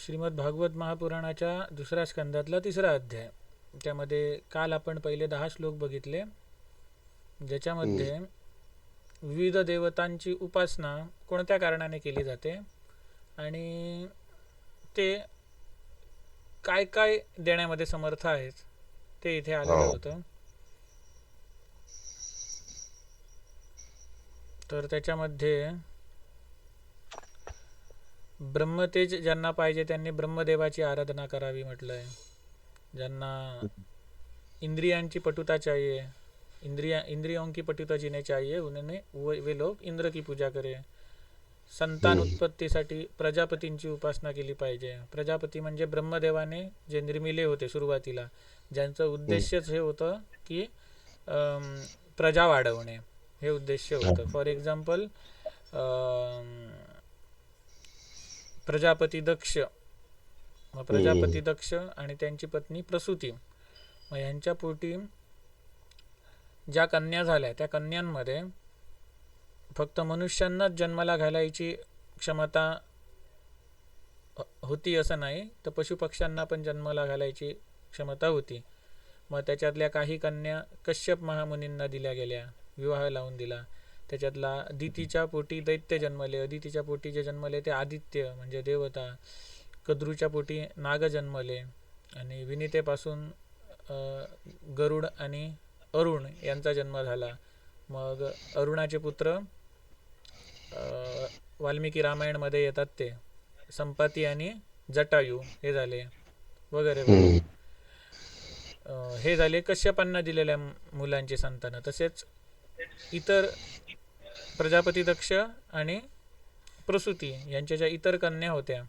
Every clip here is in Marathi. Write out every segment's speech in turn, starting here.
श्रीमद भागवत महापुराणाच्या दुसऱ्या स्कंदातला 3रा अध्याय. त्यामध्ये काल आपण पहिले 10 श्लोक बघितले, ज्याच्यामध्ये विविध देवतांची उपासना कोणत्या कारणाने केली जाते आणि ते काय काय देण्यामध्ये समर्थ आहेत ते इथे आलेलं होतं. तर त्याच्यामध्ये ब्रह्मतेज ज्यांना पाहिजे त्यांनी ब्रह्मदेवाची आराधना करावी म्हटलं आहे. ज्यांना इंद्रियांची पटुता चाहिए, इंद्रियों की पटुता जिन्हें चाहिए उन्होंने वे लोग इंद्र की पूजा करे. संतान उत्पत्तीसाठी प्रजापतींची उपासना केली पाहिजे. प्रजापती म्हणजे ब्रह्मदेवाने जे निर्मिले होते सुरुवातीला, ज्यांचं उद्देश्यच हे होतं की प्रजा वाढवणे, हे उद्देश्य होतं. फॉर एक्झाम्पल प्रजापती दक्ष, मग प्रजापती दक्ष आणि त्यांची पत्नी प्रसूती, मग यांच्या पोटी ज्या कन्या झाल्या त्या कन्यांमध्ये फक्त मनुष्यांनाच जन्माला घालायची क्षमता होती असं नाही, तर पशुपक्ष्यांना पण जन्माला घालायची क्षमता होती. मग त्याच्यातल्या काही कन्या कश्यप महामुनींना दिल्या गेल्या, विवाह लावून दिला. त्याच्यातला दितीच्या पोटी दैत्य जन्मले, अदितीच्या पोटी जे जन्मले ते आदित्य म्हणजे देवता, कद्रूच्या पोटी नाग जन्मले आणि विनितेपासून गरुड आणि अरुण यांचा जन्म झाला. मग अरुणाचे पुत्र वाल्मिकी रामायणमध्ये येतात ते संपाती आणि जटायू हे झाले वगैरे वगैरे. हे झाले कश्यपांना दिलेल्या मुलांची संतानं. तसेच इतर प्रजापती दक्ष आणि प्रसूती यांच्या ज्या इतर कन्या होत्या,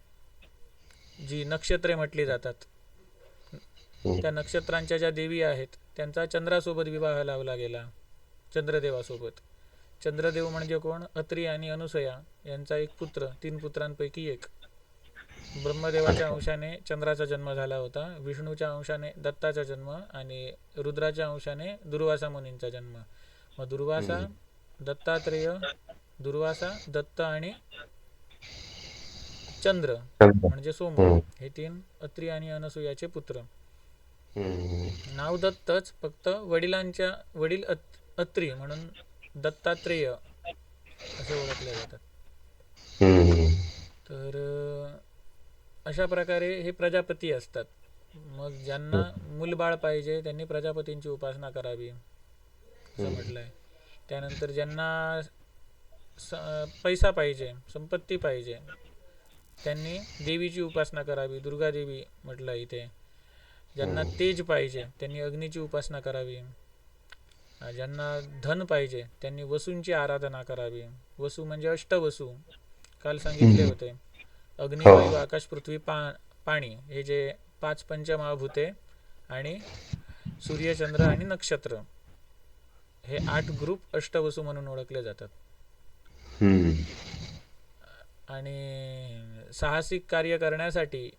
जी नक्षत्रे म्हटली जातात, त्या नक्षत्रांच्या ज्या देवी आहेत त्यांचा चंद्रासोबत विवाह लावला गेला, चंद्रदेवासोबत. चंद्रदेव म्हणजे कोण? अत्री आणि अनुसया यांचा एक पुत्र, 3 पुत्रांपैकी एक. ब्रह्मदेवाच्या अंशाने चंद्राचा जन्म झाला होता, विष्णूच्या अंशाने दत्ताचा जन्म आणि रुद्राच्या अंशाने दुर्वासा मुनींचा जन्म. मग दुर्वासा, दत्तात्रेय, दुर्वासा, दत्त आणि चंद्र म्हणजे सोम, हे 3 अत्री आणि अनसुयाचे पुत्र. नाव दत्तच, फक्त वडील अत्री म्हणून दत्तात्रेय असे ओळखले जातात. तर अशा प्रकारे हे प्रजापती असतात. मग ज्यांना मूलबाळ पाहिजे त्यांनी प्रजापतींची उपासना करावी असं म्हटलंय. त्यानंतर ज्यांना पैसा पाहिजे, संपत्ती पाहिजे, त्यांनी देवीची उपासना करावी, दुर्गादेवी म्हटलं इथे. ज्यांना तेज पाहिजे त्यांनी अग्नीची उपासना करावी. ज्यांना धन पाहिजे त्यांनी वसूंची आराधना करावी. वसू म्हणजे अष्टवसू, काल सांगितले होते. अग्नी, वायू, आकाश, पृथ्वी, पाणी हे जे 5 पंचमहाभूते आणि सूर्यचंद्र आणि नक्षत्र, हे 8 ग्रुप अष्टवसू म्हणून ओळखले जातात. आणि साहसिक कार्य करण्यासाठी,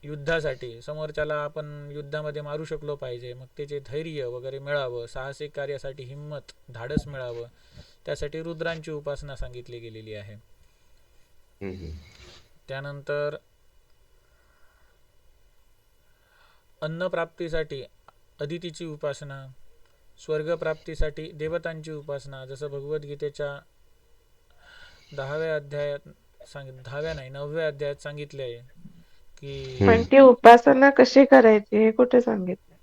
युद्धासाठी, समोरच्याला आपण युद्धामध्ये मारू शकलो पाहिजे, मग त्याचे धैर्य वगैरे मिळावं, साहसिक कार्यासाठी हिंमत, धाडस मिळावं, त्यासाठी रुद्रांची उपासना सांगितली गेलेली आहे. त्यानंतर अन्नप्राप्तीसाठी अदितीची उपासना, स्वर्गप्राप्तीसाठी देवतांची उपासना, जसं भगवद्गीतेच्या 9व्या अध्यायात सांगितले आहे की पण ती उपासना कशी करायची हे कुठे सांगितलं?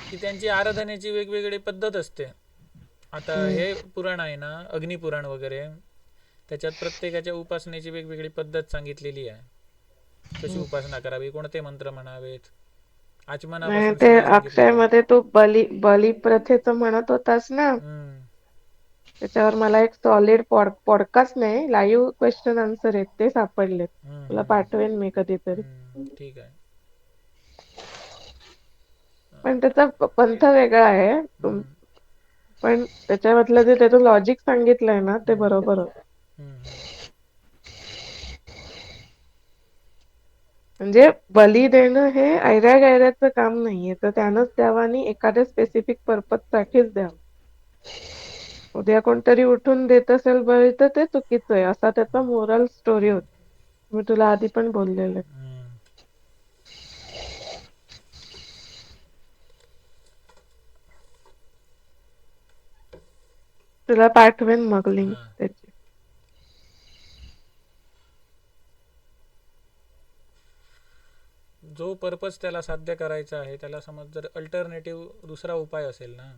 की त्यांची आराधनेची वेगवेगळी पद्धत असते. आता हे पुराण आहे ना, अग्निपुराण वगैरे, त्याच्यात प्रत्येकाच्या उपासनेची वेगवेगळी पद्धत सांगितलेली आहे. कशी उपासना करावी, कोणते मंत्र म्हणावेत, आचमनापासून ते सगळं अक्षय सांगितलेलं आहे. मध्ये तू बली प्रथेचं म्हणत होतास ना, त्याच्यावर मला एक सॉलिड पॉडकास्ट नाही, लाईव्ह क्वेश्चन आन्सर आहेत ते सापडलेत. तुला पाठवेन मी कधीतरी. ठीक आहे. पण त्याचा पंथ वेगळा आहे, पण त्याच्यामधलं जे त्याचं लॉजिक सांगितलंय ना ते बरोबर होतं. म्हणजे बली देणं हे ऐऱ्या गैऱ्याचं काम नाहीये, तर त्यानंच द्यावं आणि एखाद्या स्पेसिफिक पर्पज साठीच द्यावं. उद्या कोणतरी उठून देत असेल बळी तर ते चुकीचं आहे, असा त्याचा मोरल स्टोरी होती. मी तुला आधी पण बोललेलं आहे. तुला पाठवेन मग लिंक हां त्याची. जो पर्पज त्याला साध्य करायचा आहे त्याला समज जर अल्टरनेटिव्ह दुसरा उपाय असेल ना,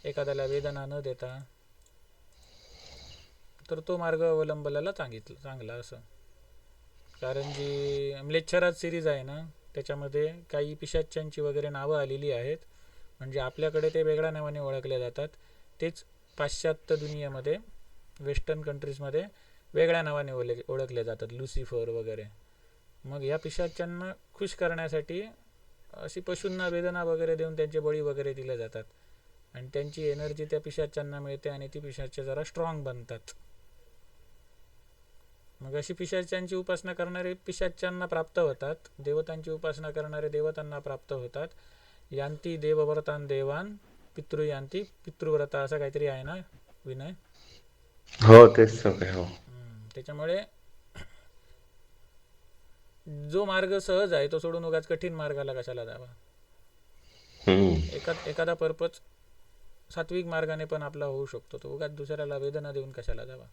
एखाद्याला वेदना न देता, तर तो मार्ग अवलंबलेला चांगला असं. कारण जी म्लेच्छराज सिरीज आहे ना, त्याच्यामध्ये काही पिशाच्यांची वगैरे नावं आलेली आहेत. म्हणजे आपल्याकडे ते वेगळ्या नावाने ओळखले जातात, तेच पाश्चात्य दुनियेमध्ये, वेस्टर्न कंट्रीजमध्ये वेगळ्या नावाने ओळखले जातात, लुसिफर वगैरे. मग या पिशाच्यांना खुश करण्यासाठी अशी पशूंना वेदना वगैरे देऊन त्यांचे बळी वगैरे दिले जातात, आणि त्यांची एनर्जी त्या पिशाच्यांना मिळते आणि ती पिशाच्य जरा स्ट्रॉंग बनतात. मग अशी पिशाच्यांची उपासना करणारे पिशाच्यांना प्राप्त होतात, देवतांची उपासना करणारे देवतांना प्राप्त होतात. यांती देवव्रतान देवान पितृयांती पितृव्रता, असं काहीतरी आहे ना विनय. हो तेच सगळे. हो. त्याच्यामुळे जो मार्ग सहज आहे तो सोडून उगाच कठीण मार्गाला कशाला जावा. एखादा पर्पज सात्विक मार्गाने पण आपला होऊ शकतो, तो उगाच दुसऱ्याला वेदना देऊन कशाला जावा.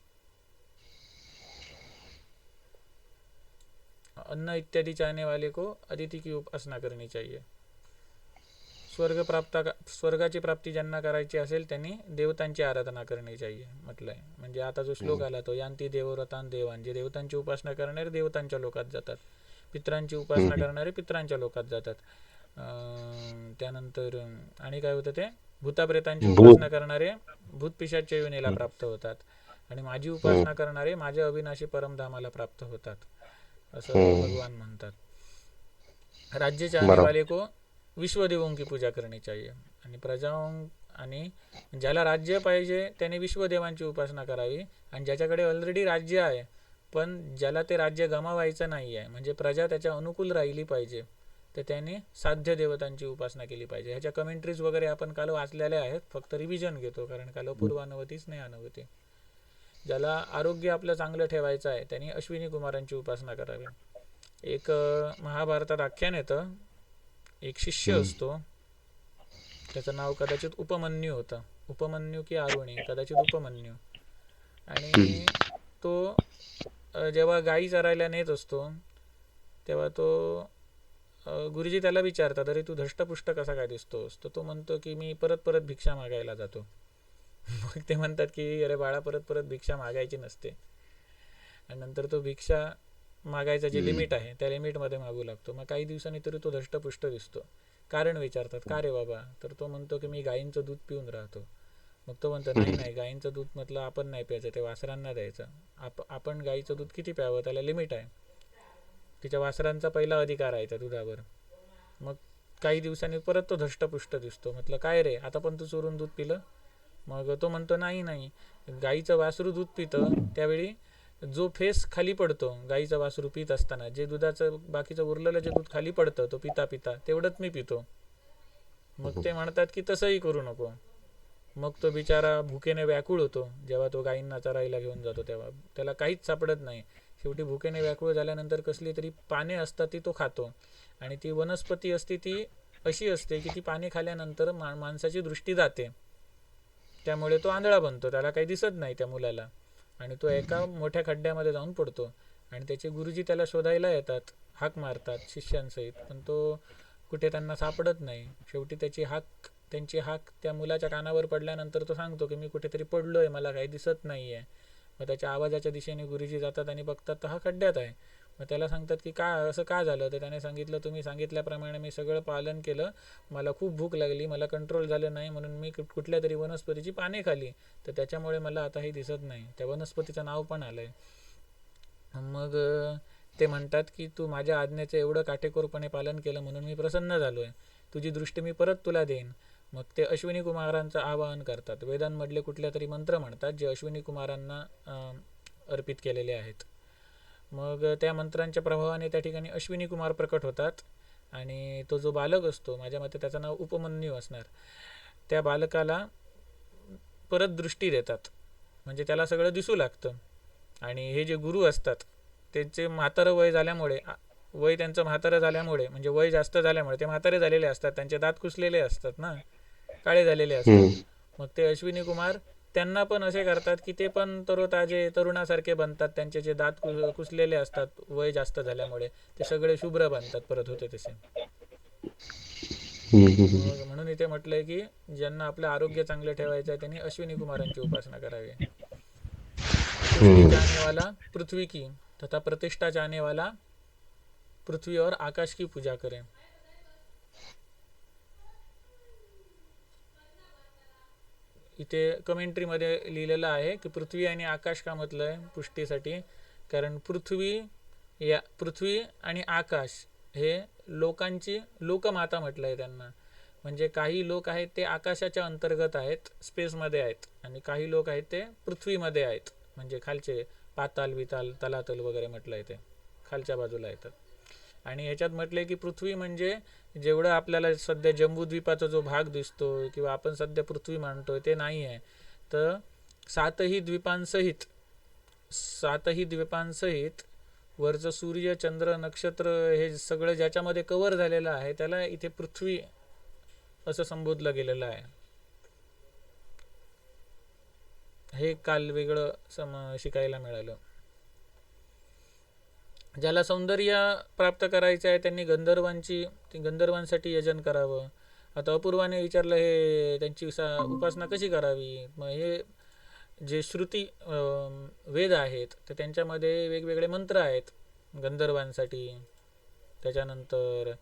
अन्न इत्यादि चाहने वाले को अदिति की उपासना करनी चाहिए. स्वर्गाची प्राप्ती ज्यांना करायची असेल त्यांनी देवतांची आराधना करणी चाहिए म्हटलंय. म्हणजे आता जो श्लोक आला तो यांती देवव्रतान देवान, जे देवतांची उपासना करणारे देवतांच्या लोकात जातात, पित्रांची उपासना करणारे पित्रांच्या लोकात जातात. त्यानंतर आणि काय होतं ते, भूताप्रेतांची उपासना करणारे भूतपिशाच्य योनीला प्राप्त होतात, आणि माझी उपासना करणारे माझ्या अविनाशी परमधामाला प्राप्त होतात, असं भगवान म्हणतात. राज्य चाहने वाले को विश्वदेवों की पूजा करनी चाहिए. आणि प्रजाओं, आणि ज्याला राज्य पाहिजे त्याने विश्वदेवांची उपासना करावी. आणि ज्याच्याकडे ऑलरेडी राज्य आहे पण ज्याला ते राज्य गमावायचं नाही आहे, म्हणजे प्रजा त्याच्या अनुकूल राहिली पाहिजे, तर त्याने साध्य देवतांची उपासना केली पाहिजे. ह्याच्या कमेंट्रीज वगैरे आपण काल वाचलेल्या आहेत, फक्त रिव्हिजन घेतो कारण काल पूर्वानवती स्नेहानवती. ज्याला आरोग्य आपलं चांगलं ठेवायचं आहे त्यांनी अश्विनी कुमारांची उपासना करावी. एक महाभारतात आख्यान येतं, एक शिष्य असतो, त्याचं नाव कदाचित उपमन्यू होतं, उपमन्यू की आरुणी, कदाचित उपमन्यू. आणि तो जेव्हा गाई चरायला नेत असतो तेव्हा तो गुरुजी त्याला विचारतात, अरे तू धष्टपुष्ट कसा काय दिसतोस, तर तो म्हणतो की मी परत परत भिक्षा मागायला जातो. मग ते म्हणतात की अरे बाळा, परत परत भिक्षा मागायची नसते. आणि नंतर तो भिक्षा मागायचं जे लिमिट आहे त्या लिमिटमध्ये मागू लागतो. मग काही दिवसांनी तरी तो धष्टपुष्ट दिसतो. कारण विचारतात, का रे बाबा, तर तो म्हणतो की मी गायींचं दूध पिऊन राहतो. मग तो म्हणतो नाही गायींचं दूध म्हटलं आपण नाही प्यायचं, ते वासरांना द्यायचं. आपण गायीचं दूध किती प्यावं, त्याला लिमिट आहे, तिच्या वासरांचा पहिला अधिकार आहे त्या दुधावर. मग काही दिवसांनी परत तो धष्टपुष्ट दिसतो. म्हटलं काय रे, आता पण तू चोरून दूध पिलं. मग तो म्हणतो नाही, गाईचं वासरू दूध पितं त्यावेळी जो फेस खाली पडतो गाईचं वासरू पित असताना, जे दुधाचं बाकीचं उरलेलं जे दूध खाली पडतं तो पिता तेवढंच मी पितो. मग ते म्हणतात की तसंही करू नको. मग तो बिचारा भुकेने व्याकुळ होतो. जेव्हा तो गाईंना चरायला घेऊन जातो तेव्हा त्याला काहीच सापडत नाही. शेवटी भुकेने व्याकुळ झाल्यानंतर कसली तरी पाने असतात ती तो खातो, आणि ती वनस्पती असते ती अशी असते की ती पाने खाल्यानंतर माणसाची दृष्टी जाते, त्यामुळे तो आंधळा बनतो, त्याला काही दिसत नाही त्या मुलाला, आणि तो एका मोठ्या खड्ड्यामध्ये जाऊन पडतो. आणि त्याचे गुरुजी त्याला शोधायला येतात, हाक मारतात शिष्यांसहित, पण तो कुठे त्यांना सापडत नाही. शेवटी त्यांची हाक त्या मुलाच्या कानावर पडल्यानंतर तो सांगतो की मी कुठेतरी पडलोय, मला काही दिसत नाही आहे. मग त्याच्या आवाजाच्या दिशेने गुरुजी जातात आणि बघतात तर हा खड्ड्यात आहे. मग त्याला सांगतात की का असं का झालं, तर त्याने सांगितलं तुम्ही सांगितल्याप्रमाणे मी सगळं पालन केलं, मला खूप भूक लागली, मला कंट्रोल झालं नाही, म्हणून मी कुठल्या तरी वनस्पतीची पाने खाली, तर त्याच्यामुळे मला आताही दिसत नाही. त्या वनस्पतीचं नाव पण आलंय. मग ते म्हणतात की तू माझ्या आज्ञेचं एवढं काटेकोरपणे पालन केलं म्हणून मी प्रसन्न झालोय, तुझी दृष्टी मी परत तुला देईन. मग ते अश्विनी कुमारांचं आवाहन करतात. वेदांमधले कुठल्या तरी मंत्र म्हणतात जे अश्विनी कुमारांना अर्पित केलेले आहेत. मग त्या मंत्रांच्या प्रभावाने त्या ठिकाणी अश्विनी कुमार प्रकट होतात, आणि तो जो बालक असतो, माझ्या मते त्याचं नाव उपमन्यू असणार, त्या बालकाला परत दृष्टी देतात, म्हणजे त्याला सगळं दिसू लागतं. आणि हे जे गुरु असतात त्यांचे म्हातारं वय झाल्यामुळे, वय त्यांचं म्हातारं झाल्यामुळे, म्हणजे वय जास्त झाल्यामुळे ते म्हातारे झालेले असतात, त्यांचे दात कुसलेले असतात ना, काळे झालेले असतात. मग ते अश्विनी कुमार त्यांना पण असे करतात की ते पण तरोताजे तरुणासारखे बनतात. त्यांचे जे दात कुसलेले असतात वय जास्त झाल्यामुळे ते सगळे शुभ्र बनतात परत होते तसे. मग म्हणून इथे म्हटलंय की ज्यांना आपलं आरोग्य चांगले ठेवायचं आहे त्यांनी अश्विनी कुमारांची उपासना करावी. पुष्टि चाहने वाला पृथ्वी की तथा प्रतिष्ठा चाहने वाला पृथ्वी और आकाश की पूजा करें. इथे कमेंट्रीमध्ये लिहिलेलं आहे की पृथ्वी आणि आकाश का म्हटलं आहे पुष्टीसाठी, कारण पृथ्वी आणि आकाश हे लोकांची लोकमाता म्हटलं आहे त्यांना. म्हणजे काही लोक आहेत ते आकाशाच्या अंतर्गत आहेत, स्पेसमध्ये आहेत, आणि काही लोक आहेत ते पृथ्वीमध्ये आहेत, म्हणजे खालचे पाताल विताल तलातल वगैरे म्हटलं आहे ते खालच्या बाजूला येतात. आणि ह्याच्यात म्हटलंय की पृथ्वी म्हणजे जेवढं आपल्याला सध्या जम्बूद्वीपाचा जो भाग दिसतो किंवा आपण सध्या पृथ्वी मानतोय ते नाही आहे, तर सातही द्वीपांसहित वरचं सूर्य चंद्र नक्षत्र हे सगळं ज्याच्यामध्ये कव्हर झालेलं आहे त्याला इथे पृथ्वी असं संबोधलं गेलेलं आहे. हे काल वेगळं शिकायला मिळालं. ज्याला सौंदर्य प्राप्त करायचं आहे त्यांनी गंधर्वांसाठी यजन करावं. आता अपूर्वाने विचारलं हे त्यांची उपासना कशी करावी. मग हे जे श्रुती वेद आहेत तर त्यांच्यामध्ये वेगवेगळे मंत्र आहेत गंधर्वांसाठी. त्याच्यानंतर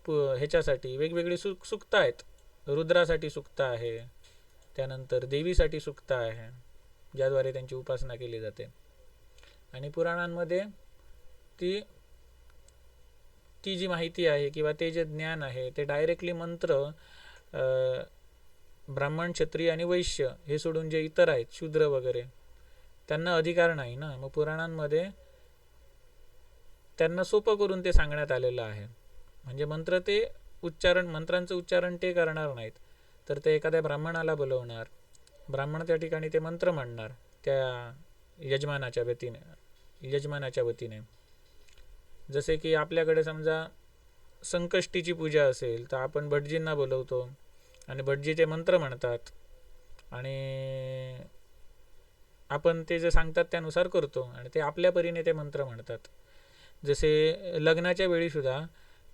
ह्याच्यासाठी वेगवेगळी सुक्त आहेत. रुद्रासाठी सुक्त आहे, त्यानंतर देवीसाठी सुक्त आहे ज्याद्वारे त्यांची उपासना केली जाते. आणि पुराणांमध्ये ती जी माहिती आहे किंवा ते जे ज्ञान आहे ते डायरेक्टली मंत्र ब्राह्मण क्षत्रिय आणि वैश्य हे सोडून जे इतर आहेत शूद्र वगैरे त्यांना अधिकार नाही ना. मग पुराणांमध्ये त्यांना सोपं करून ते सांगण्यात आलेलं आहे. म्हणजे मंत्रांचं उच्चारण ते करणार नाहीत, तर ते एखाद्या ब्राह्मणाला बोलवणार, ब्राह्मण त्या ठिकाणी ते मंत्र म्हणणार त्या यजमानाच्या वतीने. जसे की आपल्याकडे समजा संकष्टीची पूजा असेल तर आपण भटजींना बोलवतो आणि भटजी ते मंत्र म्हणतात आणि आपण ते जे सांगतात त्यानुसार करतो आणि ते आपल्या परीने ते मंत्र म्हणतात. जसे लग्नाच्या वेळी सुद्धा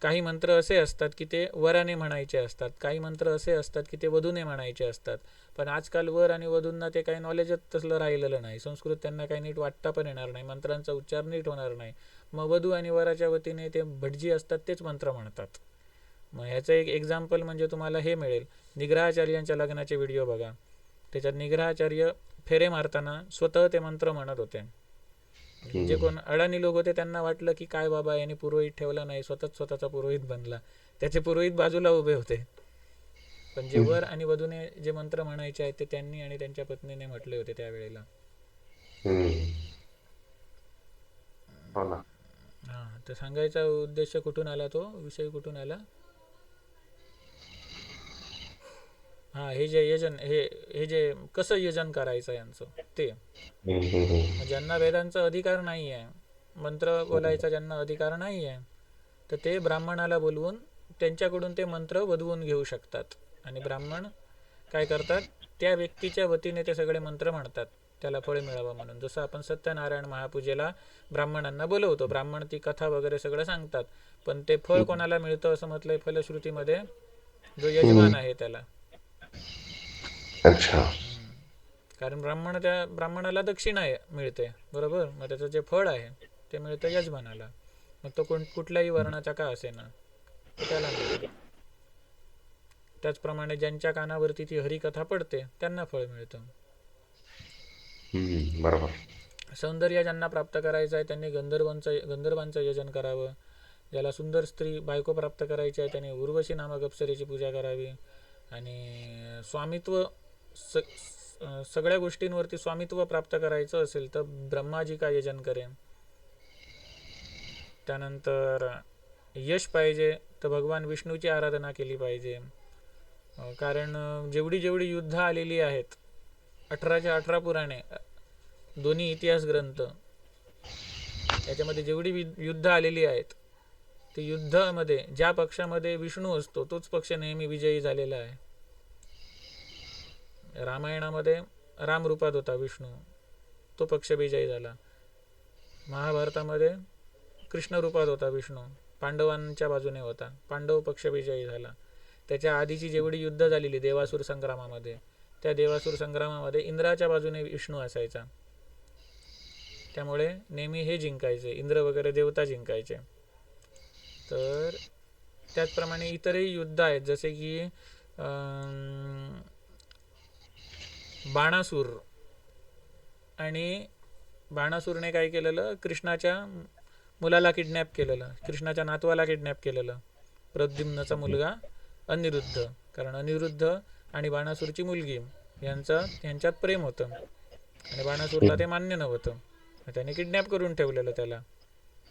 काही मंत्र असे असतात की ते वराने म्हणायचे असतात, काही मंत्र असे असतात की ते वधूने म्हणायचे असतात. पण आजकाल वर आणि वधूंना ते काही नॉलेजच तसलं राहिलेलं नाही, संस्कृत त्यांना काही नीट वाटता पण येणार नाही, मंत्रांचा उच्चार नीट होणार नाही. मग वधू आणि वराच्या वतीने ते भटजी असतात तेच मंत्र म्हणतात. मग ह्याचं एक एक्झाम्पल म्हणजे तुम्हाला हे मिळेल, निग्रहाचार्यांच्या लग्नाचे व्हिडिओ बघा. त्याच्यात निग्रहाचार्य फेरे मारताना स्वतः ते मंत्र म्हणत होते. जे कोण अडाणी लोक होते त्यांना वाटलं की काय बाबा यांनी पुरोहित ठेवला नाही, स्वतःचा पुरोहित बनला. त्याचे पुरोहित बाजूला उभे होते, पण जे वर आणि वधूने जे मंत्र म्हणायचे आहेत ते त्यांनी आणि त्यांच्या पत्नीने म्हटले होते त्यावेळेला. हा, तर सांगायचा उद्देश कुठून आला, तो विषय कुठून आला. हा, हे जे यजन हे जे कसं यजन करायचं यांचं ते. ज्यांना वेदांचा अधिकार नाही आहे, मंत्र बोलायचा ज्यांना अधिकार नाही आहे, तर ते ब्राह्मणाला बोलवून त्यांच्याकडून ते मंत्र वधवून घेऊ शकतात. आणि ब्राह्मण काय करतात, त्या व्यक्तीच्या वतीने ते सगळे मंत्र म्हणतात त्याला फळ मिळावं म्हणून. जसं आपण सत्यनारायण महापूजेला ब्राह्मणांना बोलवतो, ब्राह्मण ती कथा वगैरे सगळं सांगतात, पण ते फळ कोणाला मिळतं असं म्हटलंय फलश्रुतीमध्ये, जो यजमान आहे त्याला. अच्छा. कारण ब्राह्मणाला दक्षिणा मिळते, बरोबर. मग त्याचं जे फळ आहे ते मिळतं यजमानाला. मग तो कुठल्याही वर्णाचा का असेना त्याला मिळतं. त्याचप्रमाणे ज्यांच्या कानावरती ती हरिकथा पडते त्यांना फळ मिळतं. बरोबर. सौंदर्य ज्यांना प्राप्त करायचं आहे त्यांनी गंधर्वांचं यजन करावं. ज्याला सुंदर स्त्री बायको प्राप्त करायची आहे त्याने उर्वशी नामक अप्सरेची पूजा करावी. आणि स्वामित्व सगळ्या गोष्टींवरती स्वामित्व प्राप्त करायचं असेल तर ब्रह्माजी का यजन करेन. त्यानंतर यश पाहिजे तर भगवान विष्णूची आराधना केली पाहिजे. कारण जेवढी युद्ध आलेली आहेत, 18च्या 18 पुराणे, दोन्ही इतिहास ग्रंथ, याच्यामध्ये जेवढी युद्ध आलेली आहेत ते युद्धामध्ये ज्या पक्षामध्ये विष्णू असतो तोच पक्ष नेहमी विजयी झालेला आहे. रामायणामध्ये राम रूपात होता विष्णू, तो पक्ष विजयी झाला. महाभारतामध्ये कृष्ण रूपात होता विष्णू, पांडवांच्या बाजूने होता, पांडव पक्ष विजयी झाला. त्याच्या आधीची जेवढी युद्ध झालेली देवासूर संग्रामामध्ये, त्या देवासूर संग्रामामध्ये इंद्राच्या बाजूने विष्णू असायचा. त्यामुळे नेहमी हे जिंकायचे, इंद्र वगैरे देवता जिंकायचे. तर त्याचप्रमाणे इतरही युद्ध आहेत, जसे की बाणासूर. आणि बाणासूरने काय केलेलं, कृष्णाच्या मुलाला किडनॅप केलेलं, कृष्णाच्या नातवाला किडनॅप केलेलं, प्रद्युम्नचा मुलगा अनिरुद्ध. कारण अनिरुद्ध आणि बाणासूरची मुलगी यांच्यात प्रेम होतं आणि बाणासूरला ते मान्य नव्हतं. त्याने किडनॅप करून ठेवलेलं त्याला,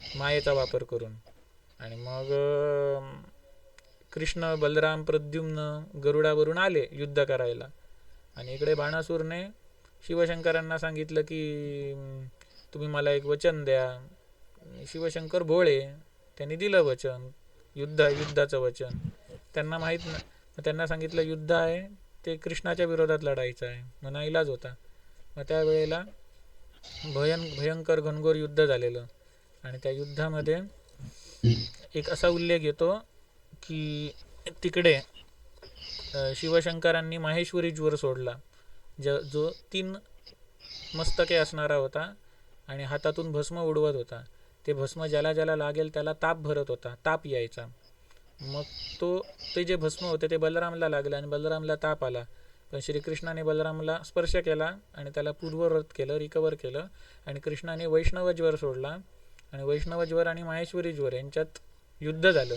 मायेचा वापर करून. आणि मग कृष्ण, बलराम, प्रद्युम्न गरुडावरून आले युद्ध करायला. आणि इकडे बाणासूरने शिवशंकरांना सांगितलं की तुम्ही मला एक वचन द्या. शिवशंकर भोळे, त्यांनी दिलं वचन, युद्धाचं वचन. त्यांना माहीत त्यांना सांगितलं युद्ध आहे ते कृष्णाच्या विरोधात लढायचं आहे. मग नाईलाज होता. मग त्यावेळेला भयंकर घनघोर युद्ध झालेलं. आणि त्या युद्धामध्ये एक असा उल्लेख येतो की तिकडे शिवशंकरांनी माहेश्वरी ज्वर सोडला, जो 3 मस्तके असणारा होता आणि हातातून भस्म उडवत होता. ते भस्म ज्याला ज्याला लागेल त्याला ताप भरत होता, ताप यायचा. मग ते जे भस्म होते ते बलरामला लागले आणि बलरामला ताप आला. पण श्रीकृष्णाने बलरामला स्पर्श केला आणि त्याला पूर्ववत केलं, रिकवर केलं. आणि कृष्णाने वैष्णव ज्वर सोडला आणि वैष्णव ज्वर आणि माहेश्वरी ज्वर यांच्यात युद्ध झालं.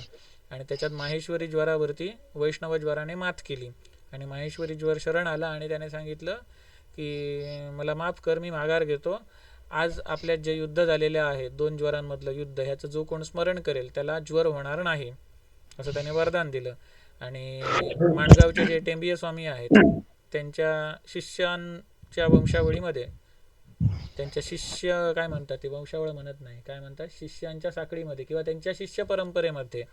आणि त्याच्यात माहेश्वरी ज्वरावरती वैष्णव ज्वराने मात केली. आणि माहेश्वरी ज्वर शरण आला आणि त्याने सांगितलं की मला माफ कर, मी माघार घेतो. आज आपल्यात जे युद्ध झालेले आहे 2 ज्वरांमधलं युद्ध, ह्याचं जो कोण स्मरण करेल त्याला ज्वर होणार नाही, असं त्याने वरदान दिलं. आणि माणगावचे जे टेंबिये स्वामी आहेत, त्यांच्या शिष्यांच्या वंशावळीमध्ये, त्यांच्या शिष्य काय म्हणतात, ते वंशावळ म्हणत नाही, काय म्हणतात, शिष्यांच्या साखळीमध्ये किंवा त्यांच्या शिष्य परंपरेमध्ये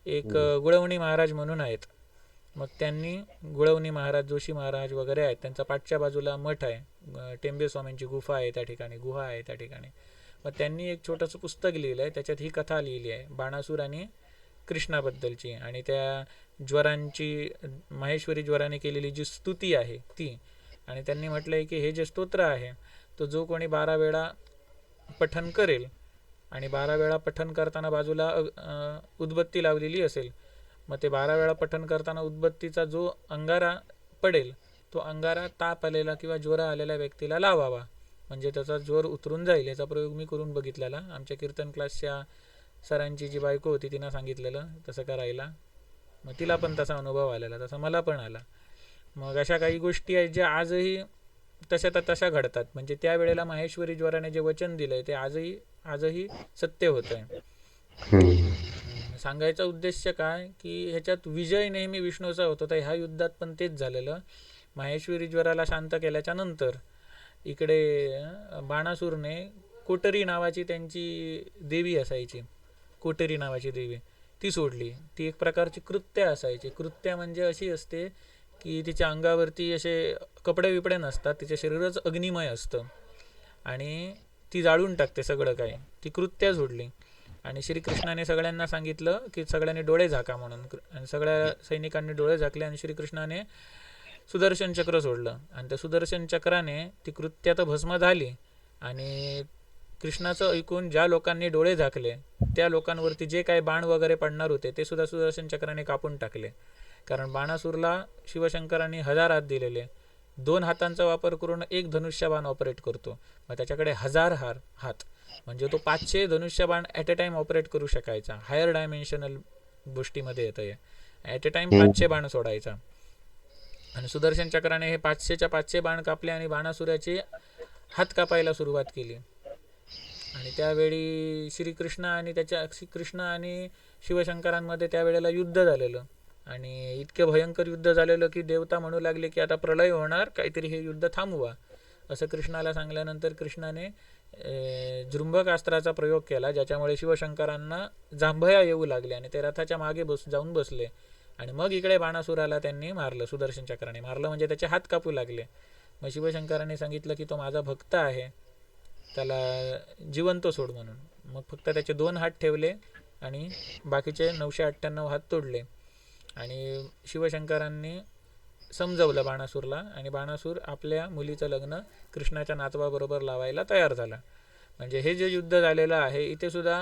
एक गुळवणी महाराज म्हणून आहेत. मग त्यांनी गुळवणी महाराज, जोशी महाराज वगैरे आहेत, त्यांचा पाठच्या बाजूला मठ आहे, टेंबे स्वामींची गुफा आहे त्या ठिकाणी, गुहा आहे त्या ठिकाणी. मग त्यांनी एक छोटंसं पुस्तक लिहिलं आहे, त्याच्यात ही कथा लिहिली आहे बाणासूर आणि कृष्णाबद्दलची. आणि त्या ज्वरांची, माहेश्वरी ज्वराने केलेली जी स्तुती आहे ती. आणि त्यांनी म्हटलं आहे की हे जे स्तोत्र आहे तो जो कोणी 12 वेळा पठन करेल, आणि 12 वेळा पठन करताना बाजूला उदबत्ती लावलेली असेल, मग ते 12 वेळा पठन करताना उदबत्तीचा जो अंगारा पडेल तो अंगारा ताप आलेला किंवा ज्वर आलेल्या व्यक्तीला लावावा, म्हणजे त्याचा ज्वर उतरून जाईल. याचा प्रयोग मी करून बघितलेला. आमच्या कीर्तन क्लासच्या सरांची जी बायको होती तिनं सांगितलेलं तसं करायला. मग तिला पण तसा अनुभव आलेला, तसा मला पण आला. मग अशा काही गोष्टी आहेत ज्या आजही तशा घडतात. म्हणजे त्यावेळेला माहेश्वरी ज्वराने जे वचन दिलंय ते आजही सत्य होत आहे. सांगायचा उद्देश काय की ह्याच्यात विजय नेहमी विष्णूचा होत होता. ह्या युद्धात पण तेच झालेलं. माहेश्वरी ज्वराला शांत केल्याच्या नंतर इकडे बाणासूरने कोटरी नावाची त्यांची देवी असायची, कोटरी नावाची देवी, ती सोडली. ती एक प्रकारची कृत्य असायची. कृत्य म्हणजे अशी असते की तिच्या अंगावरती असे कपडे विपडे नसतात, तिचे शरीरच अग्निमय असतं आणि ती जाळून टाकते सगळं काही. ती कृत्य सोडली. आणि श्रीकृष्णाने सगळ्यांना सांगितलं की सगळ्यांनी डोळे झाका म्हणून. आणि सगळ्या सैनिकांनी डोळे झाकले आणि श्रीकृष्णाने सुदर्शन चक्र सोडलं. आणि त्या सुदर्शन चक्राने ती कृत्यात भस्म झाली. आणि कृष्णाचं ऐकून ज्या लोकांनी डोळे झाकले त्या लोकांवरती जे काही बाण वगैरे पडणार होते ते सुद्धा सुदर्शन चक्राने कापून टाकले. कारण बाणासूरला शिवशंकरांनी 1000 हात दिलेले. 2 हातांचा वापर करून एक धनुष्यबाण ऑपरेट करतो. मग त्याच्याकडे 1000 हात, म्हणजे तो 500 धनुष्यबाण ॲट अ टाइम ऑपरेट करू शकायचा. हायर डायमेन्शनल गोष्टीमध्ये येतं हे. ॲट अ टाइम 500 बाण सोडायचा. आणि सुदर्शन चक्राने हे 500च्या 500 बाण कापले आणि बाणासुराचे हात कापायला सुरुवात केली. आणि त्यावेळी श्रीकृष्ण आणि शिवशंकरांमध्ये त्यावेळेला युद्ध झालेलं. आणि इतके भयंकर युद्ध झालेलं की देवता म्हणू लागले की आता प्रलय होणार, काहीतरी हे युद्ध थांबवा. असं कृष्णाला सांगल्यानंतर कृष्णाने जृंभक अस्त्राचा प्रयोग केला, ज्याच्यामुळे शिवशंकरांना जांभया येऊ लागले आणि ते रथाच्या मागे जाऊन बसले. आणि मग इकडे बाणासुराला त्यांनी मारलं, सुदर्शन चक्राने मारलं, म्हणजे त्याचे हात कापू लागले. मग शिवशंकरांनी सांगितलं की तो माझा भक्त आहे, त्याला जिवंत सोड म्हणून. मग फक्त त्याचे 2 हात ठेवले आणि बाकीचे 998 हात तोडले. आणि शिवशंकरांनी समजवलं बाणासूरला, आणि बाणासूर आपल्या मुलीचं लग्न कृष्णाच्या नातवाबरोबर लावायला तयार झाला. म्हणजे हे जे युद्ध झालेलं आहे, इथे सुद्धा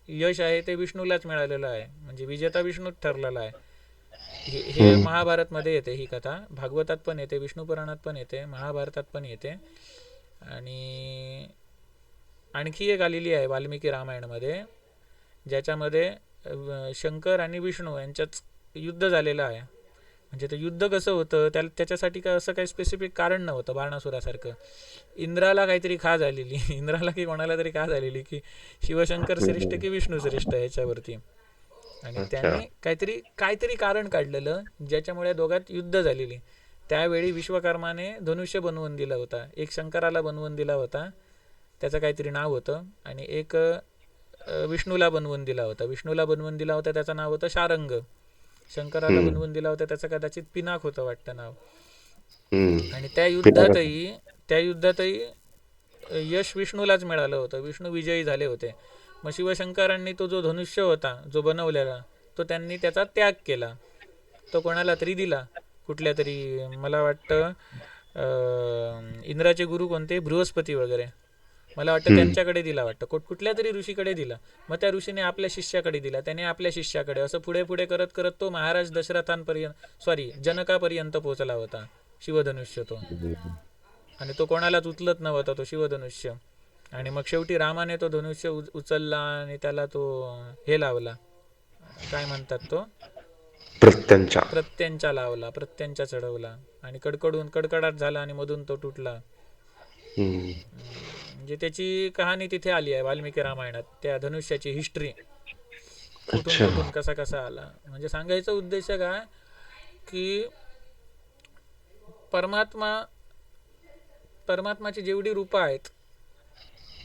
यश आहे ते विष्णूलाच मिळालेलं आहे, म्हणजे विजेता विष्णूच ठरलेला आहे. हे महाभारतमध्ये येते ही कथा, भागवतात पण येते, विष्णू पुराणात पण येते, महाभारतात पण येते. आणि आणखी एक आलेली आहे वाल्मिकी रामायणमध्ये, ज्याच्यामध्ये शंकर आणि विष्णू यांच्यात युद्ध झालेलं आहे. म्हणजे ते युद्ध कसं होतं, त्याच्यासाठी काय असं काही स्पेसिफिक कारण नव्हतं. बाणासुरासारखं इंद्राला काहीतरी खा झालेली इंद्राला की कोणाला तरी खा झालेली की शिवशंकर श्रेष्ठ की विष्णू श्रेष्ठ याच्यावरती. आणि अच्छा. त्यांनी काहीतरी कारण काढलेलं ज्याच्यामुळे दोघात युद्ध झालेली. त्यावेळी विश्वकर्माने धनुष्य बनवून दिला होता, एक शंकराला बनवून दिला होता, त्याचं काहीतरी नाव होतं, आणि एक विष्णूला बनवून दिला होता. विष्णूला बनवून दिला होता त्याचं नाव होतं शारंग. शंकराला बनवून दिला होता त्याचं कदाचित पिनाक होतं वाटतं नाव. आणि त्या युद्धातही यश विष्णूलाच मिळालं होतं, विष्णू विजयी झाले होते. मग शिवशंकरांनी तो जो धनुष्य होता जो बनवलेला, तो त्यांनी त्याचा त्याग केला. तो कोणाला तरी दिला, कुठल्या तरी, मला वाटतं इंद्राचे गुरु कोणते, बृहस्पती वगैरे, मला वाटतं त्यांच्याकडे दिला वाटतं, कुठल्या तरी ऋषीकडे दिला. मग त्या ऋषीने आपल्या शिष्याकडे दिला, त्याने आपल्या शिष्याकडे, असं पुढे पुढे करत करत तो महाराज जनकापर्यंत पोहोचला होता शिवधनुष्य तो. आणि तो कोणालाच उचलत नव्हता तो शिवधनुष्य. आणि मग शेवटी रामाने तो धनुष्य उचलला आणि त्याला तो हे लावला, काय म्हणतात तो, प्रत्यंचा लावला, प्रत्यंचा चढवला, आणि कडकडाट झाला आणि मधून तो तुटला. म्हणजे त्याची कहाणी तिथे आली आहे वाल्मिकी रामायणात, त्या धनुष्याची हिस्ट्री, कुठून कसा कसा आला. म्हणजे सांगायचा उद्देश काय की परमात्माची जेवढी रूपं आहेत,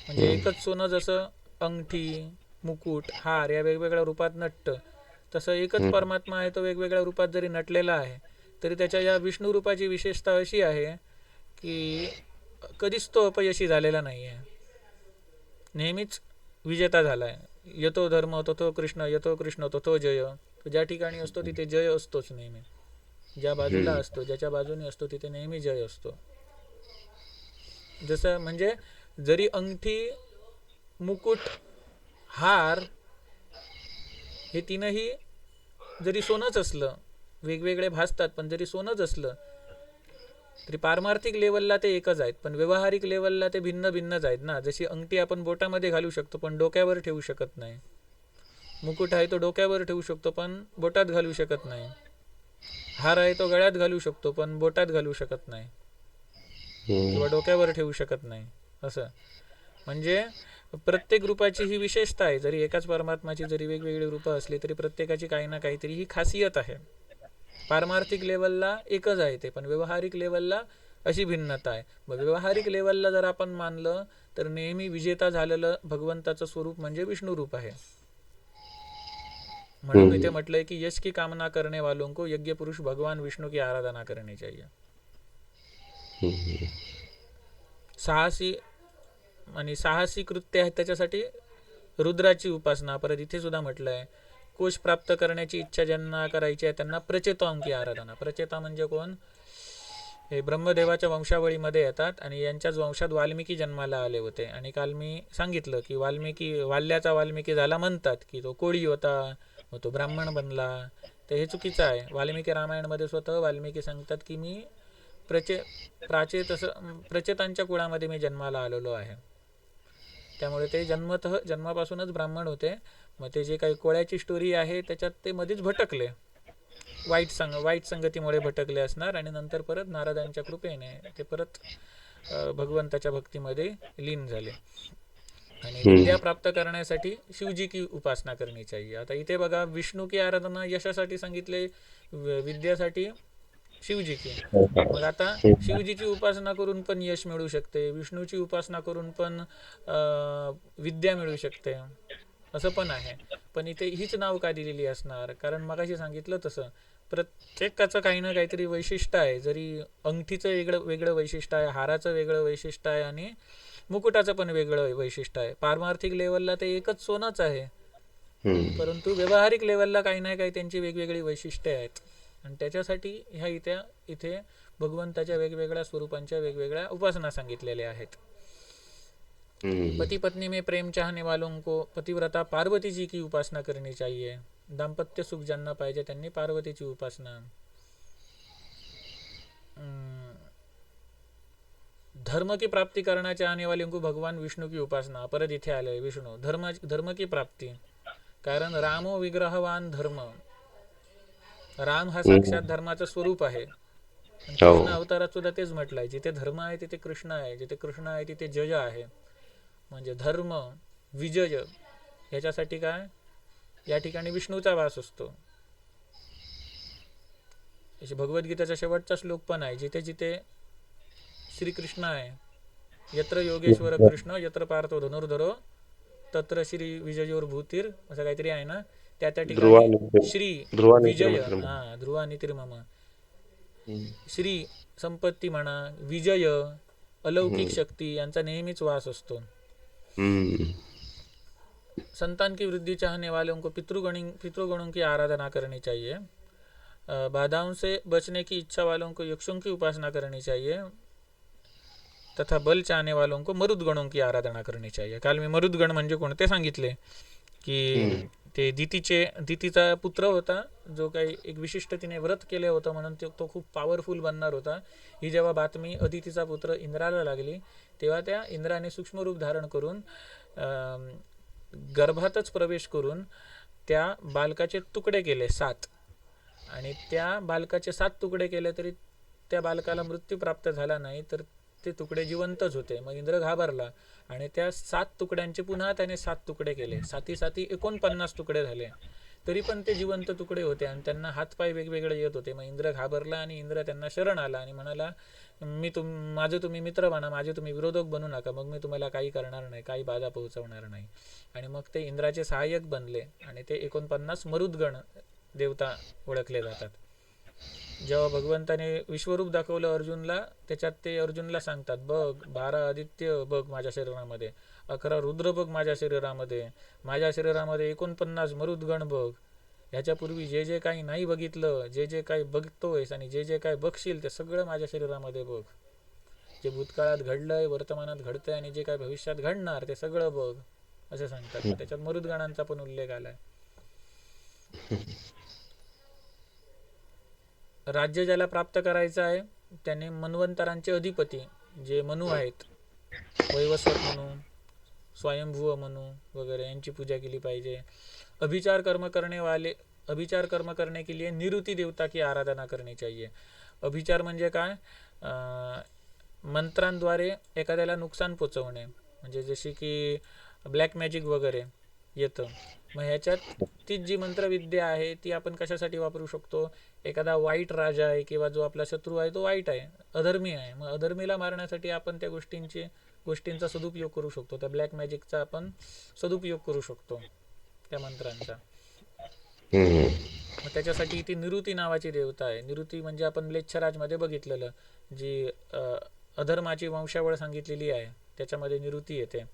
म्हणजे एकच सोनं जसं अंगठी, मुकुट, हार या वेगवेगळ्या रूपात नटतं, तसं एकच परमात्मा आहे, तो वेगवेगळ्या रूपात जरी नटलेला आहे तरी त्याच्या या विष्णू रूपाची विशेषता अशी आहे की कधीच तो अपयशी झालेला नाही आहे, नेहमीच विजेता झाला आहे. यतो धर्म ततो कृष्ण, यतो कृष्ण ततो जय. ज्या ठिकाणी असतो तिथे जय असतोच नेहमी, ज्या बाजूला असतो, ज्याच्या बाजूने असतो तिथे नेहमी जय असतो. जसं म्हणजे जरी अंगठी, मुकुट, हार हे तीनही जरी सोनंच असलं, वेगवेगळे भासतात पण जरी सोनंच असलं तरी पारमार्थिक लेवलला ते एकच आहेत, पण व्यवहारिक लेवलला ते भिन्न भिन्नच आहेत ना. जशी अंगठी आपण बोटामध्ये घालू शकतो पण डोक्यावर ठेवू शकत नाही, मुकुट आहे तो डोक्यावर ठेवू शकतो पण बोटात घालू शकत नाही, हार आहे तो गळ्यात घालू शकतो पण बोटात घालू शकत नाही किंवा डोक्यावर ठेवू शकत नाही. असं म्हणजे प्रत्येक रूपाची ही विशेषता आहे. जरी एकाच परमात्माची जरी वेगवेगळी रूपं असली तरी प्रत्येकाची काही ना काहीतरी ही खासियत आहे. पारमार्थिक लेवलला एकच आहे ते, पण व्यवहारिक लेवलला अशी भिन्नता आहे. मग व्यवहारिक लेवलला जर आपण मानलं तर नेहमी विजेता झालेलं भगवंताचं स्वरूप म्हणजे विष्णू रूप आहे. म्हणून इथे म्हटलंय की यश की कामना करने वालों को यज्ञ पुरुष भगवान विष्णू की आराधना करनी चाहिए. साहसी कृत्य आहे त्याच्यासाठी रुद्राची उपासना. परत इथे सुद्धा म्हटलंय कोश प्राप्त करण्याची इच्छा ज्यांना करायची आहे त्यांना प्रचेतांकी आराधना. प्रचेता म्हणजे कोण, हे ब्रह्मदेवाच्या वंशावळीमध्ये येतात आणि यांच्याच वंशात वाल्मिकी जन्माला आले होते. आणि काल मी सांगितलं की वाल्याचा वाल्मिकी झाला म्हणतात की तो कोळी होता, मग तो ब्राह्मण बनला, तर हे चुकीचं आहे. वाल्मिकी रामायणमध्ये स्वतः वाल्मिकी सांगतात की मी प्रचेतांच्या कुळामध्ये मी जन्माला आलेलो आहे. त्यामुळे ते जन्मापासूनच ब्राह्मण होते. मग ते जे काही कोळ्याची स्टोरी आहे त्याच्यात ते मध्येच भटकले, वाईट संगतीमुळे भटकले असणार, आणि नंतर परत नारदांच्या कृपेने ते परत भगवंताच्या भक्तीमध्ये लीन झाले. आणि विद्या प्राप्त करण्यासाठी शिवजी की उपासना करनी चाहिए. आता इथे बघा विष्णू की आराधना यशासाठी सांगितले, विद्यासाठी शिवजी की. मग आता शिवजीची उपासना करून पण यश मिळू शकते, विष्णूची उपासना करून पण विद्या मिळू शकते, असं पण आहे. पण पण इथे हीच नाव का दिलेली असणार? कारण मगाशी सांगितलं तसं प्रत्येकाचं काही ना काहीतरी वैशिष्ट्य आहे. जरी अंगठीचं वेगळं वेगळं वैशिष्ट्य आहे, हाराचं वेगळं वैशिष्ट्य आहे आणि मुकुटाचं पण वेगळं वैशिष्ट्य आहे. पारमार्थिक लेवलला ते एकच सोनंच आहे, परंतु व्यावहारिक लेवलला काही ना काही त्यांची वेगवेगळी वैशिष्ट्ये आहेत. आणि त्याच्यासाठी इथे भगवंताच्या वेगवेगळ्या स्वरूपांच्या वेगवेगळ्या उपासना सांगितलेल्या आहेत. पति पत्नी में प्रेम चाहने वालों को पतिव्रता पार्वती जी की उपासना करनी चाहिए. दाम्पत्य सुख ज्यांना पाहिजे त्यांनी पार्वतीची उपासना. धर्म की प्राप्ति करना चाहने वालों को भगवान विष्णु की उपासना. परत इथे आले विष्णू धर्म की प्राप्ति. कारण रामो विग्रहवान धर्म. राम हा साक्षात धर्माचं स्वरूप आहे. कृष्ण अवतारात सुद्धा तेच म्हटलंय, जिथे धर्म आहे तिथे कृष्ण आहे, जिथे कृष्ण आहे तिथे जय आहे. म्हणजे धर्म विजय ह्याच्यासाठी काय या ठिकाणी विष्णूचा वास असतो. भगवद्गीतेचा शेवटचा श्लोक पण आहे, जिथे जिथे श्रीकृष्ण आहे, यत्र योगेश्वर कृष्ण यत्र पार्थो धनुर्धरो तत्र श्री विजयोर भूतीर, असं काहीतरी आहे ना. त्या ठिकाणी श्री विजय, हा ध्रुवा नितिर्मम, श्री संपत्ती म्हणा, विजय, अलौकिक शक्ती यांचा नेहमीच वास असतो. संतान की वृद्धि चाहने वालों को पितृगणों की आराधना करनी चाहिए. बाधाओं से बचने की इच्छा वालों को यक्षों की उपासना करनी चाहिए. तथा बल चाहने वालों को मरुदगणों की आराधना करनी चाहिए. काल मी मरुदगण म्हणजे कोणते सांगितले की ते दितीचा पुत्र होता, जो काही एक विशिष्ट तिने व्रत केले होतं म्हणून तो खूप पॉवरफुल बनणार होता. ही जेव्हा बातमी अदितीचा पुत्र इंद्राला लागली, तेव्हा त्या इंद्राने सूक्ष्म रूप धारण करून गर्भातच प्रवेश करून त्या बालकाचे तुकडे केले 7. आणि त्या बालकाचे 7 तुकडे केले तरी त्या बालकाला मृत्यू प्राप्त झाला नाही, तर ते तुकडे जिवंतच होते. मग इंद्र घाबरला आणि त्या 7 तुकड्यांचे पुन्हा त्याने 7 तुकडे केले. 7 49 तुकडे झाले, तरी पण ते जिवंत तुकडे होते आणि त्यांना हातपाय वेगवेगळे येत होते. मग इंद्र घाबरला आणि इंद्र त्यांना शरण आला आणि म्हणाला, माझे तुम्ही मित्र बना, माझे तुम्ही विरोधक बनू नका, मग मी तुम्हाला काही करणार नाही, काही बाधा पोहोचवणार नाही. आणि मग ते इंद्राचे सहाय्यक बनले आणि ते 49 मरुदगण देवता ओळखले जातात. जेव्हा भगवंताने विश्वरूप दाखवलं अर्जुनला, त्याच्यात ते अर्जुनला सांगतात, बघ 12 आदित्य बघ माझ्या शरीरामध्ये, 11 रुद्र बघ माझ्या शरीरामध्ये, माझ्या शरीरामध्ये 49 मरुदगण बघ. ह्याच्यापूर्वी जे जे काही नाही बघितलं, जे जे काही बघतोयस आणि जे जे काही बघशील ते सगळं माझ्या शरीरामध्ये बघ. जे भूतकाळात घडलंय, वर्तमानात घडतंय आणि जे काही भविष्यात घडणार ते सगळं बघ, असे सांगतात. त्याच्यात मरुदगणांचा पण उल्लेख आलाय. राज्य ज्याला प्राप्त करायचं आहे त्याने मन्वंतरांचे अधिपती जे मनु आहेत, वैवस्वत मनु, स्वयंभुव मनु वगैरे, यांची पूजा केली पाहिजे. अभिचार कर्म करने के लिए निरुति देवता की आराधना करनी चाहिए. अभिचार म्हणजे काय? मंत्रांद्वारे एखाद्याला नुकसान पोचवणे, म्हणजे जशी की ब्लॅक मॅजिक वगैरे येतं. मग ह्याच्यात ती जी मंत्रविद्या आहे ती आपण कशासाठी वापरू शकतो? एखादा वाईट राजा आहे किंवा जो आपला शत्रू आहे तो वाईट आहे, अधर्मी आहे, मग अधर्मीला मारण्यासाठी आपण त्या गोष्टींचा सदुपयोग करू शकतो. त्या ब्लॅक मॅजिकचा आपण सदुपयोग करू शकतो, त्या मंत्रांचा. मग त्याच्यासाठी ती निरुती नावाची देवता आहे. निरुती म्हणजे आपण म्लेच्छराजमध्ये बघितलेलं, जी अधर्माची वंशावळ सांगितलेली आहे, त्याच्यामध्ये निरुती येते,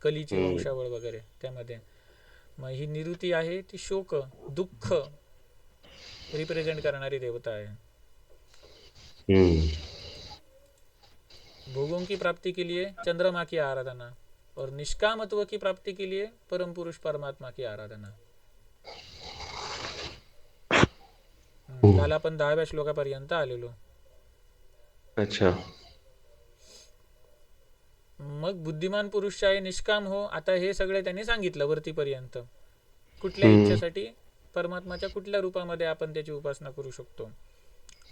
कलीची वंशावळ वगैरे त्यामध्ये. मग ही निरुती आहे ती शोक, दुःख रिप्रेझेंट करणारी देवता आहे. भोगों की प्राप्ति के लिए चंद्रमा की आराधना और निष्कामत्व की प्राप्ति के लिए परम पुरुष परमात्मा की आराधना. काल आपण 10व्या श्लोकापर्यंत आलेलो. अच्छा. मग बुद्धिमान पुरुष आहे, निष्काम हो. आता हे सगळे त्यांनी सांगितलं वरतीपर्यंत. कुठल्या इच्छेसाठी? परमात्माच्या कुठल्या रूपामध्ये आपण त्याची उपासना करू शकतो.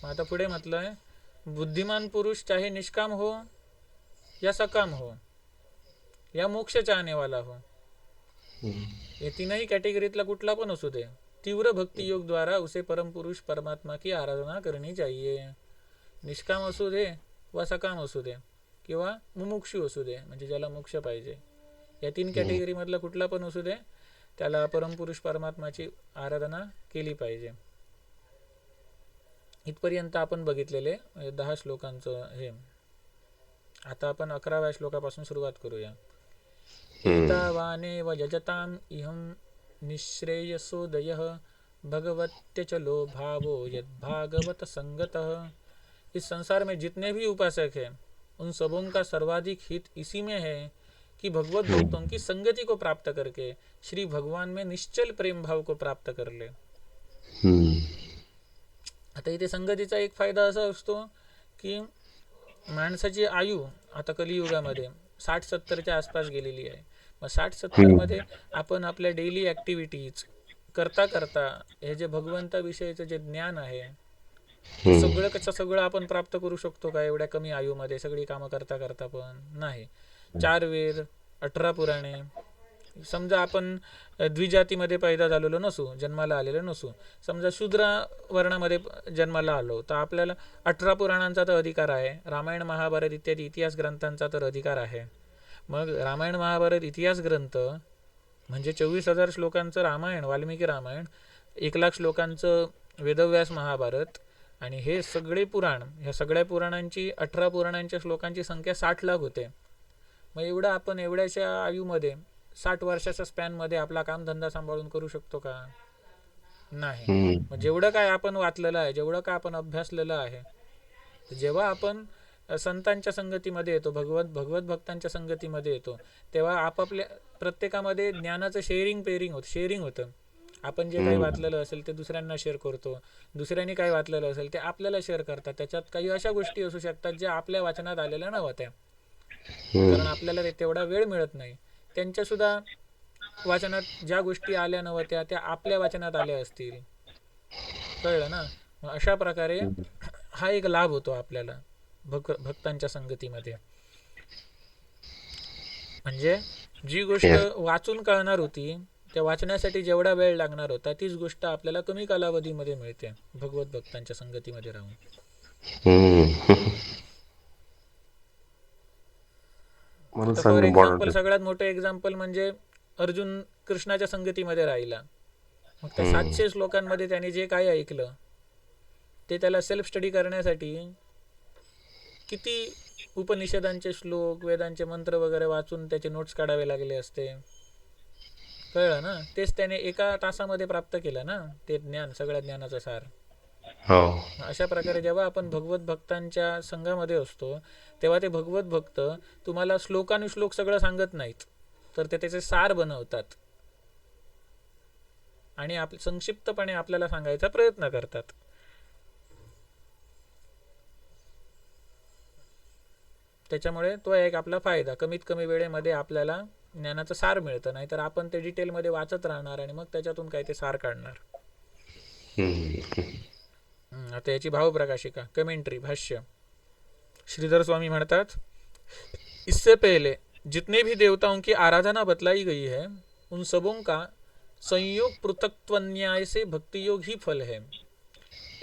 मग आता पुढे म्हटलंय, बुद्धिमान पुरुष चाहे निष्काम हो या सकाम हो या मोक्ष चाहने वाला हो, ये तीनही कॅटेगरीतला कुठला पण असू दे, तीव्र भक्ति योग द्वारा उसे परम पुरुष परमात्मा की आराधना करनी चाहिए. निष्काम असू दे व सकाम असू दे किंवा मुमुक्षू असू दे, म्हणजे ज्याला मोक्ष पाहिजे, या 3 कॅटेगरी मधला कुठला पण असू दे, त्याला परमपुरुष परमात्माची आराधना केली पाहिजे. इथपर्यंत आपण बघितलेले 10 श्लोकांचं हे. आता आपण 11व्या श्लोकापासून सुरुवात करूया. एतावानेव यजताम इहं निःश्रेयसोदयः भगवत्यचलो भावो यद्भागवत संगतः. इस संसार में जितने भी उपासक हैं उन सबों का सर्वाधिक हित इसी में है कि भगवत भक्तों की संगति को प्राप्त करके श्री भगवान में निश्चल प्रेम भाव को प्राप्त कर ले. आता इथे संगतीचा एक फायदा असा असतो की माणसाची आयु आता कलियुगामध्ये 60-70च्या आसपास गेलेली आहे. मग 60-70 मध्ये आपण आपल्या डेली ॲक्टिव्हिटीज करता करता हे जे भगवंताविषयीचं जे ज्ञान आहे सगळं आपण प्राप्त करू शकतो का एवढ्या कमी आयुमध्ये सगळी कामं करता करता? पण नाही. 4 वेद, 18 पुराणे. समजा आपण द्विजातीमध्ये पैदा झालेलो नसू, जन्माला आलेलो नसू, समजा शूद्र वर्णामध्ये जन्माला आलो, तर आपल्याला 18 पुराणांचा तर अधिकार आहे, रामायण महाभारत इत्यादी इतिहास ग्रंथांचा तर अधिकार आहे. मग रामायण महाभारत इतिहास ग्रंथ म्हणजे 24,000 श्लोकांचं रामायण, वाल्मिकी रामायण, 1,00,000 श्लोकांचं वेदव्यास महाभारत, आणि हे सगळे पुराण, ह्या सगळ्या पुराणांची 18 पुराणांच्या श्लोकांची संख्या 60 लाख होते. मग एवढं आपण एवढ्याच्या आयुमध्ये 60 वर्षाच्या स्पॅनमध्ये आपला कामधंदा सांभाळून करू शकतो का? नाही. मग जेवढं काय आपण वाचलेलं आहे, जेवढं काय आपण अभ्यासलेलं आहे, जेव्हा आपण संतांच्या संगतीमध्ये येतो, भगवत भक्तांच्या संगतीमध्ये येतो, तेव्हा आपापल्या प्रत्येकामध्ये ज्ञानाचं शेअरिंग होतं. आपण जे काही वाचलेलं असेल ते दुसऱ्यांना शेअर करतो, दुसऱ्यांनी काय वाचलेलं असेल ते आपल्याला शेअर करतात. त्याच्यात काही अशा गोष्टी असू शकतात ज्या आपल्या वाचनात आलेल्या नव्हत्या, कारण आपल्याला तेवढा वेळ मिळत नाही. त्यांच्या सुद्धा वाचनात ज्या गोष्टी आल्या नव्हत्या त्या आपल्या वाचनात आल्या असतील. कळलं ना? मग अशा प्रकारे हा एक लाभ होतो आपल्याला भक्तांच्या संगतीमध्ये. म्हणजे जी गोष्ट वाचून कळणार होती, त्या वाचण्यासाठी जेवढा वेळ लागणार होता, तीच गोष्ट आपल्याला कमी कालावधीमध्ये मिळते भगवत भक्तांच्या संगतीमध्ये राहून. फॉर एक्झाम्पल, सगळ्यात मोठं एक्झाम्पल म्हणजे अर्जुन कृष्णाच्या संगतीमध्ये राहिला. मग त्या 700 श्लोकांमध्ये त्याने जे काय ऐकलं ते त्याला सेल्फ स्टडी करण्यासाठी किती उपनिषदांचे श्लोक, वेदांचे मंत्र वगैरे वाचून त्याचे नोट्स काढावे लागले असते. कळलं ना? तेच त्याने 1 तासामध्ये प्राप्त केलं ना, ते ज्ञान, सगळ्या ज्ञानाचं सार. अशा प्रकारे जेव्हा आपण भगवत भक्तांच्या संघामध्ये असतो तेव्हा ते भगवत भक्त तुम्हाला श्लोकानुश्लोक सगळं सांगत नाहीत, तर ते त्याचे सार बनवतात आणि संक्षिप्तपणे आपल्याला सांगायचा प्रयत्न करतात. त्याच्यामुळे तो एक आपला फायदा, कमीत कमी वेळेमध्ये आपल्याला ज्ञानाचं सार मिळतं. नाहीतर आपण ते डिटेलमध्ये वाचत राहणार आणि मग त्याच्यातून काय ते सार काढणार. आता याची भावप्रकाशिका, कमेंट्री, भाष्य. श्रीधर स्वामी म्हणतात, इससे पहले जितने भी देवताओं की आराधना बतलाई गई है उन सबों का संयोग पृथक्त्वन्याय से भक्ति योग ही फल है.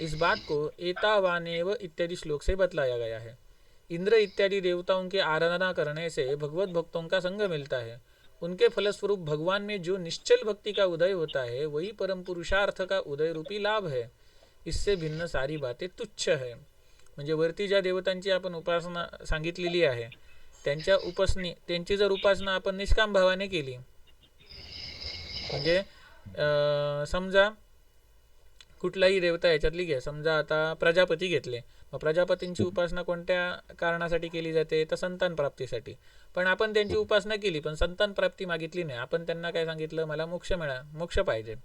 इस बात को एतावानेव इत्यादि श्लोक से बतलाया गया है. इंद्र इत्यादि देवताओं की आराधना करने से भगवत भक्तों का संग मिलता है. उनके फलस्वरूप भगवान में जो निश्चल भक्ति का उदय होता है वही परम पुरुषार्थ का उदय रूपी लाभ है. इससे भिन्न सारी बातें तुच्छ है. म्हणजे वरती ज्या देवतांची आपण उपासना सांगितलेली आहे त्यांची जर उपासना आपण निष्काम भावाने केली, म्हणजे समजा कुठलाही देवता याच्यातली घ्या, समजा आता प्रजापती घेतले, मग प्रजापतींची उपासना कोणत्या कारणासाठी केली जाते? तर संतान प्राप्तीसाठी. पण आपण त्यांची उपासना केली पण संतान प्राप्ती मागितली नाही, आपण त्यांना काय सांगितलं, मला मोक्ष पाहिजे.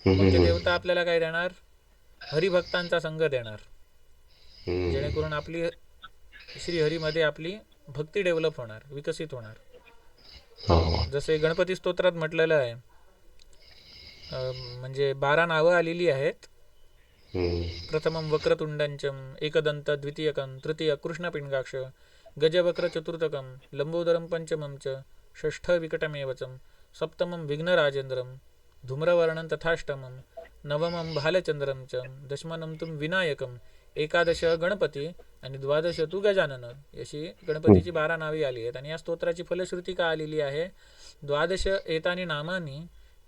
मग ते देवता आपल्याला काय देणार? हरिभक्तांचा संघ देणार, जेणेकरून आपली श्रीहरीमध्ये आपली भक्ती डेव्हलप होणार, विकसित होणार. जसे गणपती स्तोत्रात म्हटलेलं आहे, म्हणजे 12 नावं आलेली आहेत. प्रथमं वक्रतुंडंचम, एकदंत द्वितीयकं, तृतीय कृष्णपिंगाक्ष, गजवक्र चतुर्थकं, लंबोदरं पंचमं च, षष्ठ विकटमेवचं, सप्तमं विघ्नराजेंद्रं, धूम्रवर्णं तथाष्टमं, नवमं भालचंद्रं च, दशमनं तुम विनायकं, 11 गणपती आणि 12 तू गजानन. अशी गणपतीची 12 नावे आली आहेत. आणि या स्तोत्राची फलश्रुती का आलेली आहे? 12 एतानी नामानी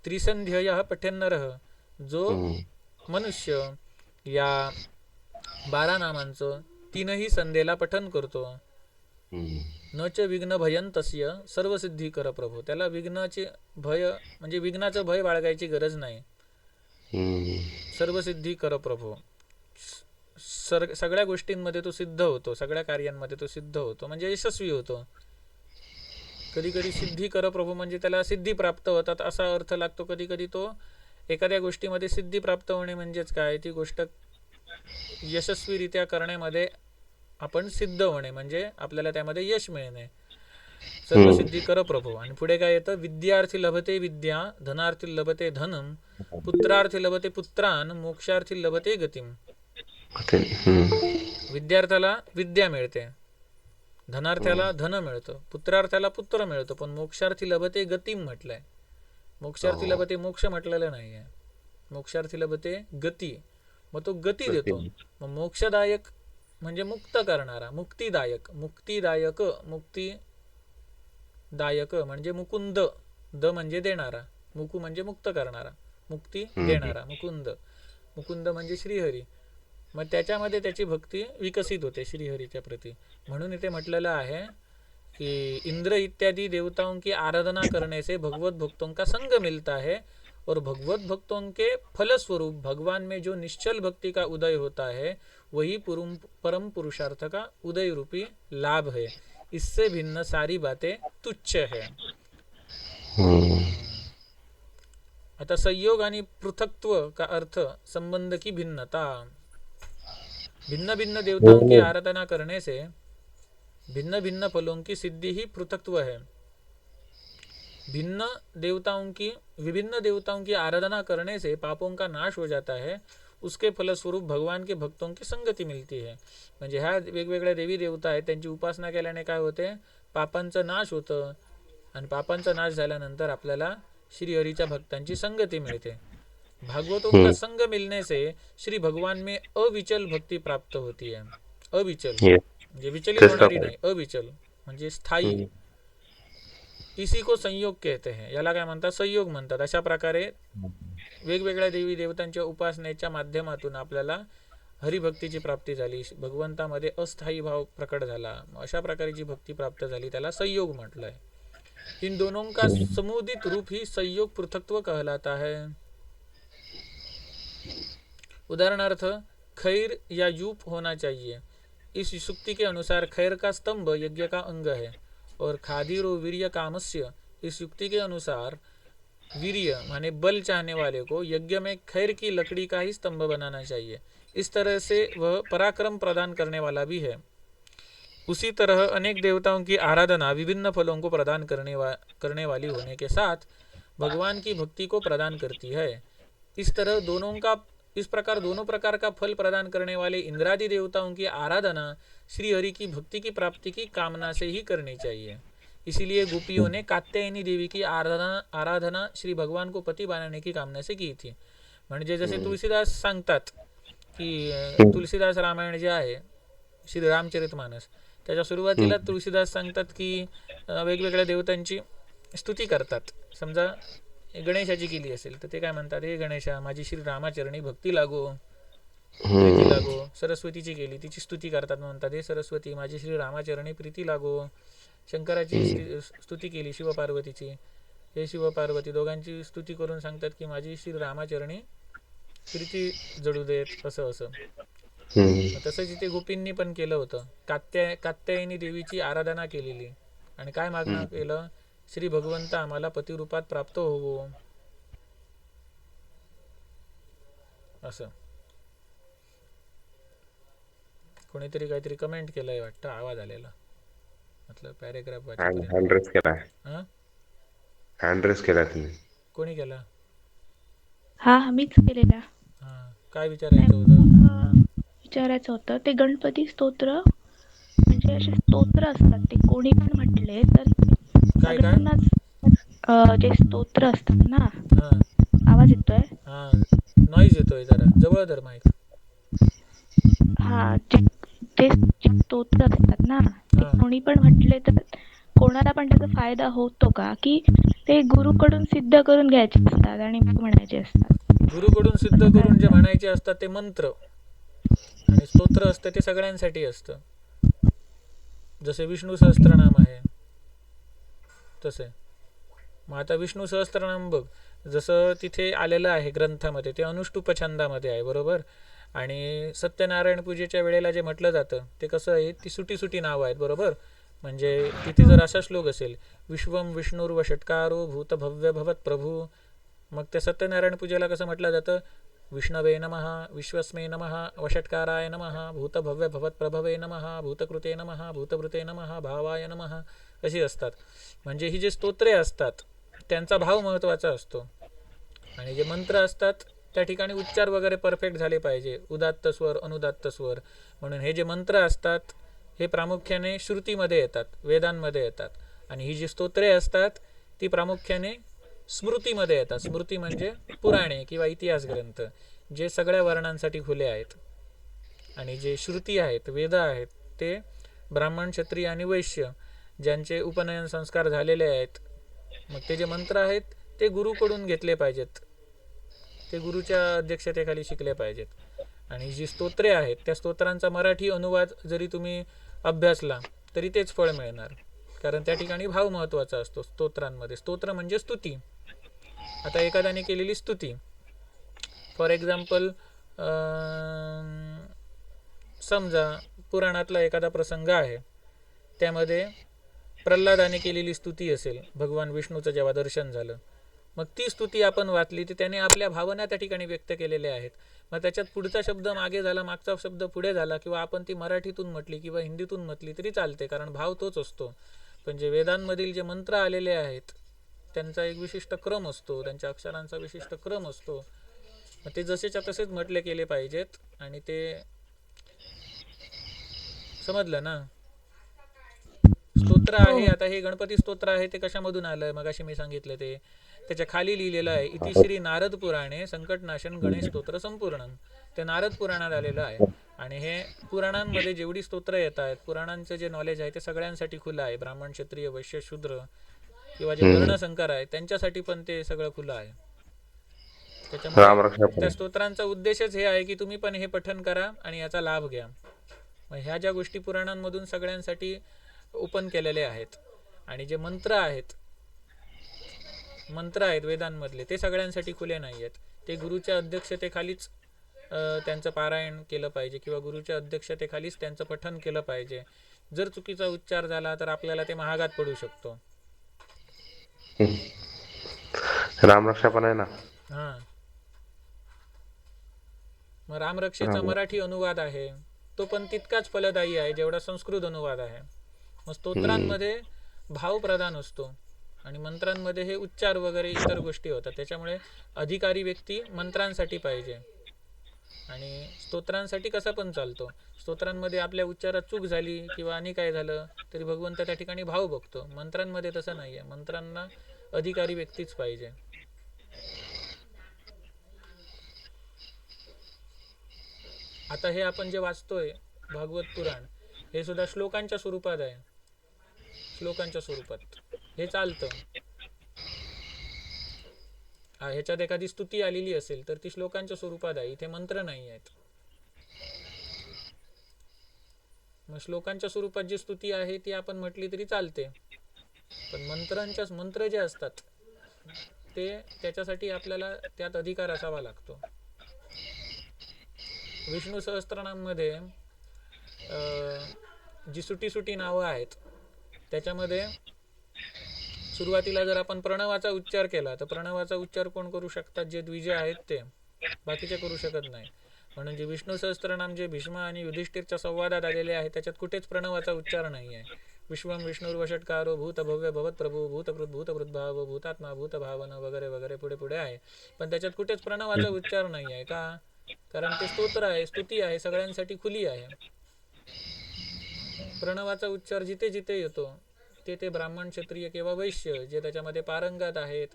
त्रिसंध्ययः पठेन्नरः, जो मनुष्य या 12 नामांचं 3ही संध्येला पठन करतो, न च विघ्न भयं तस्य सर्वसिद्धीकर प्रभो, त्याला विघ्नाचे भय म्हणजे विघ्नाचं भय बाळगायची गरज नाही. सर्वसिद्धीकर प्रभो, सगळ्या गोष्टींमध्ये तो सिद्ध होतो, सगळ्या कार्यांमध्ये तो सिद्ध होतो म्हणजे यशस्वी होतो. कधी कधी सिद्धीकर प्रभू म्हणजे त्याला सिद्धी प्राप्त होतात असा अर्थ लागतो. कधी कधी तो एखाद्या गोष्टीमध्ये सिद्धी प्राप्त होणे म्हणजेच काय, ती गोष्ट यशस्वीरित्या करण्यामध्ये आपण सिद्ध होणे म्हणजे आपल्याला त्यामध्ये यश मिळणे. सर्वसिद्धी कर प्रभो. आणि पुढे काय येतं, विद्यार्थी लभते विद्या, धनार्थी लभते धनम, पुत्रार्थी लभते पुत्रान, मोक्षार्थी लभते गतिम. विद्यार्थ्याला विद्या मिळते, धनार्थ्याला धन मिळतं, पुत्रार्थ्याला पुत्र मिळतो, पण मोक्षार्थी लभते गतिम म्हटलंय. मोक्षार्थी लभते मोक्ष म्हटलेलं नाहीये, मोक्षार्थी लभते गती. मग तो गती देतो. मग मोक्षदायक म्हणजे मुक्त करणारा, मुक्तिदायक, मुक्तिदायक, मुक्तिदायक म्हणजे मुकुंद, द म्हणजे देणारा, मुकु म्हणजे मुक्त करणारा, मुक्ती देणारा, मुकुंद. मुकुंद म्हणजे श्रीहरी. मग त्याच्यामध्ये त्याची भक्ती विकसित होते श्रीहरीच्या प्रती. म्हणून इथे म्हटलेलं आहे कि इंद्र इत्यादि देवताओं की आराधना करने से भगवत भक्तों का संग मिलता है और भगवत भक्तों के फलस्वरूप भगवान में जो निश्चल भक्ति का उदय होता है वही परम पुरुषार्थ का उदय रूपी लाभ है. इससे भिन्न सारी बातें तुच्छ है. आता संयोग आणि पृथक्त्व का अर्थ संबंध की भिन्नता. भिन्न भिन्न देवताओं की आराधना करने से भिन्न भिन्न फलों की सिद्धि ही पृथक्त्व है. विभिन्न देवताओं की आराधना करने से पापों का नाश हो जाता है, उसके फलस्वरूप भगवान के भक्तों की संगती मिलती है. म्हणजे ह्या वेगवेगळ्या देवी देवता आहेत, त्यांची उपासना केल्याने काय होते, पापांचा नाश होतं, आणि पापांचा नाश झाल्यानंतर आपल्याला श्रीहरीच्या भक्तांची संगती मिळते. भागवतों का संग मिलने से श्री भगवान में अविचल भक्ति प्राप्त होती है. अविचल म्हणजे विचलित होणारी नाही, अविचल म्हणजे स्थायी. इसी को संयोग कहते हैं, याला काय म्हणतात, संयोग म्हणतात. अशा प्रकारे वेगवेगळ्या देवी देवतांच्या उपासनेच्या माध्यमातून आपल्याला हरिभक्तीची प्राप्ती झाली, भगवंतामध्ये अस्थायी भाव प्रकट झाला. अशा प्रकारे जी भक्ती प्राप्त झाली त्याला संयोग म्हटलंय. इन दोनों का समुदित रूप ही संयोग पृथक्त्व कहलाता है. उदाहरणार्थ खैर या यूप होना चाहिए. इस युक्ति के अनुसार खैर का स्तंभ यज्ञ का अंग है और खादीर और वीर्य कामस्य. इस युक्ति के अनुसार वीर्य माने बल चाहने वाले को यज्ञ में खैर की लकड़ी का ही स्तंभ बनाना चाहिए. इस तरह से वह पराक्रम प्रदान करने वाला भी है. उसी तरह अनेक देवताओं की आराधना विभिन्न फलों को प्रदान करने वाली होने के साथ भगवान की भक्ति को प्रदान करती है. इस प्रकार दोनों प्रकार का फल प्रदान करने वाले इंद्रादि देवताओं की आराधना श्री हरि की भक्ति की प्राप्ति की कामना से ही करनी चाहिए. इसीलिए गोपियों ने कात्यायनी देवी की आराधना श्री भगवान को पति बनाने की कामना से की थी. म्हणजे जसे तुलसीदास सांगतात की तुलसीदास रामायण जे आहे श्री रामचरितमानस, त्याच्या सुरुवातीला तुलसीदास सांगतात की वेगवेगळ्या देवतांची स्तुती करतात. समजा गणेशाची केली असेल तर ते काय म्हणतात, हे गणेशा माझी श्री रामाचरणी भक्ती लागो, प्रीती लागो. सरस्वतीची केली तिची स्तुती करतात, म्हणतात हे सरस्वती माझी श्री रामाचरणी प्रीती लागो. शंकराची स्तुती केली शिवपार्वतीची, हे शिवपार्वती दोघांची स्तुती करून सांगतात की माझी श्री रामाचरणी प्रीती जडू देत, असं असं. तसंच इथे गोपींनी पण केलं होतं. कात्यायनी देवीची आराधना केलेली आणि काय मागणं केलं, श्री भगवंत आम्हाला पतिरूपात प्राप्त होवो असं. कोणीतरी काहीतरी कमेंट केलंय वाटतं, आवाज आलेला, मतलब पॅरेग्राफ हँड रेस केला तुम्ही. कोणी केला? हा मीच केलेला. हा, काय विचारायचं होतं? विचारायचं होतं ते गणपती स्तोत्र म्हणजे असे स्तोत्र असतात, ते कोणी पण म्हटले तर काय सगळ्यांनाच जे स्तोत्र असतात ना. आवाज येतोय? हा, नॉइज येतोय, जरा जवळ धर माईक. हा, जे स्तोत्र असतात ना ते कोणी पण म्हटले तर कोणाला पण त्याचा फायदा होतो का, की ते गुरुकडून सिद्ध करून घ्यायचे असतात आणि मग म्हणायचे असतात? गुरुकडून सिद्ध असं काय करून जे असतं? म्हणायचे असतात ते मंत्र, आणि स्तोत्र असतं ते सगळ्यांसाठी असतं. जसे विष्णू सहस्त्रनाम आहे तसे. मग आता विष्णू सहस्त्रनाम बघ, जसं तिथे आलेलं आहे ग्रंथामध्ये, ते अनुष्टुप छंदामध्ये आहे, बरोबर. आणि सत्यनारायण पूजेच्या वेळेला जे म्हटलं जातं ते कसं आहे, ती सुटी सुटी नावं आहेत, बरोबर. म्हणजे तिथे जर असा श्लोक असेल, विश्वम विष्णुर्व षट्कारो भूत भव्य भवत प्रभू, मग त्या सत्यनारायण पूजेला कसं म्हटलं जातं, विष्णवे नमः, विश्वस्मे नमः, वषट्काराय नमः, भूतभव्य भवत प्रभवे नमः, भूतकृते नमः, भूतभृते नमः, भावाय नमः, अशी असतात. म्हणजे ही जे स्तोत्रे असतात त्यांचा भाव महत्त्वाचा असतो, आणि जे मंत्र असतात त्या ठिकाणी उच्चार वगैरे परफेक्ट झाले पाहिजे, उदात्त स्वर अनुदात्त स्वर. म्हणून हे जे मंत्र असतात हे प्रामुख्याने श्रुतीमध्ये येतात, वेदांमध्ये येतात. आणि ही जी स्तोत्रे असतात ती प्रामुख्याने स्मृतीमध्ये येतात. स्मृती म्हणजे पुराणे किंवा इतिहास ग्रंथ, जे सगळ्या वर्णांसाठी खुले आहेत. आणि जे श्रुती आहेत, वेद आहेत, ते ब्राह्मण, क्षत्रिय आणि वैश्य ज्यांचे उपनयन संस्कार झालेले आहेत, मग ते जे मंत्र आहेत ते गुरुकडून घेतले पाहिजेत, ते गुरुच्या अध्यक्षतेखाली शिकले पाहिजेत. आणि जी स्तोत्रे आहेत त्या स्तोत्रांचा मराठी अनुवाद जरी तुम्ही अभ्यासला तरी तेच फळ मिळणार, कारण त्या ठिकाणी भाव महत्त्वाचा असतो स्तोत्रांमध्ये. स्तोत्र म्हणजे स्तुती. आता एखाद्याने केलेली स्तुती, फॉर एक्झाम्पल, समजा पुराणातला एखादा प्रसंग आहे, त्यामध्ये प्रल्हादाने केलेली स्तुती असेल, भगवान विष्णूचं जेव्हा दर्शन झालं, मग ती स्तुती आपण वाचली तर त्याने आपल्या भावना त्या ठिकाणी व्यक्त केलेल्या आहेत. मग त्याच्यात पुढचा शब्द मागे झाला, मागचा शब्द पुढे झाला, किंवा आपण ती मराठीतून म्हटली किंवा हिंदीतून म्हटली तरी चालते, कारण भाव तोच असतो. पण जे वेदांमधील जे मंत्र आलेले आहेत त्यांचा एक विशिष्ट क्रम असतो, त्यांच्या अक्षरांचा विशिष्ट क्रम असतो. मग ते जसेच्या तसेच म्हटले गेले पाहिजेत. आणि ते समजलं ना. स्तोत्र आहे, आता हे गणपती स्तोत्र आहे ते कशामधून आलं, मगाशी मी सांगितलं ते त्याच्या खाली लिहिलेलं आहे, इति श्री नारद पुराणे संकटनाशन गणेश स्तोत्र संपूर्ण. ते नारद पुराणात आलेलं आहे. आणि हे पुराणांमध्ये जेवढी स्तोत्र येत आहेत, पुराणांचं जे नॉलेज आहे ते सगळ्यांसाठी खुलं आहे. ब्राह्मण, क्षत्रिय, वैश्य, शूद्र किंवा जे वर्णसंकर आहे त्यांच्यासाठी पण ते सगळं खुलं आहे. त्याच्यामुळे रामरक्षा त्या पण. स्तोत्रांचा उद्देशच हे आहे की तुम्ही पण हे पठन करा आणि याचा लाभ घ्या. मग ह्या ज्या गोष्टी पुराणांमधून सगळ्यांसाठी ओपन केलेले आहेत. आणि जे मंत्र आहेत वेदांमधले, ते सगळ्यांसाठी खुले नाही आहेत. ते गुरुच्या अध्यक्षतेखालीच त्यांचं पारायण केलं पाहिजे, किंवा गुरुच्या अध्यक्षतेखालीच त्यांचं पठन केलं पाहिजे. जर चुकीचा उच्चार झाला तर आपल्याला ते महागात पडू शकतो. रामरक्षा पण आहे ना. हां. मग रामरक्षेचा राम मराठी अनुवाद आहे, तो पण तितकाच फलदायी आहे जेवढा संस्कृत अनुवाद आहे. मग स्तोत्रांमध्ये भाव प्रधान असतो आणि मंत्रांमध्ये हे उच्चार वगैरे इतर गोष्टी होतात. त्याच्यामुळे अधिकारी व्यक्ती मंत्रांसाठी पाहिजे. आणि स्तोत्रांसाठी कसा पण चालतो. स्तोत्रांमध्ये आपल्या उच्चारात चूक झाली किंवा आणि काय झालं तरी भगवंत त्या ठिकाणी भाव बघतो. मंत्रांमध्ये तसं नाही आहे, मंत्रांना अधिकारी व्यक्तीच पाहिजे. आता हे आपण जे वाचतोय भागवत पुराण, हे सुद्धा श्लोकांच्या स्वरूपात आहे. श्लोकांच्या स्वरूपात हे चालतं. ह्याच्यात एखादी स्तुती आलेली असेल तर ती श्लोकांच्या स्वरूपात आहे, इथे मंत्र नाही आहेत. मग श्लोकांच्या स्वरूपात जी स्तुती आहे ती आपण म्हटली तरी चालते. पण मंत्र जे असतात ते त्याच्यासाठी आपल्याला त्यात अधिकार असावा लागतो. विष्णू सहस्त्रनाममध्ये जी सुटी नावं आहेत त्याच्यामध्ये सुरुवातीला जर आपण प्रणवाचा उच्चार केला तर प्रणवाचा उच्चार कोण करू शकतात, जे द्विजय आहेत ते, बाकीचे करू शकत नाही. म्हणून जे विष्णू सहस्त्रनाम जे भीष्म आणि युधिष्ठिरच्या संवादात आलेले आहे त्याच्यात कुठेच प्रणवाचा उच्चार नाही आहे. विश्वम विष्णुर्वषट्कारो भूत भव्य भवत प्रभू भूतकृत भूतभृद्भाव भूतात्मा भूतभावन वगैरे वगैरे पुढे पुढे आहे. पण त्याच्यात कुठेच प्रणवाचा उच्चार नाही आहे. का? कारण ते स्तोत्र आहे, स्तुती आहे, सगळ्यांसाठी खुली आहे. प्रणवाचा उच्चार जिथे जिथे येतो ते ब्राह्मण, क्षत्रिय किंवा वैश्य जे त्याच्यामध्ये पारंगत आहेत,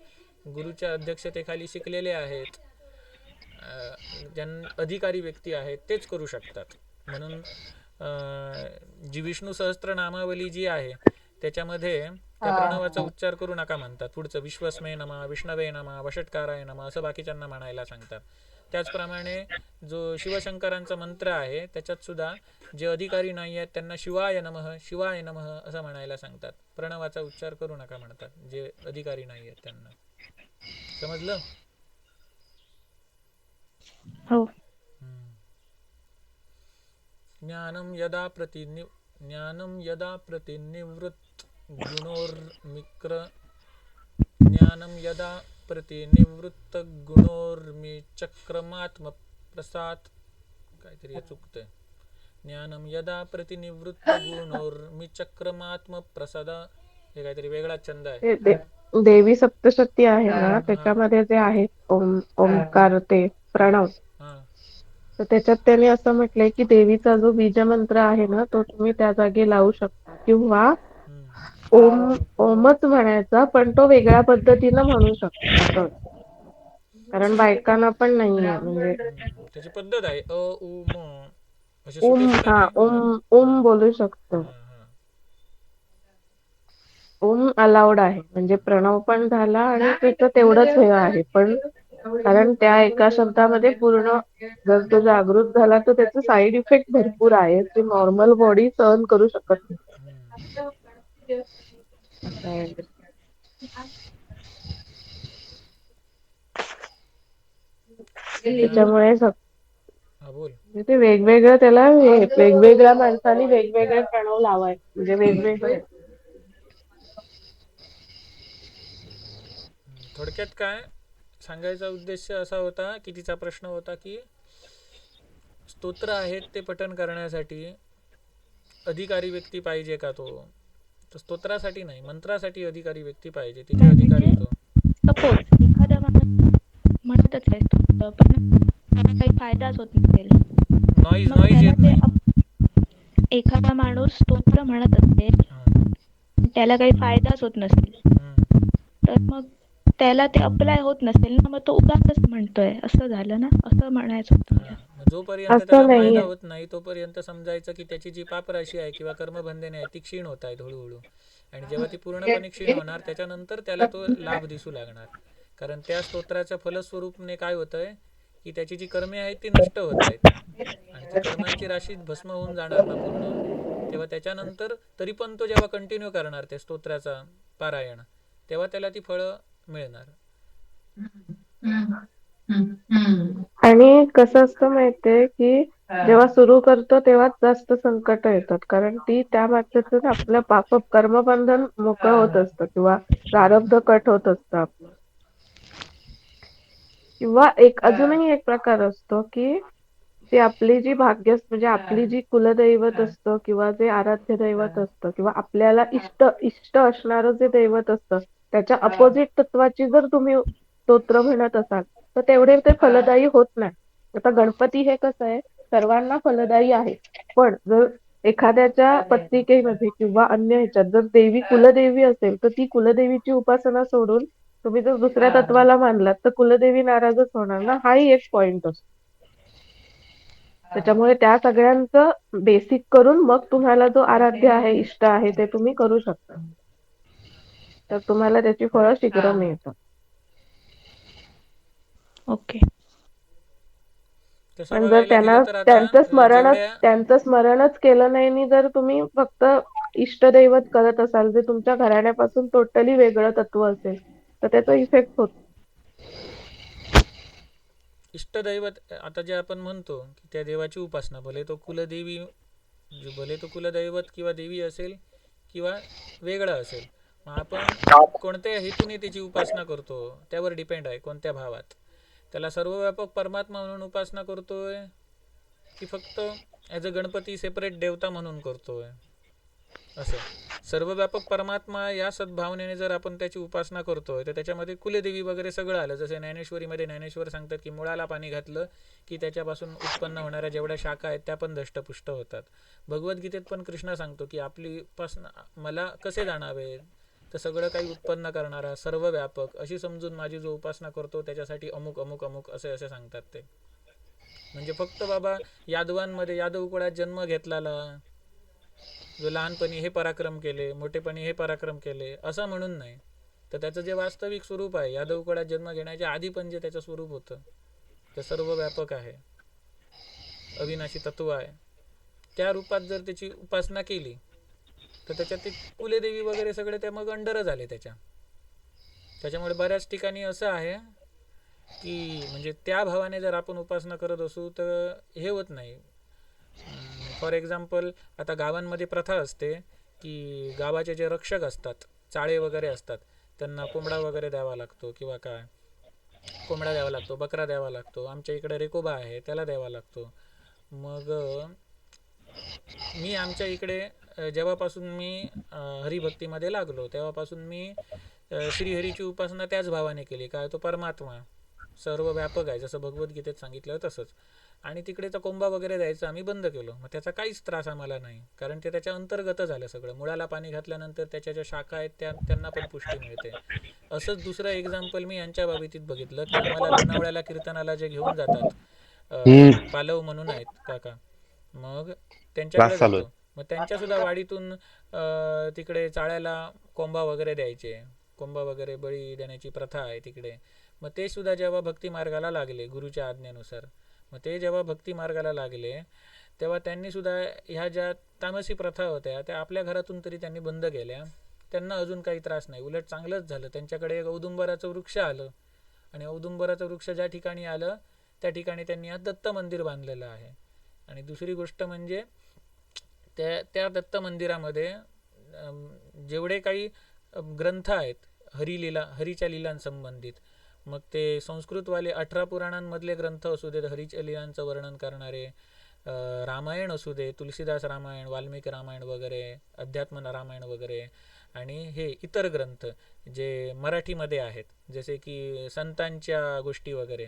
गुरुच्या अध्यक्षतेखाली शिकलेले आहेत, अधिकारी व्यक्ती आहेत, तेच करू शकतात. म्हणून जी विष्णू सहस्त्रनामावली जी आहे त्याच्यामध्ये त्या प्रणवाचा उच्चार करू नका म्हणतात. पुढचं विश्वस्मय नमा, विष्णवे नमा, वषटकाराय नमा असं बाकीच्यांना म्हणायला सांगतात. त्याचप्रमाणे जो शिवशंकरांचा मंत्र आहे त्याच्यात सुद्धा जे अधिकारी नाही आहेत त्यांना शिवाय नमः शिवाय नमः असं म्हणायला सांगतात. प्रणवाचा उच्चार करू नका म्हणतात जे अधिकारी नाही आहेत त्यांना. समजलं? हो. ज्ञानं यदा प्रतिनिवृत्त गुणोर्मिक्र ज्ञानं यदा प्रतिनिवृत्त गुणोर्मिचक्रमात्म प्रसाद काहीतरी हे चुकतंय. ज्ञानं यदा प्रतिनिवृत्त गुणोर्मिचक्रमात्म प्रसाद हे काहीतरी वेगळाच छंद आहे. देवी सप्तशती आहे ना, त्याच्यामध्ये जे आहे ओंकार ते प्रणव, हा तर त्याच्यात त्यांनी असं म्हटलंय की देवीचा जो बीजमंत्र आहे ना तो तुम्ही त्या जागी लावू शकता किंवा ओमच म्हणायचा, पण तो वेगळ्या पद्धतीनं म्हणू शकतो. कारण बायकांना पण नाहीये म्हणजे त्याची पद्धत आहे. अ उ म असे सुटे सुटे हा नाही. ओम बोलू शकतो. ओम अलाउड आहे म्हणजे प्रणव पण झाला आणि तिथं तेवढंच हे आहे. पण कारण त्या एका शब्दामध्ये पूर्ण जर तो जागृत झाला तर त्याचे साईड इफेक्ट भरपूर आहेत जे नॉर्मल बॉडी सहन करू शकत नाही. त्याच्यामुळे हा बोल. ते वेगवेगळं त्याला वेगवेगळ्या माणसाने वेगवेगळे प्रणव लावाय म्हणजे वेगवेगळे. थोडक्यात काय सांगायचा उद्देश असा होता की तिचा प्रश्न होता की स्तोत्र आहेत ते पठण करण्यासाठी अधिकारी व्यक्ती पाहिजे का? तो स्तोत्रासाठी नाही, मंत्रासाठी अधिकारी व्यक्ती पाहिजे. तिथे अधिकारी तो सपोज एखादा माणूस म्हणतच आहे स्तोत्र, पण काही फायदाच होत नसेल, नॉईज मग येत त्याला नाही. एखादा माणूस स्तोत्र म्हणत असेल, त्याला काही फायदाच होत नसेल, तर मग त्याला ते अप्लाय होत नसेल ना, मग तो उगाचच म्हणतोय असं झालं ना, असं म्हणायचं होतं मला. जोपर्यंत त्याला फायदा होत नाही तोपर्यंत समजायचं की त्याची जी पापराशी आहे किंवा कर्मबंधने आहे ती क्षीण होत आहेत हळूहळू. आणि जेव्हा ती पूर्णपणे क्षीण होणार त्याच्यानंतर त्याला तो लाभ दिसू लागणार. कारण त्या स्तोत्राच्या फलस्वरूपने काय होतंय की त्याची जी कर्मे आहेत ती नष्ट होत आहेत आणि ती कर्मांची राशी भस्म होऊन जाणार ना पूर्ण. तेव्हा त्याच्यानंतर तरी पण तो जेव्हा कंटिन्यू करणार त्या स्तोत्राचा पारायण तेव्हा त्याला ती फळं मिळणार. आणि कसं असतं माहितीये की जेव्हा सुरू करतो तेव्हाच जास्त संकट येतात, कारण ती त्या माध्यमातून आपलं पाप कर्मबंधन मोकळं होत असतं किंवा प्रारब्ध कट होत असतं आपलं. किंवा अजूनही एक प्रकार असतो की ती आपली जी म्हणजे आपली जी कुलदैवत असतं किंवा जे आराध्य दैवत असतं किंवा आपल्याला इष्ट असणारं जे दैवत असतं त्याच्या अपोजिट तत्वाची जर तुम्ही स्तोत्र म्हणत असाल तर तेवढे ते फलदायी होत नाही. आता गणपती हे कसं आहे सर्वांना फलदायी आहे, पण जर एखाद्याच्या पत्रिकेमध्ये किंवा अन्य ह्याच्यात जर देवी कुलदेवी असेल तर ती कुलदेवीची उपासना सोडून तुम्ही जर दुसऱ्या तत्वाला मानलात तर कुलदेवी नाराजच होणार ना, हाही एक पॉइंट असतो. त्याच्यामुळे त्या सगळ्यांचं बेसिक करून मग तुम्हाला जो आराध्य आहे इष्ट आहे ते तुम्ही करू शकता, तर तुम्हाला त्याची फळं शीघ्र मिळतात. ओके. तसं पण जर बघायला गेलं तर आता त्यांचं स्मरणच केलं नाही आणि जर तुम्ही फक्त इष्टदैवत करत असाल जे तुमच्या घराण्यापासून टोटली वेगळं तत्व असेल तर त्याचा इफेक्ट होतो. इष्टदैवत आता जे आपण म्हणतो की त्या देवाची उपासना भले तो कुलदैवत किंवा देवी असेल किंवा वेगळा असेल, मग आपण कोणत्या हेतूने त्याची उपासना करतो त्यावर डिपेंड आहे. कोणत्या भावात त्याला सर्वव्यापक परमात्मा म्हणून उपासना करतोय की फक्त ॲज अ गणपती सेपरेट देवता म्हणून करतोय. असं सर्वव्यापक परमात्मा या सद्भावनेने जर आपण त्याची उपासना करतोय तर त्याच्यामध्ये कुलदेवी वगैरे सगळं आलं. जसे ज्ञानेश्वरीमध्ये ज्ञानेश्वर सांगतात की मुळाला पाणी घातलं की त्याच्यापासून उत्पन्न होणाऱ्या जेवढ्या शाखा आहेत त्या पण दष्टपुष्ट होतात. भगवद्गीतेत पण कृष्ण सांगतो की आपली उपासना मला कसे जाणावे तर सगळं काही उत्पन्न करणारा सर्वव्यापक अशी समजून माझी जो उपासना करतो त्याच्यासाठी अमुक अमुक अमुक असे असे सांगतात ते. म्हणजे फक्त बाबा यादव कुळात जन्म घेतलेला जो लहानपणी हे पराक्रम केले, मोठेपणी हे पराक्रम केले असं म्हणून नाही, तर त्याचं जे वास्तविक स्वरूप आहे, यादवकुळात जन्म घेण्याच्या आधी पण जे त्याचं स्वरूप होतं ते सर्व व्यापक आहे, अविनाशी तत्व आहे, त्या रूपात जर त्याची उपासना केली तर त्याच्यात ते कुलदेवी वगैरे सगळे ते मग अंडर झाले त्याच्यामुळे बऱ्याच ठिकाणी असं आहे की म्हणजे त्या भावाने जर आपण उपासना करत असू तर हे होत नाही. फॉर एक्झाम्पल आता गावांमध्ये प्रथा असते की गावाचे जे रक्षक असतात, चाळे वगैरे असतात, त्यांना कोंबडा वगैरे द्यावा लागतो किंवा काय, कोंबडा द्यावा लागतो, बकरा द्यावा लागतो. आमच्या इकडे रेकोबा आहे, त्याला द्यावा लागतो. मग मी आमच्या इकडे जेव्हापासून मी हरिभक्तीमध्ये लागलो तेव्हापासून मी श्रीहरीची उपासना त्याच भावाने केली. काय तो परमात्मा सर्व व्यापक आहे, जसं भगवद्गीतेत सांगितलं तसंच. आणि तिकडे तर कोंबा वगैरे द्यायचं आम्ही बंद केलं. मग त्याचा काहीच त्रास आम्हाला नाही, कारण ते त्याच्या अंतर्गत झालं सगळं. मुळाला पाणी घातल्यानंतर त्याच्या ज्या शाखा आहेत त्यांना पण पुष्टी मिळते. असंच दुसरं एक्झाम्पल मी यांच्या बाबतीत बघितलं की आम्हाला लोणावळ्याला कीर्तनाला जे घेऊन जातात, पालव म्हणून आहेत काका, मग त्यांच्याकडे क्लास चालू जातो. मग त्यांच्यासुद्धा वाडीतून तिकडे चाळ्याला कोंबा वगैरे द्यायचे, कोंबा वगैरे बळी देण्याची प्रथा आहे तिकडे. मग ते सुद्धा जेव्हा भक्ती मार्गाला लागले गुरुच्या आज्ञेनुसार, मग ते जेव्हा भक्ती मार्गाला लागले तेव्हा त्यांनी सुद्धा ह्या ज्या तामसी प्रथा होत्या त्या आपल्या घरातून तरी त्यांनी बंद केल्या. त्यांना अजून काही त्रास नाही, उलट चांगलंच झालं. त्यांच्याकडे एक औदुंबराचं वृक्ष आलं आणि औदुंबराचं वृक्ष ज्या ठिकाणी आलं त्या ठिकाणी त्यांनी आज दत्त मंदिर बांधलेलं आहे. आणि दुसरी गोष्ट म्हणजे त्या दत्त मंदिरामध्ये जेवढे काही ग्रंथ आहेत हरीच्या लीलांसंबंधित, मग ते संस्कृतवाले 18 पुराणांमधले ग्रंथ असू देत हरीच्या लीलांचं वर्णन करणारे, रामायण असू दे, तुलसीदास रामायण, वाल्मिकी रामायण वगैरे, अध्यात्म रामायण वगैरे, आणि हे इतर ग्रंथ जे मराठीमध्ये आहेत जसे की संतांच्या गोष्टी वगैरे,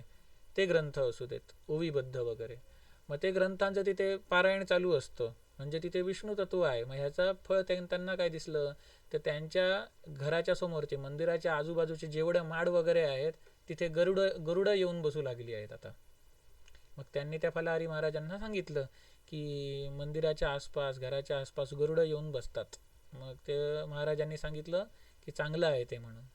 ते ग्रंथ असू देत ओवीबद्ध वगैरे, मग ते ग्रंथांचं तिथे पारायण चालू असतं. म्हणजे तिथे विष्णू तत्व आहे. मग ह्याचा फळ त्यांना काय दिसलं तर त्यांच्या घराच्या समोरचे मंदिराच्या आजूबाजूचे जेवढे माड वगैरे आहेत तिथे गरुड येऊन बसू लागली आहेत आता. मग त्यांनी त्या फलाहारी महाराजांना सांगितलं की मंदिराच्या आसपास, घराच्या आसपास गरुड येऊन बसतात. मग ते महाराजांनी सांगितलं की चांगलं आहे ते म्हणून.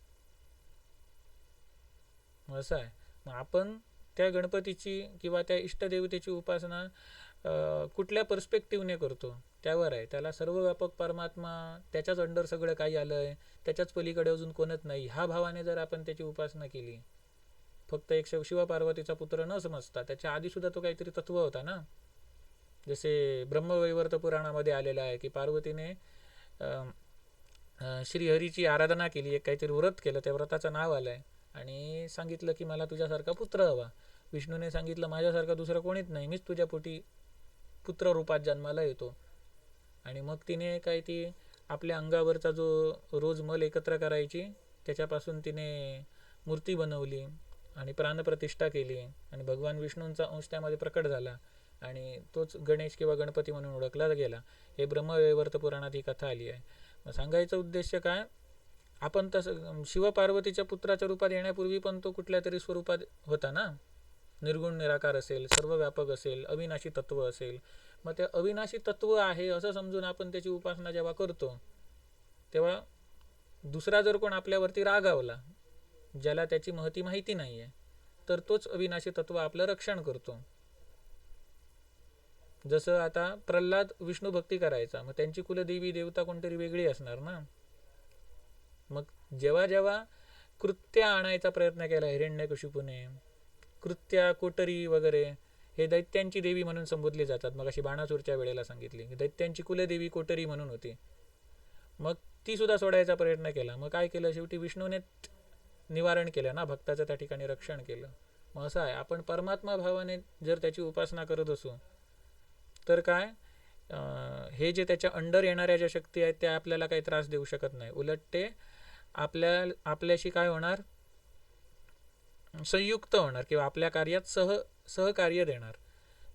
असं आहे. मग आपण त्या गणपतीची किंवा त्या इष्टदेवतेची उपासना कुठल्या पर्स्पेक्टिव्हने करतो त्यावर आहे. त्याला सर्वव्यापक परमात्मा, त्याच्याच अंडर सगळं काही आलं आहे, त्याच्याच पलीकडे अजून कोणच नाही, ह्या भावाने जर आपण त्याची उपासना केली, फक्त एक शिवपार्वतीचा पुत्र न समजता त्याच्या आधीसुद्धा तो काहीतरी तत्व होता ना. जसे ब्रह्मवैवर्त पुराणामध्ये आलेलं आहे की पार्वतीने श्रीहरीची आराधना केली, एक काहीतरी व्रत केलं, त्या व्रताचं नाव आलं आहे आणि सांगितलं की मला तुझ्यासारखा पुत्र हवा. विष्णूने सांगितलं माझ्यासारखा दुसरा कोणीच नाही, मीच तुझ्या पोटी पुत्र रूपात जन्माला येतो. आणि मग तिने काय ती आपल्या अंगावरचा जो रोज मल एकत्र करायची त्याच्यापासून तिने मूर्ती बनवली आणि प्राणप्रतिष्ठा केली आणि भगवान विष्णूंचा अंश त्यामध्ये प्रकट झाला आणि तोच गणेश किंवा गणपती म्हणून ओळखला गेला. हे ब्रह्मवैवर्त पुराणात ही कथा आली आहे. मग सांगायचं उद्देश काय, आपण तसं शिवपार्वतीच्या पुत्राच्या रूपात येण्यापूर्वी पण तो कुठल्या तरी स्वरूपात होता ना, निर्गुण निराकार असेल, सर्व व्यापक असेल, अविनाशी तत्व असेल. मग ते अविनाशी तत्व आहे असं समजून आपण त्याची उपासना जेव्हा करतो तेव्हा दुसरा जर कोण आपल्यावरती रागावला, ज्याला त्याची महती माहिती नाही आहे, तर तोच अविनाशी तत्व आपलं रक्षण करतो. जसं आता प्रल्हाद विष्णू भक्ती करायचा, मग त्यांची कुलदेवी देवता कोणतरी वेगळी असणार ना. मग जेव्हा जेव्हा कृत्य आणायचा प्रयत्न केला हिरण्यकशिपूने, कृत्या, कोटरी वगैरे हे दैत्यांची देवी म्हणून संबोधली जातात. मग अशी बाणासूरच्या वेळेला सांगितली दैत्यांची कुलदेवी कोटरी म्हणून होती. मग ती सुद्धा सोडायचा प्रयत्न केला. मग काय केलं, शेवटी विष्णूने निवारण केलं ना, भक्ताचं त्या ठिकाणी रक्षण केलं. मग असं आहे, आपण परमात्मा भावाने जर त्याची उपासना करत असू तर काय हे जे त्याच्या अंडर येणाऱ्या ज्या शक्ती आहेत त्या आपल्याला काही त्रास देऊ शकत नाही. उलट ते आपल्याशी काय होणार, संयुक्त होणार किंवा आपल्या कार्यात सहकार्य देणार.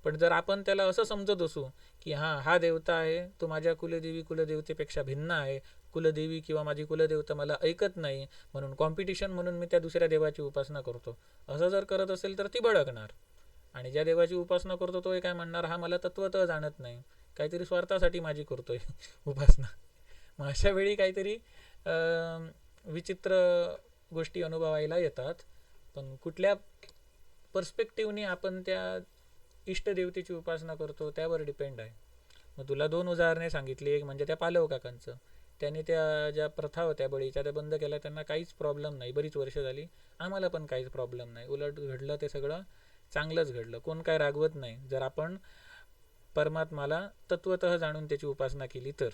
पण जर आपण त्याला असं समजत असू की हा देवता आहे, तो माझ्या कुलदेवतेपेक्षा भिन्न आहे, कुलदेवी किंवा माझी कुलदेवता मला ऐकत नाही म्हणून कॉम्पिटिशन म्हणून मी त्या दुसऱ्या देवाची उपासना करतो, असं जर करत असेल तर ती भडकणार. आणि ज्या देवाची उपासना करतो तो काय म्हणणार, हा मला तत्वतः जाणत नाही, काहीतरी स्वार्थासाठी माझी करतोय उपासना. मग अशा वेळी काहीतरी विचित्र गोष्टी अनुभवायला येतात. पण कुठल्या पर्स्पेक्टिव्हनी आपण त्या इष्टदेवतेची उपासना करतो त्यावर डिपेंड आहे. मग तुला 2 उदाहरणे सांगितली. एक म्हणजे त्या पालव काकांचं, त्यांनी त्या ज्या प्रथा होत्या बळीच्या त्या बंद केल्या, त्यांना काहीच प्रॉब्लेम नाही, बरीच वर्ष झाली. आम्हाला पण काहीच प्रॉब्लेम नाही, उलट घडलं ते सगळं चांगलंच घडलं, कोण काय रागवत नाही जर आपण परमात्माला तत्वतः जाणून त्याची उपासना केली तर.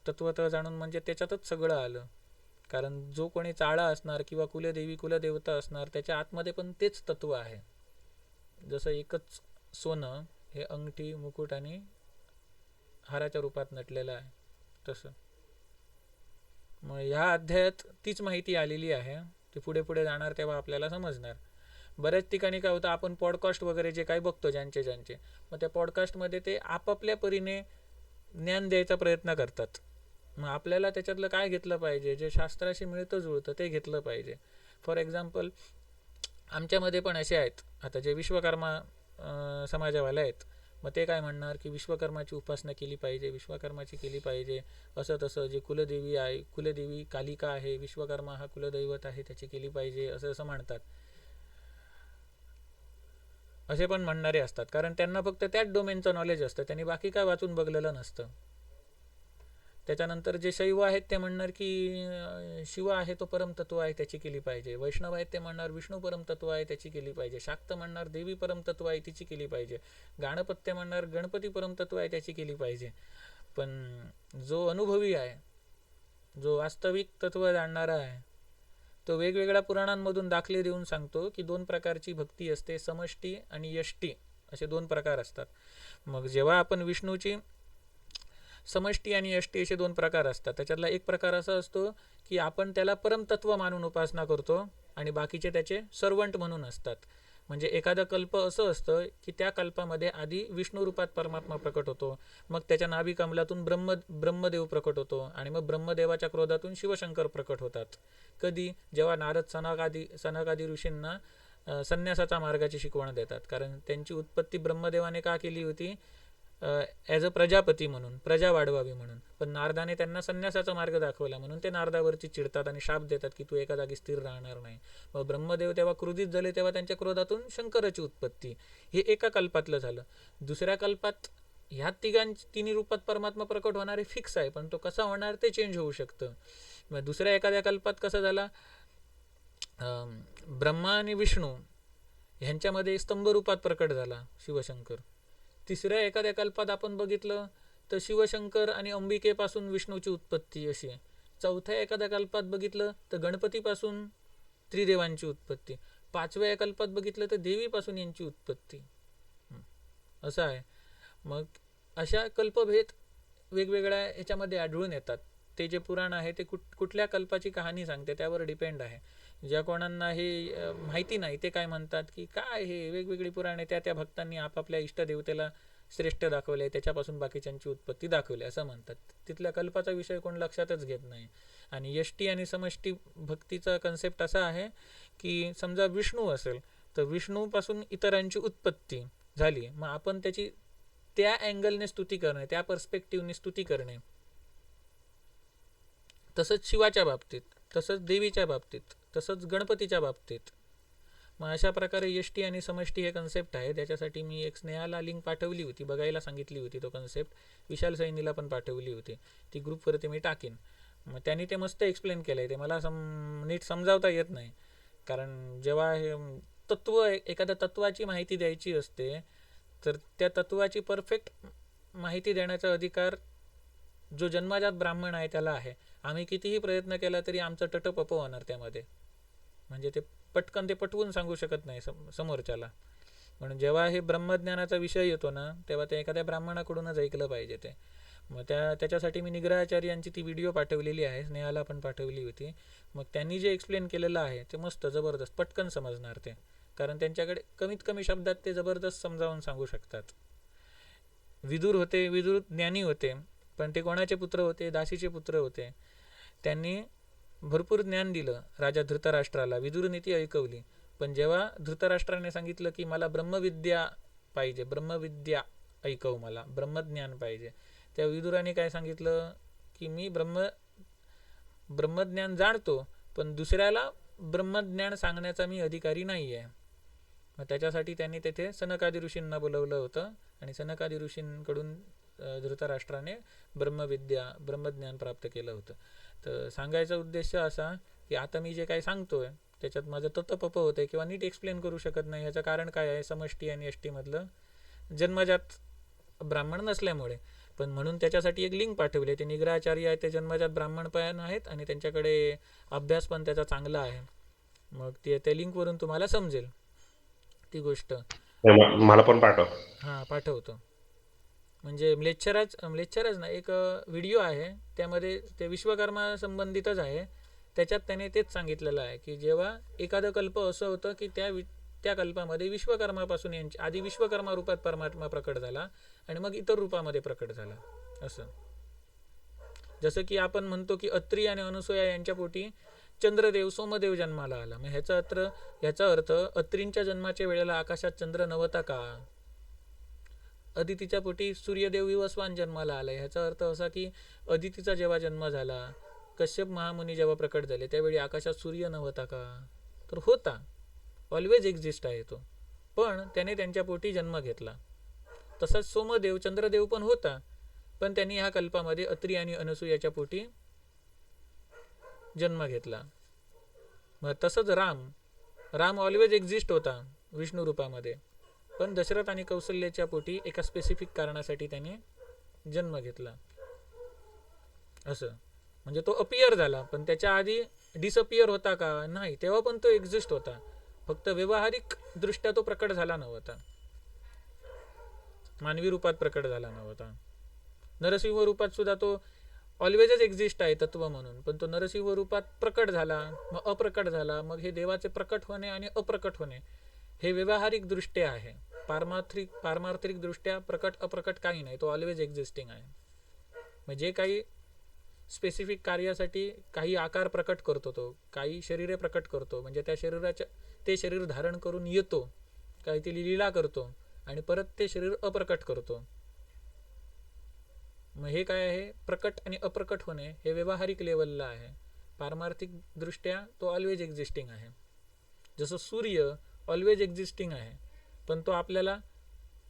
तत्वतः जाणून म्हणजे त्याच्यातच सगळं आलं. कारण जो कोणी चाळा असणार किंवा कुलदेवी कुलदेवता असणार त्याच्या आतमध्ये पण तेच तत्व आहे. जसं एकच सोनं हे अंगठी मुकुट आणि हाराच्या रूपात नटलेलं आहे तसं. मग ह्या अध्यायात तीच माहिती आलेली आहे. ती पुढे पुढे जाणार तेव्हा आपल्याला समजणार. बऱ्याच ठिकाणी काय होतं, आपण पॉडकास्ट वगैरे जे काही बघतो ज्यांचे मग त्या पॉडकास्टमध्ये ते आपापल्या परीने ज्ञान द्यायचा प्रयत्न करतात. मग आपल्याला त्याच्यातलं काय घेतलं पाहिजे, जे शास्त्राशी मिळतं जुळतं ते घेतलं पाहिजे. फॉर एक्झाम्पल आमच्यामध्ये पण असे आहेत आता जे विश्वकर्मा समाजावाले आहेत. मग ते काय म्हणणार की विश्वकर्माची उपासना केली पाहिजे, विश्वकर्माची केली पाहिजे, असं तसं. जे कुलदेवी आहे, कुलदेवी कालिका आहे, विश्वकर्मा हा कुलदैवत आहे, त्याची केली पाहिजे, असं म्हणतात. असे पण म्हणणारे असतात, कारण त्यांना फक्त त्याच डोमेनचं नॉलेज असतं, त्यांनी बाकी काय वाचून बघलेलं नसतं. त्याच्यानंतर जे शैव आहेत ते म्हणणार की शिव आहे तो परमतत्व आहे, त्याची केली पाहिजे. वैष्णव आहेत ते म्हणणार विष्णू परमतत्व आहे, त्याची केली पाहिजे. शाक्त म्हणणार देवी परमतत्व आहे, तिची केली पाहिजे. गाणपत्य म्हणणार गणपती परमतत्व आहे, त्याची केली पाहिजे. पण जो अनुभवी आहे, जो वास्तविक तत्व जाणणारा आहे, तो वेगवेगळ्या पुराणांमधून दाखले देऊन सांगतो की 2 प्रकारची भक्ती असते, समष्टी आणि यष्टी असे 2 प्रकार असतात. मग जेव्हा आपण विष्णूची समष्टी आणि यष्टी असे 2 प्रकार असतात, त्याच्यातला एक प्रकार असा असतो की आपण त्याला परमतत्व मानून उपासना करतो आणि बाकीचे त्याचे सर्वंट म्हणून असतात. म्हणजे एखादा कल्प असं असतं की त्या कल्पामध्ये आधी विष्णू रूपात परमात्मा प्रकट होतो, मग त्याच्या नाभी कमलातून ब्रह्मदेव प्रकट होतो आणि मग ब्रह्मदेवाच्या क्रोधातून शिवशंकर प्रकट होतात. कधी? जेव्हा नारद सनकादी ऋषींना संन्यासाचा मार्गाची शिकवण देतात. कारण त्यांची उत्पत्ती ब्रह्मदेवाने का केली होती? ॲज अ प्रजापती म्हणून, प्रजा वाढवावी म्हणून. पण नारदाने त्यांना संन्यासाचा मार्ग दाखवला म्हणून ते नारदावरती चिडतात आणि शाप देतात की तू एका जागी स्थिर राहणार नाही. मग ब्रह्मदेव तेव्हा क्रोधित झाले, तेव्हा त्यांच्या क्रोधातून शंकराची उत्पत्ती. हे एका कल्पातलं झालं. दुसऱ्या कल्पात ह्या तिन्ही रूपात परमात्मा प्रकट होणारे फिक्स आहे, पण तो कसा होणार ते चेंज होऊ शकतं. मग दुसऱ्या एखाद्या कल्पात कसं झाला, ब्रह्मा आणि विष्णू ह्यांच्यामध्ये स्तंभ रूपात प्रकट झाला शिवशंकर. तिसऱ्या एखाद्या कल्पात आपण बघितलं तर शिवशंकर आणि अंबिकेपासून विष्णूची उत्पत्ती अशी आहे. चौथ्या एखाद्या कल्पात बघितलं तर गणपतीपासून त्रिदेवांची उत्पत्ती. 5व्या कल्पात बघितलं तर देवीपासून यांची उत्पत्ती. असं आहे. मग अशा कल्पभेद वेगवेगळ्या ह्याच्यामध्ये आढळून येतात. ते जे पुराण आहे ते कुठल्या कल्पाची कहाणी सांगते त्यावर डिपेंड आहे. ज्या कोणांना हे माहिती नाही ते काय म्हणतात की काय हे वेगवेगळी पुराणे त्या भक्तांनी आपापल्या इष्टदेवतेला श्रेष्ठ दाखवले, त्याच्यापासून बाकीच्यांची उत्पत्ती दाखवली असं म्हणतात. तिथल्या कल्पाचा विषय कोण लक्षातच घेत नाही. आणि यष्टी आणि समष्टी भक्तीचा कन्सेप्ट असा आहे की समजा विष्णू असेल तर विष्णूपासून इतरांची उत्पत्ती झाली, मग आपण त्याची त्या अँगलने स्तुती करणे, त्या पर्स्पेक्टिव्हने स्तुती करणे. तसंच शिवाच्या बाबतीत, तसंच देवीच्या बाबतीत, तसंच गणपतीच्या बाबतीत. मग अशा प्रकारे यष्टी आणि समष्टी हे कन्सेप्ट आहे. त्याच्यासाठी मी एक स्नेहाला लिंक पाठवली होती, बघायला सांगितली होती. तो कन्सेप्ट विशाल सैनीला पण पाठवली होती, ती ग्रुपवरती मी टाकीन. मग त्यांनी ते मस्त एक्सप्लेन केलं आहे. ते मला नीट समजावता येत नाही, कारण जेव्हा हे तत्व एखाद्या तत्वाची माहिती द्यायची असते तर त्या तत्वाची परफेक्ट माहिती देण्याचा अधिकार जो जन्मजात ब्राह्मण आहे त्याला आहे. आम्ही कितीही प्रयत्न केला तरी आमचं टटपप होणार त्यामध्ये. म्हणजे ते पटकन ते पटवून सांगू शकत नाही समोरच्याला. म्हणून जेव्हा हे ब्रह्मज्ञानाचा विषय येतो ना तेव्हा ते एखाद्या ब्राह्मणाकडूनच ऐकलं पाहिजे ते. मग त्याच्यासाठी मी निग्रहाचार्य यांची ती व्हिडिओ पाठवलेली आहे, स्नेहाला पण पाठवली होती. मग त्यांनी जे एक्सप्लेन केलेलं आहे ते मस्त जबरदस्त, पटकन समजणार ते. कारण त्यांच्याकडे कमीत कमी शब्दात ते जबरदस्त समजावून सांगू शकतात. विदुर होते, विदुर ज्ञानी होते, पण ते कोणाचे पुत्र होते? दासीचे पुत्र होते. त्यांनी भरपूर ज्ञान दिलं राजा धृतराष्ट्राला, विदुर नीती ऐकवली. पण जेव्हा धृतराष्ट्राने सांगितलं की मला ब्रह्मविद्या पाहिजे, ब्रह्मविद्या ऐकव मला, ब्रह्मज्ञान पाहिजे. त्या विदुराने काय सांगितलं की मी ब्रह्मज्ञान जाणतो, पण दुसऱ्याला ब्रह्मज्ञान सांगण्याचा मी अधिकारी नाही आहे. मग त्याच्यासाठी त्यांनी तेथे सनकादी ऋषींना बोलवलं होतं आणि सनकादी ऋषींकडून धृतराष्ट्राने ब्रह्मज्ञान प्राप्त केलं होतं. तर सांगायचा उद्देश असा की आता मी जे काही सांगतोय त्याच्यात माझं ततपप होतंय किंवा नीट एक्सप्लेन करू शकत नाही. ह्याचं कारण काय आहे? समष्टी आणि यष्टीमधलं जन्मजात ब्राह्मण नसल्यामुळे. पण म्हणून त्याच्यासाठी एक लिंक पाठवली. ते निग्रहाचार्य आहेत, ते जन्मजात ब्राह्मणपण आहेत आणि त्यांच्याकडे अभ्यास पण त्याचा चांगला आहे. मग त्या लिंकवरून तुम्हाला समजेल ती गोष्ट. मला पण पाठव. हां, पाठवतो. म्हणजे लेक्चरच ना, एक व्हिडिओ आहे, त्यामध्ये ते विश्वकर्मा संबंधितच आहे. त्याच्यात त्याने तेच सांगितलेलं आहे की जेव्हा एखादं कल्प असं होतं की त्या कल्पामध्ये विश्वकर्मापासून आधी विश्वकर्मा रूपात परमात्मा प्रकट झाला आणि मग इतर रूपामध्ये प्रकट झाला. असं जसं की आपण म्हणतो की अत्री आणि अनसूया यांच्या पोटी चंद्रदेव सोमदेव जन्माला आला. मग ह्याचा अर्थ अत्रींच्या जन्माच्या वेळेला आकाशात चंद्र नव्हता का? अदितीच्या पोटी सूर्यदेव विवस्वान जन्माला आला. ह्याचा अर्थ असा की अदितीचा जेव्हा जन्म झाला, कश्यप महामुनी जेव्हा प्रकट झाले, त्यावेळी आकाशात सूर्य नव्हता का? तर होता, ऑलवेज एक्झिस्ट आहे तो, पण त्याने त्यांच्या पोटी जन्म घेतला. तसाच सोमदेव चंद्रदेव पण होता, पण त्यांनी ह्या कल्पामध्ये अत्री आणि अनसूयाच्या पोटी जन्म घेतला. मग तसंच राम ऑलवेज एक्झिस्ट होता विष्णू रूपामध्ये, पण दशरथ आणि कौशल्याच्या पोटी एका स्पेसिफिक कारणासाठी त्याने जन्म घेतला. असं म्हणजे तो अपियर झाला, पण त्याच्या आधी डिसअपियर होता का? नाही, तेव्हा पण तो एक्झिस्ट होता, फक्त व्यावहारिक दृष्ट्या तो प्रकट झाला नव्हता, मानवी रूपात प्रकट झाला नव्हता. नरसिंह रूपात सुद्धा तो ऑलवेजच एक्झिस्ट आहे तत्व म्हणून, पण तो नरसिंह रूपात प्रकट झाला, मग अप्रकट झाला. मग हे देवाचे प्रकट होणे आणि अप्रकट होणे हे व्यावहारिक दृष्ट्या आहे. पारमार्थिक दृष्ट्या प्रकट अप्रकट काही नाही, तो ऑलवेज एक्झिस्टिंग आहे. म्हणजे काही स्पेसिफिक कार्यासाठी काही आकार प्रकट करतो, तो काही शरीरे प्रकट करतो, म्हणजे त्या शरीराच्या ते शरीर धारण करून येतो, काही ती लीला करतो आणि परत ते शरीर अप्रकट करतो. मग हे काय आहे? प्रकट आणि अप्रकट होणे हे व्यावहारिक लेवलला आहे. पारमार्थिक दृष्ट्या तो ऑलवेज एक्झिस्टिंग आहे. जसं सूर्य ऑलवेज एक्झिस्टिंग आहे, पण तो आपल्याला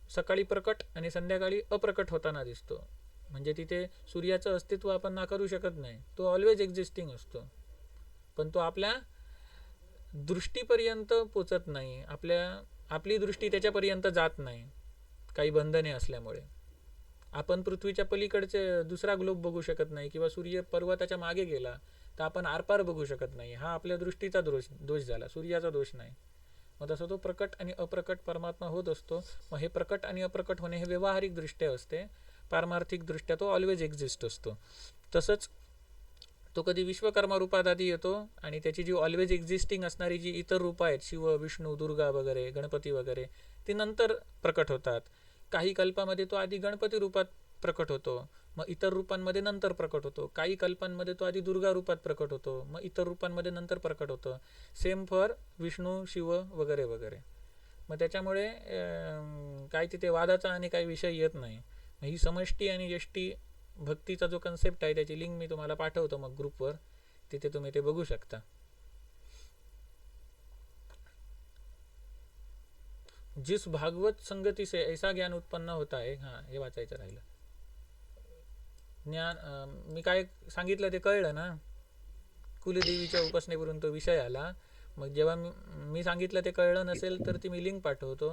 सकाळी प्रकट आणि संध्याकाळी अप्रकट होताना दिसतो. म्हणजे तिथे सूर्याचं अस्तित्व आपण नाकारू शकत नाही, तो ऑलवेज एक्झिस्टिंग असतो, पण तो आपल्या दृष्टीपर्यंत पोचत नाही, आपली दृष्टी त्याच्यापर्यंत जात नाही, काही बंधने असल्यामुळे. आपण पृथ्वीच्या पलीकडचे दुसरा ग्लोब बघू शकत नाही, किंवा सूर्य पर्वताच्या मागे गेला तर आपण आरपार बघू शकत नाही. हा आपल्या दृष्टीचा दोष झाला, सूर्याचा दोष नाही. मग तसं तो प्रकट आणि अप्रकट परमात्मा होत असतो. मग हे प्रकट आणि अप्रकट होणे हे व्यावहारिक दृष्ट्या असते, पारमार्थिक दृष्ट्या तो ऑलवेज एक्झिस्ट असतो. तसंच तो कधी विश्वकर्मा रूपात आधी येतो आणि त्याची जी ऑलवेज एक्झिस्टिंग असणारी जी इतर रूपं आहेत, शिव, विष्णू, दुर्गा वगैरे, गणपती वगैरे, ती नंतर प्रकट होतात. काही कल्पामध्ये तो आधी गणपती रूपात प्रकट होतो, मग इतर रूपांमध्ये नंतर प्रकट होतो. काही कल्पांमध्ये तो आधी दुर्गा रूपात प्रकट होतो, मग इतर रूपांमध्ये नंतर प्रकट होतो. सेम फॉर विष्णू, शिव वगैरे वगैरे. मग त्याच्यामुळे काय तिथे वादाचा आणि काही विषय येत नाही. ही समष्टी आणि यष्टी भक्तीचा जो कन्सेप्ट आहे त्याची लिंक मी तुम्हाला पाठवतो मग ग्रुपवर, तिथे तुम्ही ते बघू शकता. जिस भागवत संगती से ऐसा ज्ञान उत्पन्न होता है. हां, हे वाचायचं राहिलं. मी काय सांगितलं ते कळलं ना? कुलदेवीच्या उपासनेवरून तो विषय आला. मग जेव्हा मी सांगितलं ते कळलं नसेल तर ती मी लिंक पाठवतो,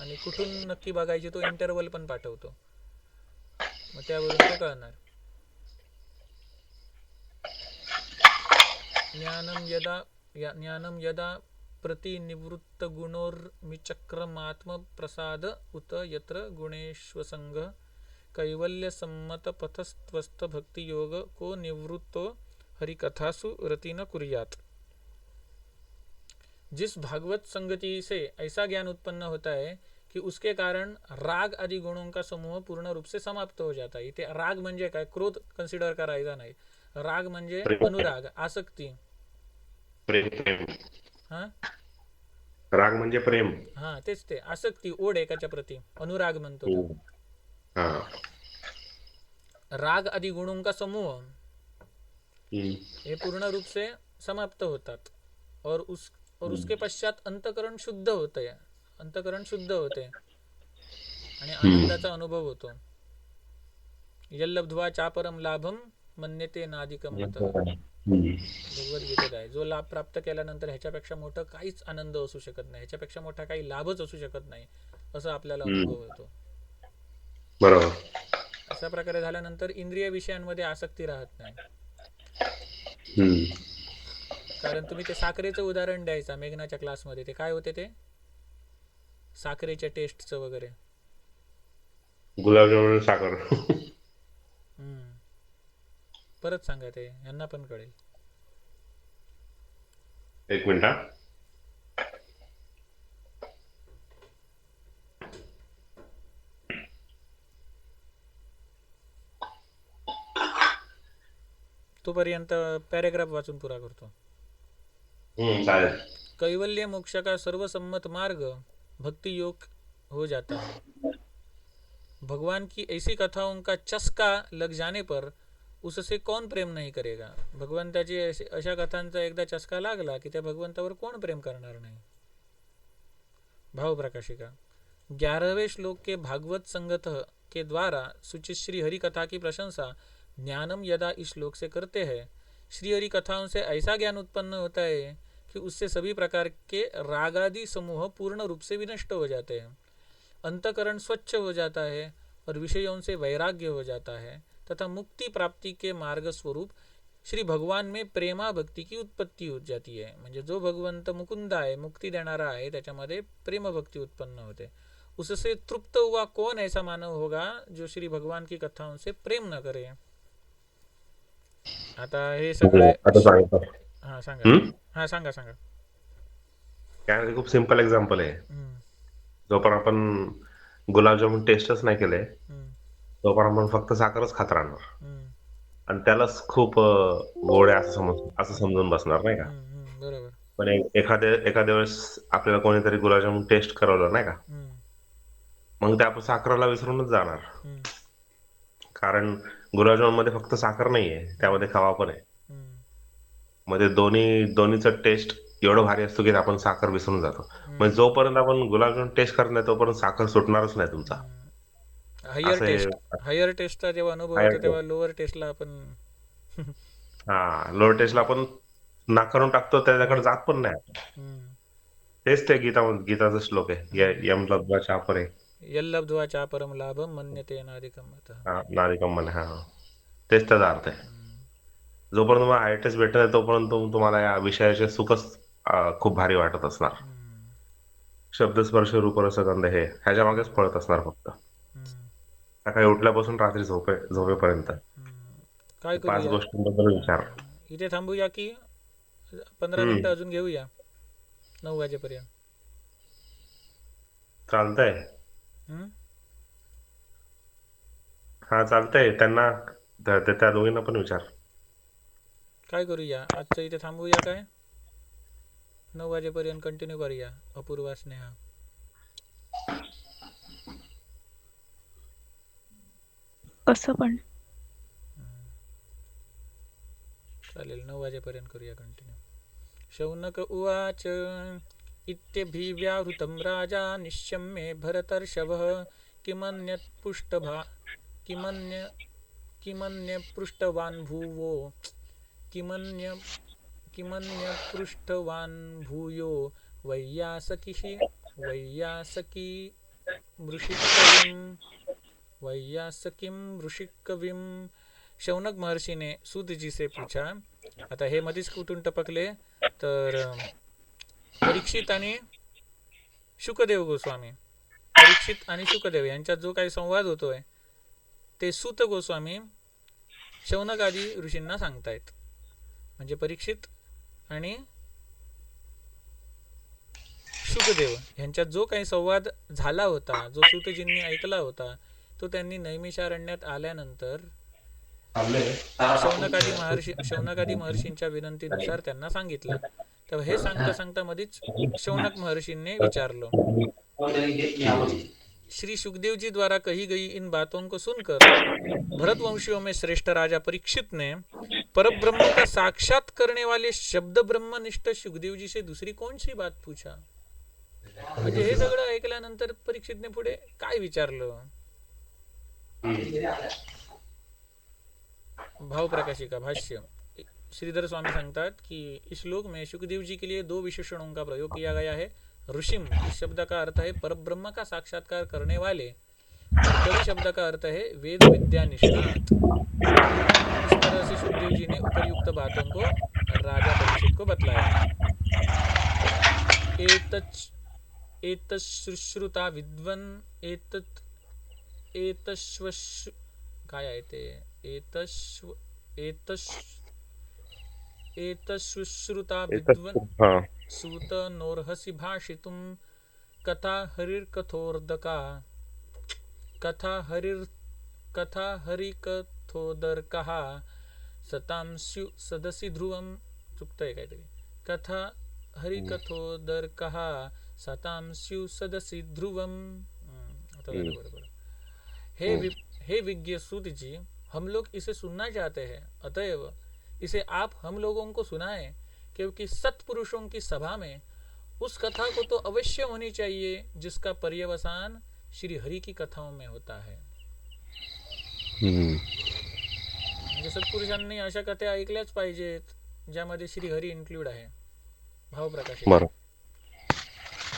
आणि कुठून नक्की बघायची तो इंटरवल पण पाठवतो, मग त्यावरून ते कळणार. ज्ञानम यदा प्रतिनिवृत्त गुणोर्मिचक्रमात्म प्रसाद उत यत्र गुणेश्वसंग कैवल्य सम्मत पथस्त्वस्त भक्ति योग को निवृत्तो हरिकथासु रति न कुर्यात. जिस भागवत संगति से ऐसा ज्ञान उत्पन्न होता है कि उसके कारण राग आदि गुणों का समूह पूर्ण रूप से समाप्त हो जाता है. इथे राग म्हणजे काय? क्रोध कन्सिडर करायचा नाही. राग म्हणजे अनुराग, आसक्ती. प्रेम. हा, राग म्हणजे प्रेम. हा तेच ते आसक्ती, ओढ एकाच्या प्रती, अनुराग म्हणतो तो. हा. राग आदि गुणों का समूह हम्म. ये पूर्ण रूप से समाप्त होतात और उसके पश्चात अंतकरण शुद्ध होते, अंतकरण शुद्ध होते आणि आनंदाचा अनुभव होतो. यल्लब्ध्वा चापरम लाभम मन्यते नादिकम मतः. भगवद्गीतेत आहे, जो लाभ प्राप्त केल्यानंतर ह्याच्यापेक्षा मोठं काहीच आनंद असू शकत नाही, ह्याच्यापेक्षा मोठा काही लाभच असू शकत नाही, असं आपल्याला अनुभव होतो. बरोबर. अशा प्रकारे झाल्यानंतर इंद्रिय विषयांमध्ये आसक्ती राहत नाही. कारण तुम्ही ते साखरेचं उदाहरण द्यायचा मेघनाच्या क्लासमध्ये, ते काय होते ते साखरेच्या टेस्टचं वगैरे. गुलाबजामुन साखर. परत सांगा, ते यांना पण कळेल. एक मिनिट हा. तोपर्यंत पॅरेग्राफ वाचून पुरा करतो. चालेल. कैवल्य मोक्ष का सर्वसम्मत मार्ग भक्ति योग हो जाता है. भगवान की ऐसी कथाओं का चस्का लग जाने पर उससे कौन प्रेम नहीं करेगा. भगवंताची अशा कथांचा एकदा चस्का लागला की त्या भगवंतावर कोण प्रेम करणार नाही. भाव प्रकाशिका 11वें श्लोक के भागवत संगत के द्वारा सूचित श्री हरि कथा की प्रशंसा ज्ञानम यदा इस श्लोक से करते हैं. श्री हरि कथाओं से ऐसा ज्ञान उत्पन्न होता है कि उससे सभी प्रकार के रागादि समूह पूर्ण रूप से विनष्ट हो जाते हैं, अंतकरण स्वच्छ हो जाता है और विषयों से वैराग्य हो जाता है तथा मुक्ति प्राप्ति के मार्ग स्वरूप श्री भगवान में प्रेमा भक्ति की उत्पत्ति हो जाती है. म्हणजे जो भगवंत मुकुंद आहे, मुक्ती देणारा आहे, त्याच्यामध्ये प्रेम भक्ति उत्पन्न होते. उससे तृप्त हुआ कौन ऐसा मानव होगा जो श्री भगवान की कथाओं से प्रेम न करे. आता हे सगळे आता सांगतो. हा सांगा. हा सांगा सांगा. काय खूप सिंपल एक्झाम्पल आहे. जोपर्यंत आपण गुलाबजामुन टेस्टच नाही केले तोपर्यंत आपण फक्त साखरच खात राहणार आणि त्यालाच खूप गोड आहे असं समजून बसणार नाही का. बरोबर. पण एखाद्या वेळेस आपल्याला कोणीतरी गुलाबजामुन टेस्ट करवलं नाही का, मग ते आपण साखरेला विसरूनच जाणार. कारण गुलाबजामुन मध्ये फक्त साखर नाहीये, त्यामध्ये खवा पण आहे. मध्ये दोन्हीचं टेस्ट एवढं भारी असतो की आपण साखर विसरून जातो. म्हणजे जोपर्यंत आपण गुलाबजामुन टेस्ट करत नाही तोपर्यंत साखर सुटणारच नाही तुमचा. हायर टेस्टचा जेव्हा अनुभव होतो तेव्हा लोअर टेस्टला आपण लोअर टेस्टला आपण नाकारून टाकतो, त्याच्याकडे जात पण नाही. तेच ते गीताचा श्लोक आहे, यम लब्ध्वा चापरे यल्लब्ध्वा चापरम लाभम मन्यते नादिकम मतः. नादिकम म्हणे. हा, तेच त्याचा अर्थ आहे. जोपर्यंत तुम्हाला हायर टेस्ट भेटत नाही तोपर्यंत तुम्हाला या विषयाचे सुखच खूप भारी वाटत असणार. शब्द स्पर्श रूप रस गंध हे ह्याच्या मागेच पळत असणार फक्त. सकाळी उठल्यापासून रात्री झोपेपर्यंत काय 5 गोष्टींबद्दल विचार. इथे थांबूया की 15 मिनिटं अजून घेऊया 9 वाजेपर्यंत. चालतंय. हा चालतंय. त्यांना त्या दोघींना पण विचार. काय करूया आजचं इथे थांबूया काय, 9 वाजेपर्यंत कंटिन्यू करूया. अपूर्वा स्नेहा कसं पण चालेल, 9 वाजेपर्यंत करूया कंटिन्यू. शौनक उवाच इत्यभिव्याहृतं राजा निश्यम्ये भरतर्षभः किमन्यपृष्टवान् भूवो किमन्यपृष्टवान् भूयो वैयासकीं ऋषिकविं. शौनक महर्षी ने सूत जी से पूछा. आता हे मधीच कुठून टपकले तर परीक्षित आणि शुकदेव गोस्वामी, परीक्षित आणि शुकदेव यांच्यात जो काही संवाद होतोय ते सूत गोस्वामी शौनक आदी ऋषींना सांगतायत. म्हणजे परीक्षित आणि शुकदेव यांच्यात जो काही संवाद झाला होता, जो सूतजींनी ऐकला होता, तो त्यांनी नैमिषारण्यात आल्यानंतर शौनकादी महर्षींच्या विनंतीनुसार त्यांना सांगितलं. तर हे सांगता सांगता मधीच शौनक महर्षि विचारलं। श्री सुखदेव जी द्वारा कही गई इन बातों को सुनकर भरतवंशियों में श्रेष्ठ राजा परीक्षित ने परब्रह्म का साक्षात करने वाले शब्द ब्रह्मनिष्ठ सुखदेव जी से दूसरी कौन सी बात पूछा। म्हणजे हे सगळं ऐकल्यानंतर परीक्षितने पुढे काय विचारलं। भाव प्रकाशिका भाष्य। श्रीधर स्वामी सांगतात कि इस श्लोक में सुखदेव जी के लिए दो विशेषणों का प्रयोग किया गया है। ऋषिम इस शब्द का अर्थ है परब्रह्म का साक्षात्कार करने वाले, और कवि शब्द का अर्थ है वेद विद्या निष्णात। इस तरह से सुखदेव जी ने उपर्युक्त बातों को राजा परीक्षित को बतलाया। एतश्रुता विद्वन काय आहे ते एतश्रुता विद्वन सूत नोर्हसि भाषितुं कथा हरिर्कथोदका कथा हरिकथोदर्कः सतां स्यु सदसि ध्रुवं। चुकतंय काहीतरी, कथा हरिकथोदर्कः सतां स्यु सदसि ध्रुवम। आता बरोबर। हे विज्ञ सूत जी, हम लोग इसे सुनना चाहते हैं, अतएव इसे आप हम लोगों को सुनाएं, क्योंकि सत्पुरुषों की सभा में उस कथा को तो अवश्य होनी चाहिए जिसका पर्यवसान श्री हरि की कथाओं में होता है। म्हणजे सत्पुरुषांनी अशा कथा ऐकल्याच पाहिजेत ज्यामध्ये श्री हरि इन्क्लूड आहे। भाव प्रकाशित।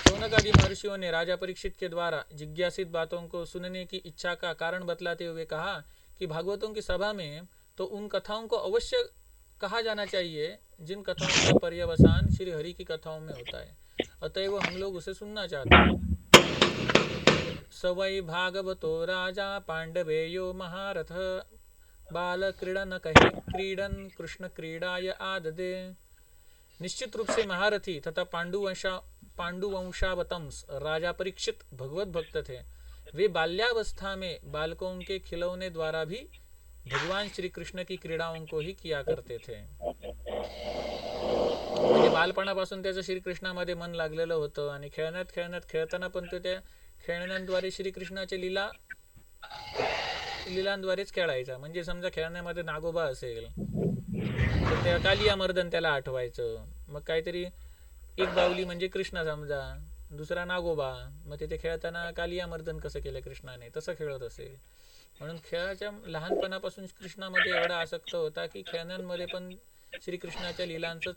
शौनकादि महर्षियों ने राजा परीक्षित के द्वारा जिज्ञासित बातों को सुनने की इच्छा का कारण बतलाते हुए कहा कि भागवतों की सभा में तो उन कथाओं को अवश्य कहा जाना चाहिए जिन कथाओं का पर्यवसान श्री हरि की कथाओं में होता है, अतएव हम लोग उसे सुनना चाहते हैं। सवै भागवतो राजा पांडवेयो महारथ बाल क्रीडन कहे क्रीडन कृष्ण क्रीडाय आददे। निश्चित रूप से महारथी तथा पांडुवंशावतंस राजा परीक्षित भगवत भक्त थे। वे बाल्यावस्था में बालकों के खिलौने द्वारा भी भगवान श्री कृष्ण की क्रीडाओं को ही किया करते थे। म्हणजे बालपणापासून त्याचं श्रीकृष्णामध्ये मन लागलेलं होतं आणि खेळताना पण तो त्या खेळण्यांद्वारे श्रीकृष्णाच्या लीलांद्वारेच खेळायचा। म्हणजे समजा खेळण्यामध्ये नागोबा असेल तर त्या कालियामर्दन त्याला आठवायचं, मग काहीतरी एक बाहुली म्हणजे कृष्ण समजा, दुसरा नागोबा, मग तिथे खेळताना कालियामर्दन कसं केलं कृष्णाने तसं खेळत असेल। म्हणून खेळाच्या लहानपणापासून कृष्णामध्ये एवढा आसक्त होता की खेळण्यांमध्ये पण श्रीकृष्णाच्या लीलांचंच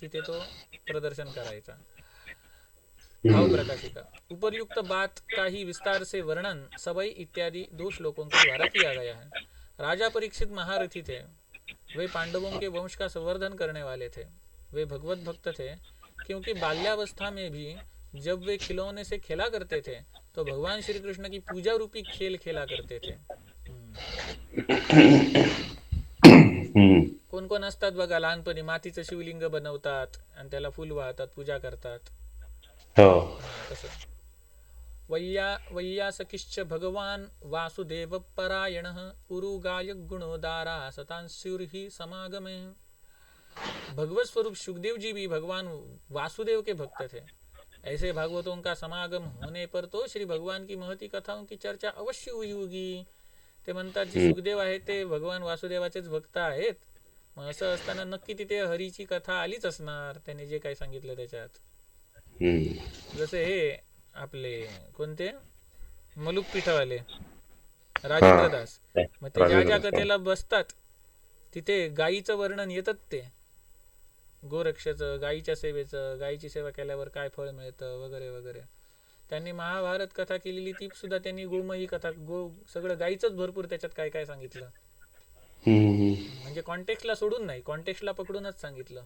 तिथे तो प्रदर्शन करायचा। भाव प्रकाशिका। उपर्युक्त बात का ही विस्तार से वर्णन सवई इत्यादि 2 श्लोकों के द्वारा किया गया है। राजा परीक्षित महारथी थे, वे पांडवों के वंश का संवर्धन करने वाले थे। वे भगवत भक्त थे, क्योंकि बाल्यावस्था में भी जब वे खिलौने से खेला करते थे तो भगवान श्री कृष्ण की पूजा रूपी खेल खेला करते थे। कोण कोण असतात बघा, लहानपणी मातीचं शिवलिंग बनवतात आणि त्याला फूल वाहतात, पूजा करतात। वैयासकिश्च भगवान वासुदेव परायणः उरुगाय गुणोदारा सतांस्युर्हि समागमे। भगवत स्वरूप सुखदेव जी भी भगवान वासुदेव के भक्त थे। ऐसे भागवतों का समागम होने पर तो श्री भगवान की महती कथाओं की चर्चा अवश्य हुई होगी। ते म्हणतात जे सुखदेव आहेत ते भगवान वासुदेवाचेच भक्त आहेत, मग असं असताना नक्की तिथे हरीची कथा आलीच असणार त्यांनी जे काही सांगितलं त्याच्यात। जसे हे आपले कोणते मलुक पीठवाले राजेंद्रदास, मग ते ज्या कथेला बसतात तिथे गायीचं वर्णन येतात, ते गोरक्षाचं, गायीच्या सेवेचं, गायीची सेवा केल्यावर काय फळ मिळतं वगैरे वगैरे। त्यांनी महाभारत कथा केलेली ती सुद्धा त्यांनी गोमयी कथा, सगळं गायीचंच भरपूर त्याच्यात काय काय सांगितलं। म्हणजे कॉन्टेक्स्टला सोडून नाही, कॉन्टेक्स्टला पकडूनच सांगितलं।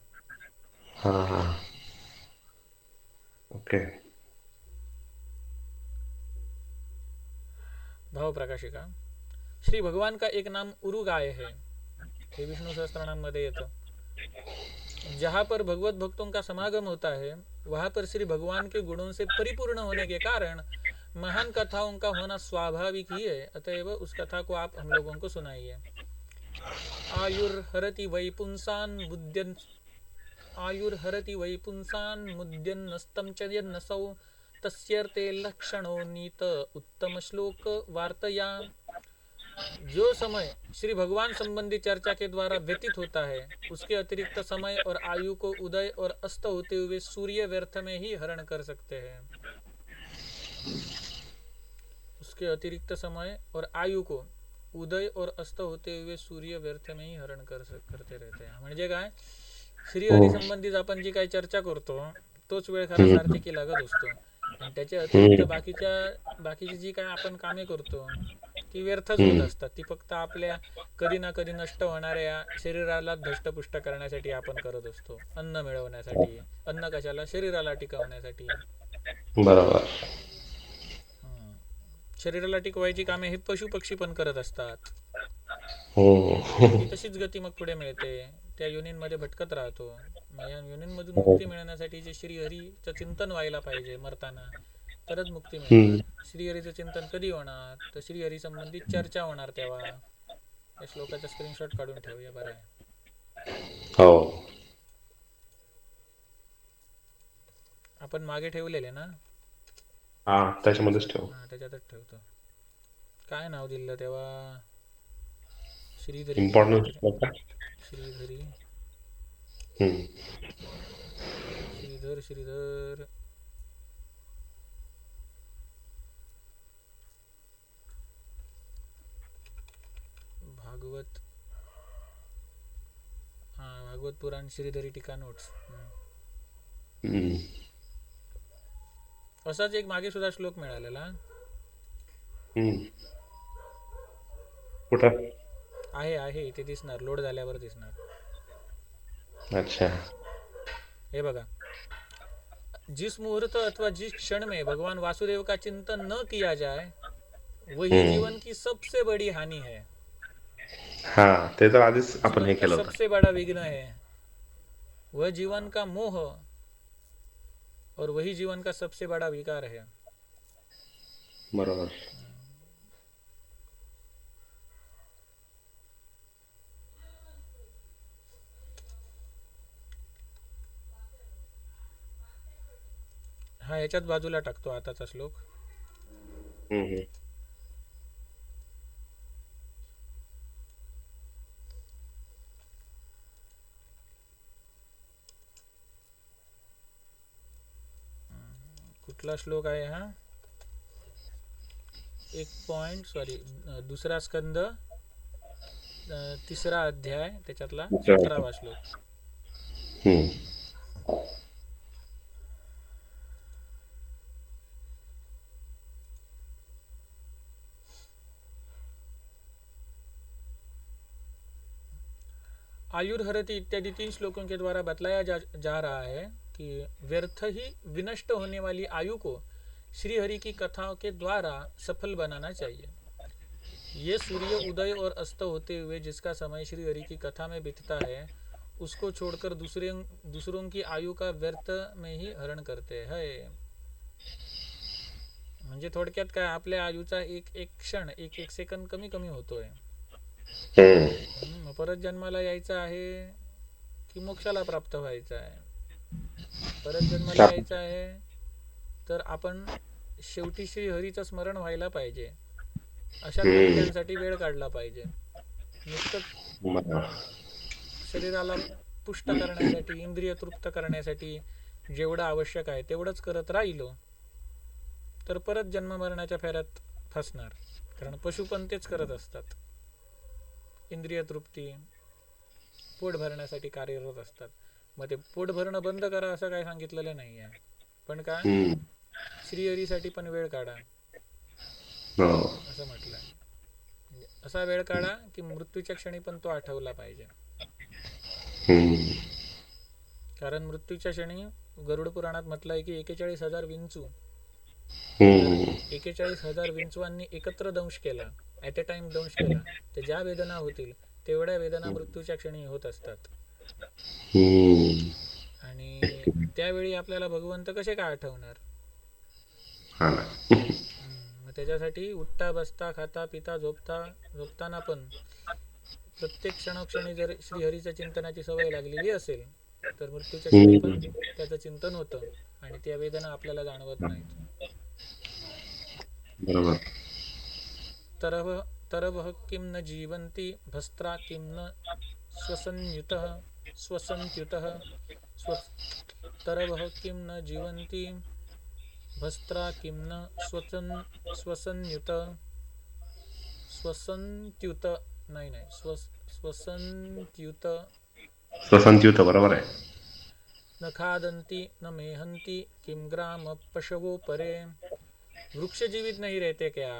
ओके। भाव प्रकाशिका। श्री भगवान का एक नाम उरुगाय है, ये विष्णु सहस्त्रनाम मध्ये येतं। जहाँ पर भगवत भक्तों का समागम होता है वहाँ पर श्री भगवान के गुणों से परिपूर्ण होने के कारण महान कथाओं का होना स्वाभाविक ही है, अतएव उस कथा को आप हम लोगों को सुनाइए। आयुर्हरति वै पुंसान आयुर्हरति वै पुंसान् मुद्यन्नस्तं च यन्नसौ तस्यर्थे लक्षणो नीत उत्तम श्लोक वार्तया। जो समय श्री भगवान संबंधी चर्चा के द्वारा व्यतीत होता है, उसके अतिरिक्त समय और आयु को उदय और अस्त होते हुए सूर्य व्यर्थ में ही हरण कर सकते हैं। उसके अतिरिक्त समय और आयु को उदय और अस्त होते हुए सूर्य व्यर्थ में ही हरण करते रहते हैं. म्हणजे काय, श्रीहरी संबंधित आपण जी काही चर्चा करतो तोच वेळ खरा सार्थकी लागत असतो, आणि त्याच्या अतिरिक्त बाकीची जी काय आपण कामे करतो ती व्यर्थच होत असतात. ती फक्त आपल्या कधी ना कधी नष्ट होणाऱ्या शरीराला धष्टपुष्ट करण्यासाठी आपण करत असतो, अन्न मिळवण्यासाठी. अन्न कशाला? शरीराला टिकवण्यासाठी. बरोबर. शरीराला टिकवायची कामे हे पशु पक्षी पण करत असतात. ती तशीच गती मग पुढे मिळते, त्या योनींमध्ये भटकत राहतो. मग या योनींमधून मुक्ती मिळवण्यासाठी जे श्रीहरीचं चिंतन व्हायला पाहिजे मरताना, तरच मुक्ती मिळणार. श्रीहरीचं चिंतन कधी होणार? तर श्रीहरी संबंधित चर्चा होणार तेव्हा. या श्लोकाचा स्क्रीनशॉट काढून ठेवूया. बरं आहे, हो, आपण मागे ठेवलेले ना? हा त्याच्यामध्येच ठेव. हा, त्याच्यातच ठेवतो. काय नाव दिलं तेव्हा? श्रीधरी. इम्पॉर्टंट. श्रीधरी, श्रीधर भागवत. हा, भागवत पुराण श्रीधरी टीका नोट्स. असाच एक मागे सुद्धा श्लोक मिळालेला कुठं आहे ते दिसणार, लोड झाल्यावर दिसणार. अच्छा. हे बघा, जिस मुहूर्त अथवा जिस क्षण में भगवान वासुदेव का चिंतन न किया जाए वही जीवन की सबसे बड़ी हानि है. हा, ते तर आधीच आपण हे केलं होतं. सबसे बड़ा विघ्न है. वह जीवन का मोह और वही जीवन का सबसे बड़ा विकार है. बरोबर. हा, याच्यात बाजूला टाकतो आताचा श्लोक. कुठला श्लोक आहे हा? 2 स्कंद 3 अध्याय, त्याच्यातला 17वा श्लोक. आयुर्हरति इत्यादि 3 श्लोकों के द्वारा बतलाया जा रहा है कि व्यर्थ ही विनष्ट होने वाली आयु को श्रीहरि की कथाओं के द्वारा सफल बनाना चाहिए. ये सूर्य उदय और अस्त होते हुए जिसका समय श्रीहरि की कथा में बीतता है, उसको छोड़कर दूसरों की आयु का व्यर्थ में ही हरण करते हैं. म्हणजे थोडक्यात काय, आपल्या आयुचा एक क्षण, एक सेकंद कमी कमी होतोय. परत जन्माला यायचं आहे की मोक्षाला प्राप्त व्हायचं आहे? परत जन्माला यायचं आहे तर आपण शेवटी श्री हरीचं स्मरण व्हायला पाहिजे. अशा कृत्यांसाठी वेळ काढला पाहिजे. नुसतं शरीराला पुष्ट करण्यासाठी, इंद्रिय तृप्त करण्यासाठी जेवढं आवश्यक आहे तेवढंच करत राहिलो तर परत जन्म मरणाच्या फेऱ्यात फसणार. कारण पशु पण तेच करत असतात. इंद्रिय तृप्ती, पोट भरण्यासाठी कार्यरत असतात. मग ते पोट भरणं बंद करा असं काय सांगितलेलं नाही आहे, पण काय, श्रीहरीसाठी पण वेळ काढा असं म्हटलं. असा वेळ काढा की मृत्यूच्या क्षणी पण तो आठवला पाहिजे. कारण मृत्यूच्या क्षणी गरुड पुराणात म्हटलंय की 41,000 विंचू, 41,000 विंचवांनी एकत्र दंश केला, ऍट अ टाइम दंश केला, तर ज्या वेदना होतील तेवढ्या वेदना मृत्यूच्या क्षणी होत असतात. आणि त्यावेळी आपल्याला भगवंत कसे काय आठवणार? मग त्याच्यासाठी उठता बसता खाता पिता झोपताना पण प्रत्येक क्षणोक्षणी जर श्रीहरीच्या चिंतनाची सवय लागलेली असेल तर मृत्यूच्या क्षणी पण त्याचं चिंतन होतं आणि त्या वेदना आपल्याला जाणवत नाहीत. बरोबर. तरवः तरवः किं न जीवन्ति भस्त्रा किं न श्वसन्युतः श्वसन्त्युतः स्व तरवः किं न जीवन्ति भस्त्रा किं न श्वसन्युत श्वसन्त्युत नाही नाही श्वसन्त्युत स्वसंत्युत, बरोबर आहे. न खादन्ति न मेहन्ति किं ग्राम पशवो परे. वृक्ष जीवित नहीं रहते क्या,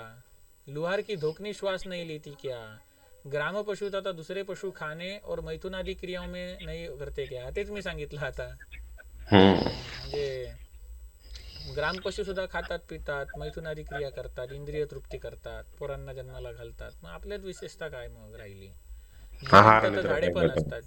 लुहार की धोकनी श्वास नहीं लेती क्या, ग्राम पशु तथा दुसरे पशु खाणे और मैथुनादी क्रियाओं में नहीं करते क्या. तेच मी सांगितलं आता. म्हणजे ग्राम पशु सुद्धा खातात पितात, मैथुनादी क्रिया करतात, इंद्रिय तृप्ती करतात, पोरांना जन्माला घालतात. मग आपल्यात विशेषता काय मग राहिली. जिवंत तर झाडे पण असतात.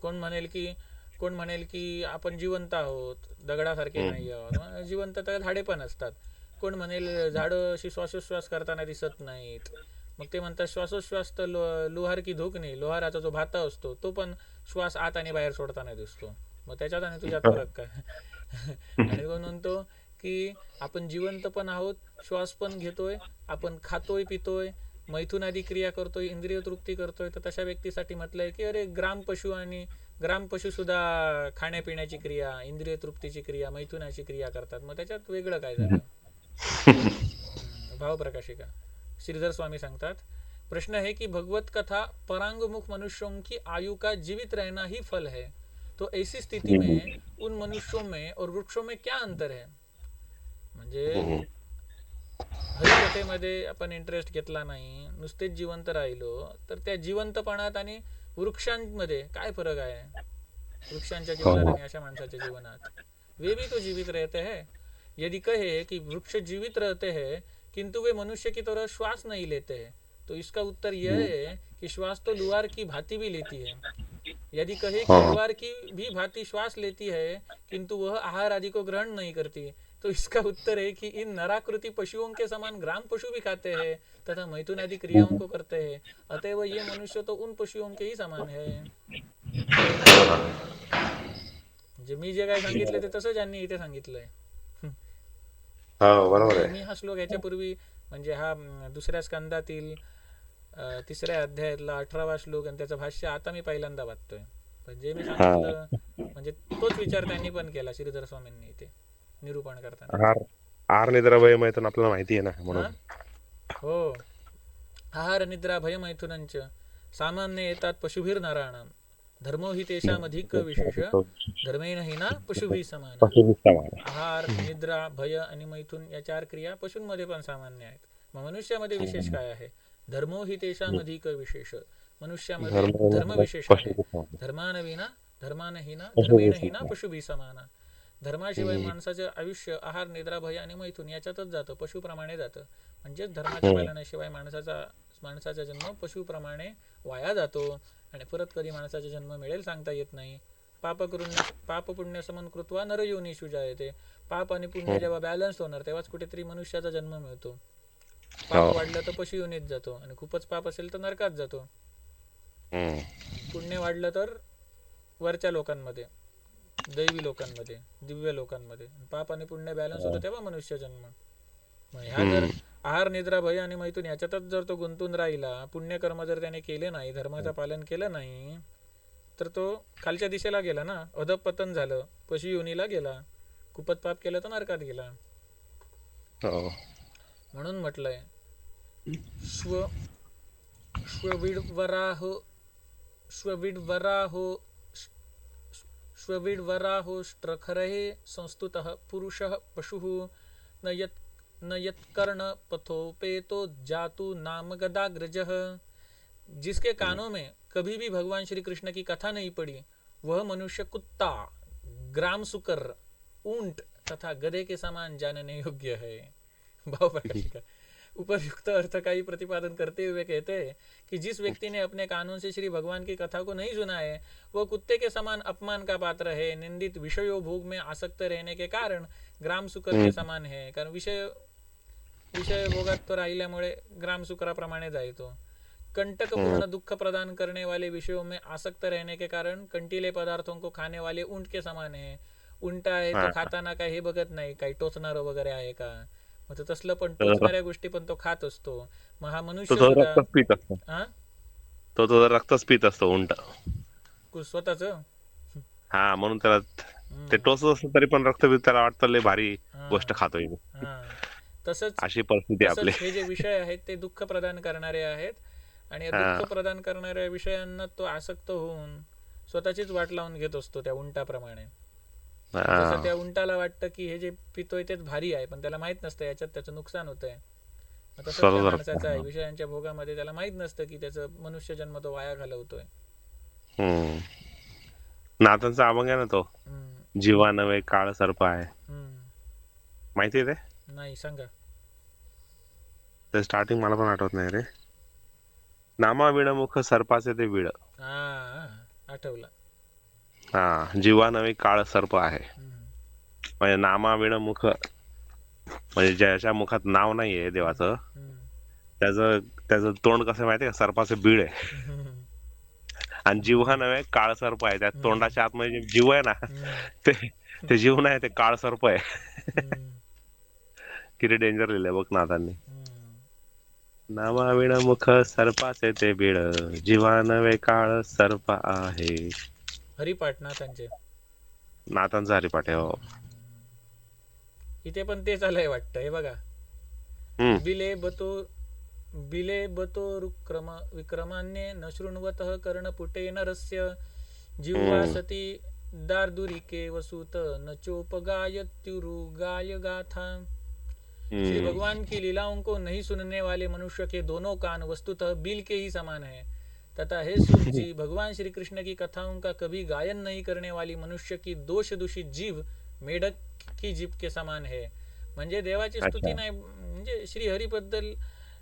कोण म्हणेल की आपण जिवंत आहोत, दगडासारखे नाही आहोत. जिवंत तर झाडे पण असतात. कोण म्हणेल झाडं अशी श्वासोश्वास करताना दिसत नाहीत. मग ते म्हणतात श्वासोश्वास तर लोहार की धूक नाही, लोहाराचा जो भाता असतो तो पण श्वास आत आणि बाहेर सोडताना दिसतो. मग त्याच्यात आणि तुझ्यात फरक काय. आणि कोण म्हणतो की आपण जिवंत पण आहोत, श्वास पण घेतोय, आपण खातोय पितोय, मैथुनादी क्रिया करतोय, इंद्रिय तृप्ती करतोय. तर तशा व्यक्तीसाठी म्हटलंय की अरे ग्राम पशु सुद्धा खाण्यापिण्याची क्रिया, इंद्रिय तृप्तीची क्रिया, मैथुनाची क्रिया करतात. मग त्याच्यात वेगळं काय झालं. भावप्रकाशिका श्रीधर स्वामी सांगतात, प्रश्न है कि भगवत कथा परांगमुख मनुष्यों की आयु का जीवित रहना ही फल है, तो ऐसी स्थिति में उन मनुष्यों में और वृक्षों में क्या अंतर है. म्हणजे हरिकथेमध्ये आपण इंटरेस्ट घेतला नाही, नुसतेच जिवंत राहिलो, तर त्या जिवंतपणात आणि वृक्षांमध्ये काय फरक आहे. वृक्षांच्या जीवनात आणि अशा माणसाच्या जीवनात. वे भी तो जीवित रहते हैं. यदि कहे कि वृक्ष जीवित रहते हैं किंतु वे मनुष्य की तरह श्वास नहीं लेते हैं, तो इसका उत्तर यह है कि श्वास तो लुहार की भांति भी लेती है. यदि कहे कि लुहार की भी भांति श्वास लेती है किंतु वह आहार आदि को ग्रहण नहीं करती, तो इसका उत्तर है कि इन नराकृति पशुओं के समान ग्राम पशु भी खाते हैं तथा मैथुन आदि क्रियाओं को करते हैं, अतएव ये मनुष्य तो उन पशुओं के ही समान है. म्हणजे मी जे काय सांगितलं ते तसंच यांनी इथे सांगितलंय. मी हा श्लोक याच्यापूर्वी म्हणजे हा दुसऱ्या स्कंदातील 3ऱ्या अध्यायातला 18वा श्लोक आणि त्याचं भाष्य आता मी पहिल्यांदा वाचतोय. पण जे मी सांगितलं म्हणजे तोच विचार त्यांनी पण केला श्रीधर स्वामींनी इथे निरूपण करताना. आहार निद्रा भय मैथुन आपल्याला माहिती आहे ना, म्हणून हो. आहार निद्रा भय मैथुनंच सामान्य येतात पशुभिर नराणाम, धर्मो हि तेषामधिक विशेष, धर्मेण हि ना पशुभी समान. आहार निद्रा भय आणि मैथुन या 4 क्रिया पशूंमध्ये पण सामान्य आहेत. मग मनुष्यामध्ये विशेष काय आहे. धर्मो हि तेषामधिक विशेष, मनुष्यामध्ये धर्म विशेष आहे. धर्मान हि ना धर्मेण हि ना पशुभी समान. धर्माशिवाय माणसाचं आयुष्य आहार निद्रा भय आणि मैथुन याच्यातच जातं, पशुप्रमाणे जातं. म्हणजेच धर्माच्या पालनाशिवाय माणसाचा जन्म पशुप्रमाणे वाया जातो आणि परत कधी माणसाचा जन्म मिळेल सांगता येत नाही. पाप पुण्य समन कृत्वा नरयोनिषु जायते. पाप आणि पुण्य जेव्हा बॅलन्स होणार तेव्हाच कुठेतरी मनुष्याचा जन्म मिळतो. पाप वाढलं तर पशुयोनीत जातो आणि खूपच पाप असेल तर नरकात जातो. पुण्य वाढलं तर वरच्या लोकांमध्ये, दैवी लोकांमध्ये, दिव्य लोकांमध्ये. पाप आणि पुण्य बॅलन्स होतं तेव्हा मनुष्य जन्म. ह्या जर आहार निद्रा भय आणि मैथुन याच्यातच जर तो गुंतून राहिला, पुण्यकर्म जर त्याने केले नाही, धर्माचं पालन केलं नाही, तर तो खालच्या दिशेला गेला ना, अधपतन झालं, पशुयोनीला गेला. खूपच पाप केलं तर नरकात गेला. म्हणून म्हटलंय श्वविड्वराहो स्ट्रखरहे संस्तुतः पुरुषः पशुः न यत्कर्ण पथोपेतो जातु नाम गदाग्रजः. जिसके कानों में कभी भी भगवान श्री कृष्ण की कथा नहीं पड़ी वह मनुष्य कुत्ता, ग्राम सुकर, ऊंट तथा गधे के समान जानने योग्य है. भाव प्रकाशिका उपयुक्त अर्थ का ही प्रतिपादन करते हुए कहते हैं कि जिस व्यक्ति ने अपने कानों से श्री भगवान की कथा को नहीं सुना है वह कुत्ते के समान अपमान का पात्र है. निंदित विषयों भोग में आसक्त रहने के कारण ग्राम सुकर के समान है. कारण विषय भोगात तो राहिल्यामुळे ग्राम सुकराप्रमाणे जायतो. कंटकपूर्ण दुख प्रदान करने वाले विषयों में आसक्त रहने के कारण कंटीले पदार्थों को खाने वाले ऊंट के समान है. उंट आहे तो खाताना काय हे बघत नाही काही टोचणारं वगैरे आहे का, मग तो तसलं पण टोचणाऱ्या गोष्टी पण तो खात असतो. मग हा मनुष्य तो सुद्धा रक्तच पित असतो. हा तो रक्तच पित असतो उंट. स्वतःच हा, म्हणून त्याला ते टोचत असतं तरी पण रक्त पित त्याला वाटतं लय भारी गोष्ट खातोय मी. तसंच अशी परिस्थिती आहे आपली. हे जे विषय आहेत ते दुःख प्रदान करणारे आहेत आणि या दुःख प्रदान करणाऱ्या विषयांना तो आसक्त होऊन स्वतःचीच वाट लावून घेत असतो त्या उंटाप्रमाणे. जसं त्या उंटाला वाटतं की हे जे पितोय तेच भारी आहे, पण त्याला माहित नसतं याच्यात त्याचं नुकसान होतंय. तसंच त्या माणसाचं आहे, विषयांच्या भोगामध्ये त्याला माहित नसतं की त्याचं मनुष्य जन्म तो वाया घालवतोय. नाथांचा अभंग आहे ना तो, जीवा नव्हे काळ सर्प आहे, माहितीये ते? नाही, सांगा. ते स्टार्टिंग मला पण आठवत नाही रे. नामा विणमुख सर्पाचे ते विड. आठवलं. हा, जीवा नव्हे काळ सर्प आहे. म्हणजे नामा विणमुख म्हणजे ज्याच्या मुखात नाव नाहीये देवाचं, त्याचं तोंड कसं माहितीये का, सर्पाचं बीड आहे. आणि जीव नव्हे काळ सर्प आहे. त्या तोंडाच्या आतमध्ये जे जीव आहे ना, ते जीव नाही, ते काळ सर्प आहे. किती डेंजर लिहिलंय बघ नाथांनी. नामा विणमुख सर्पाचे ते बीड, जीवा नव्हे काळ सर्प आहे. हरिपाठ नाथांचे, नाथांचा हरिपाठ आहे. हो, इथे पण तेच आलंय वाटतं. हे बघा, बिले बतो विक्रमान्ये न शृण्वतः कर्णपुटे नरस्य जिह्वा सती दार्दुरिके वसुत न चोपगायत्युरुगाय गाथा. श्री भगवान की लीलाओं को नहीं सुनने वाले मनुष्य के दोनों कान वस्तुतः बिल के ही समान है, तथा हे सूत जी, भगवान श्री कृष्ण की कथाओं का कभी गायन नहीं करने वाली मनुष्य की दोष दूषित जीव मेढक की जीभ के समान है. म्हणजे देवाची स्तुती नाही, म्हणजे श्रीहरीबद्दल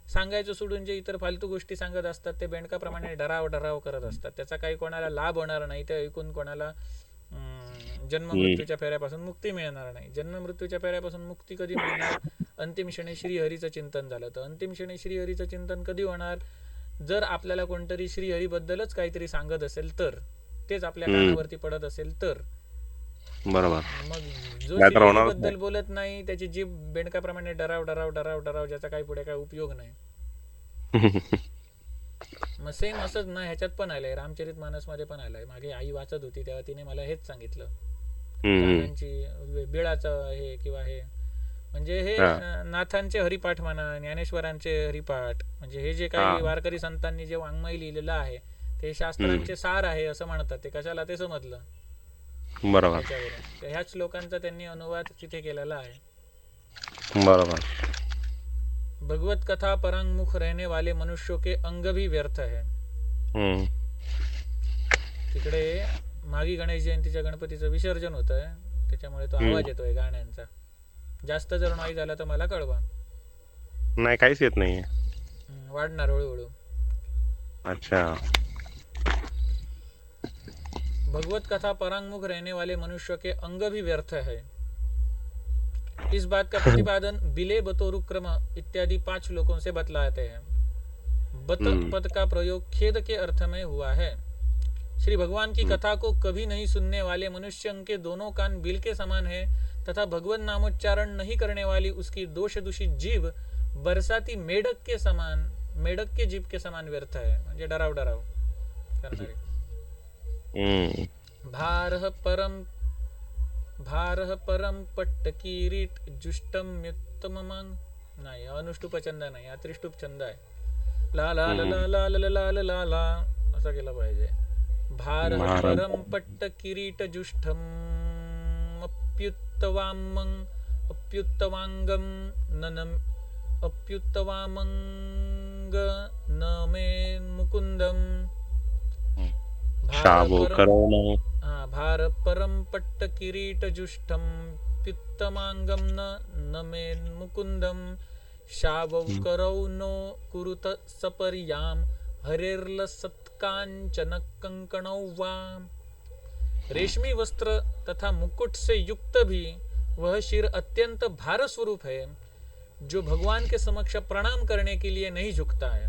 सांगायचं सोडून जे इतर फालतू गोष्टी सांगत असतात ते बेंडकाप्रमाणे डराव करत असतात. त्याचा काही कोणाला लाभ होणार नाही, ते ऐकून कोणाला जन्म मृत्यूच्या फेऱ्यापासून मुक्ती मिळणार नाही. जन्म मृत्यूच्या फेऱ्यापासून मुक्ती कधी मिळणार? अंतिम क्षणी श्रीहरीचं चिंतन झालं तर. अंतिम क्षणी श्रीहरीचं चिंतन कधी होणार? जर आपल्याला कोणतरी श्रीहरीबद्दलच काहीतरी सांगत असेल तर, तेच आपल्या कानावरती पडत असेल तर. बरोबर. मग जो श्रीहरीबद्दल बोलत नाही, त्याची जीभ बेंडकाप्रमाणे डराव, ज्याचा काही पुढे काय उपयोग नाही. मग सेम असंच ना ह्याच्यात पण आलंय, रामचरितमानस मध्ये पण आलंय. मागे आई वाचत होती तेव्हा तिने मला हेच सांगितलं, बिळाचं हे किंवा हे म्हणजे हे नाथांचे हरिपाठ म्हणा, ज्ञानेश्वरांचे हरिपाठ, म्हणजे हे जे काही वारकरी संतांनी जे वाङ्मय लिहिलेलं आहे ते शास्त्रांचे सार आहे असं म्हणतात. ते कशाला ते समजलं. बरोबर. ह्याच लोकांचा त्यांनी अनुवाद तिथे केलेला आहे. बरोबर. भगवत कथा परांगमुख रहने वाले मनुष्यों के अंग भी व्यर्थ है. तिकडे मागी गणेश जयंतीच्या गणपतीचं विसर्जन होतंय, त्याच्यामुळे तो आवाज येतोय गाण्यांचा. जास्त जर नाही झाला तर मला कळवा. नाही, काहीच येत नाहीये. वाढणार हळूहळू. अच्छा. भगवत कथा परांगमुख रहने वाले मनुष्य के अंग भी व्यर्थ है. इस बात का प्रतिपादन बिले बतोरुक्रम इत्यादि 5 श्लोकों से बतलाते हैं. बत पद का प्रयोग खेद के अर्थ में हुआ है. श्री भगवान की कथा को कभी नहीं सुनने वाले मनुष्य के दोनों कान बिल के समान है, तथा भगवत नामोच्चारण नहीं करने वाली उसकी दोष दूषित जीव बरसाती मेढक के जीभ के समान व्यर्थ है. म्हणजे डराव करणारे. भारः परम पट्टकिरीट जुष्टम्युत्तमं. नाही, अनुष्टुप छंद नाही, हा त्रिष्टुप छंद आहे. ला ला ला ला ला ला ला ला ला ला असं केलं पाहिजे. भारः परम पट्टकिरीट जुष्टम अप्युत्तवांगम अप्युत्तवामंग नमे मुकुंदम. भार परम पट्ट किरीट जुष्टम प्युत्तमांगम न मे मुकुंदम. शावौ करौ नो कुरुत सपर्याम हरेर्ल सत्कांचन कंकणौ वा. रेशमी वस्त्र तथा मुकुट से युक्त भी वह शिर अत्यंत भार स्वरूप है, जो भगवान के समक्ष प्रणाम करने के लिए नहीं झुकता है,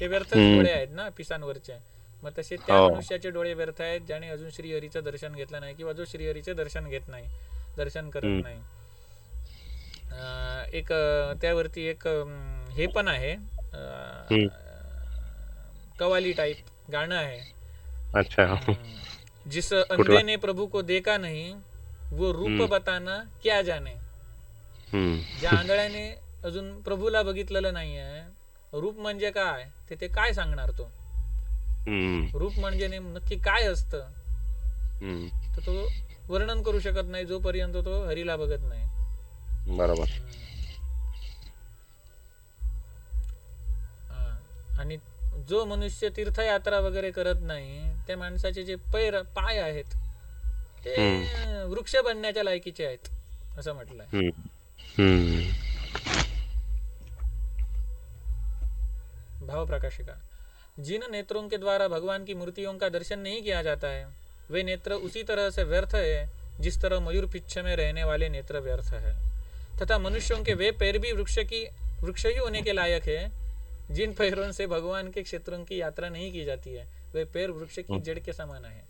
ते व्यर्थच हम्म. डोळे आहेत ना पिसांवरचे. मग तसे त्या हो. मनुष्याचे डोळे व्यर्थ आहेत ज्याने अजून श्रीहरीचं दर्शन घेतलं नाही किंवा जो श्रीहरीचे दर्शन घेत नाही, दर्शन करत हम्म. नाही. एक त्यावरती एक हे पण आहे, हम्म. कवाली टाइप गाणं आहे. अच्छा. जिस कुठला? अंधे ने प्रभु को देखा नहीं वो रूप हम्म. बताना क्या जाने. हम्म. ज्या आंधळ्याने अजून प्रभूला बघितलेलं नाहीये, रूप म्हणजे काय ते काय सांगणार तो. हम्म. रूप म्हणजे नक्की काय असतं हम्म. तर तो वर्णन करू शकत नाही जोपर्यंत तो हरीला बघत नाही. बरोबर. हा. आणि जो मनुष्य तीर्थयात्रा वगैरे करत नाही त्या माणसाचे जे पाय आहेत ते वृक्ष बनण्याच्या लायकीचे आहेत असं म्हटलंय. हम्म. हम्म. भाव प्रकाशिका. जिन नेत्रों के द्वारा भगवान की मूर्तियों का दर्शन नहीं किया जाता है वे नेत्र उसी तरह से व्यर्थ है जिस तरह मयूर पिच्छ में रहने वाले नेत्र व्यर्थ है, तथा मनुष्यों के वे पैर भी वृक्ष ही होने के लायक है जिन पैरों से भगवान के क्षेत्रों की यात्रा नहीं की जाती है, वे पैर वृक्ष की जड़ के समान है.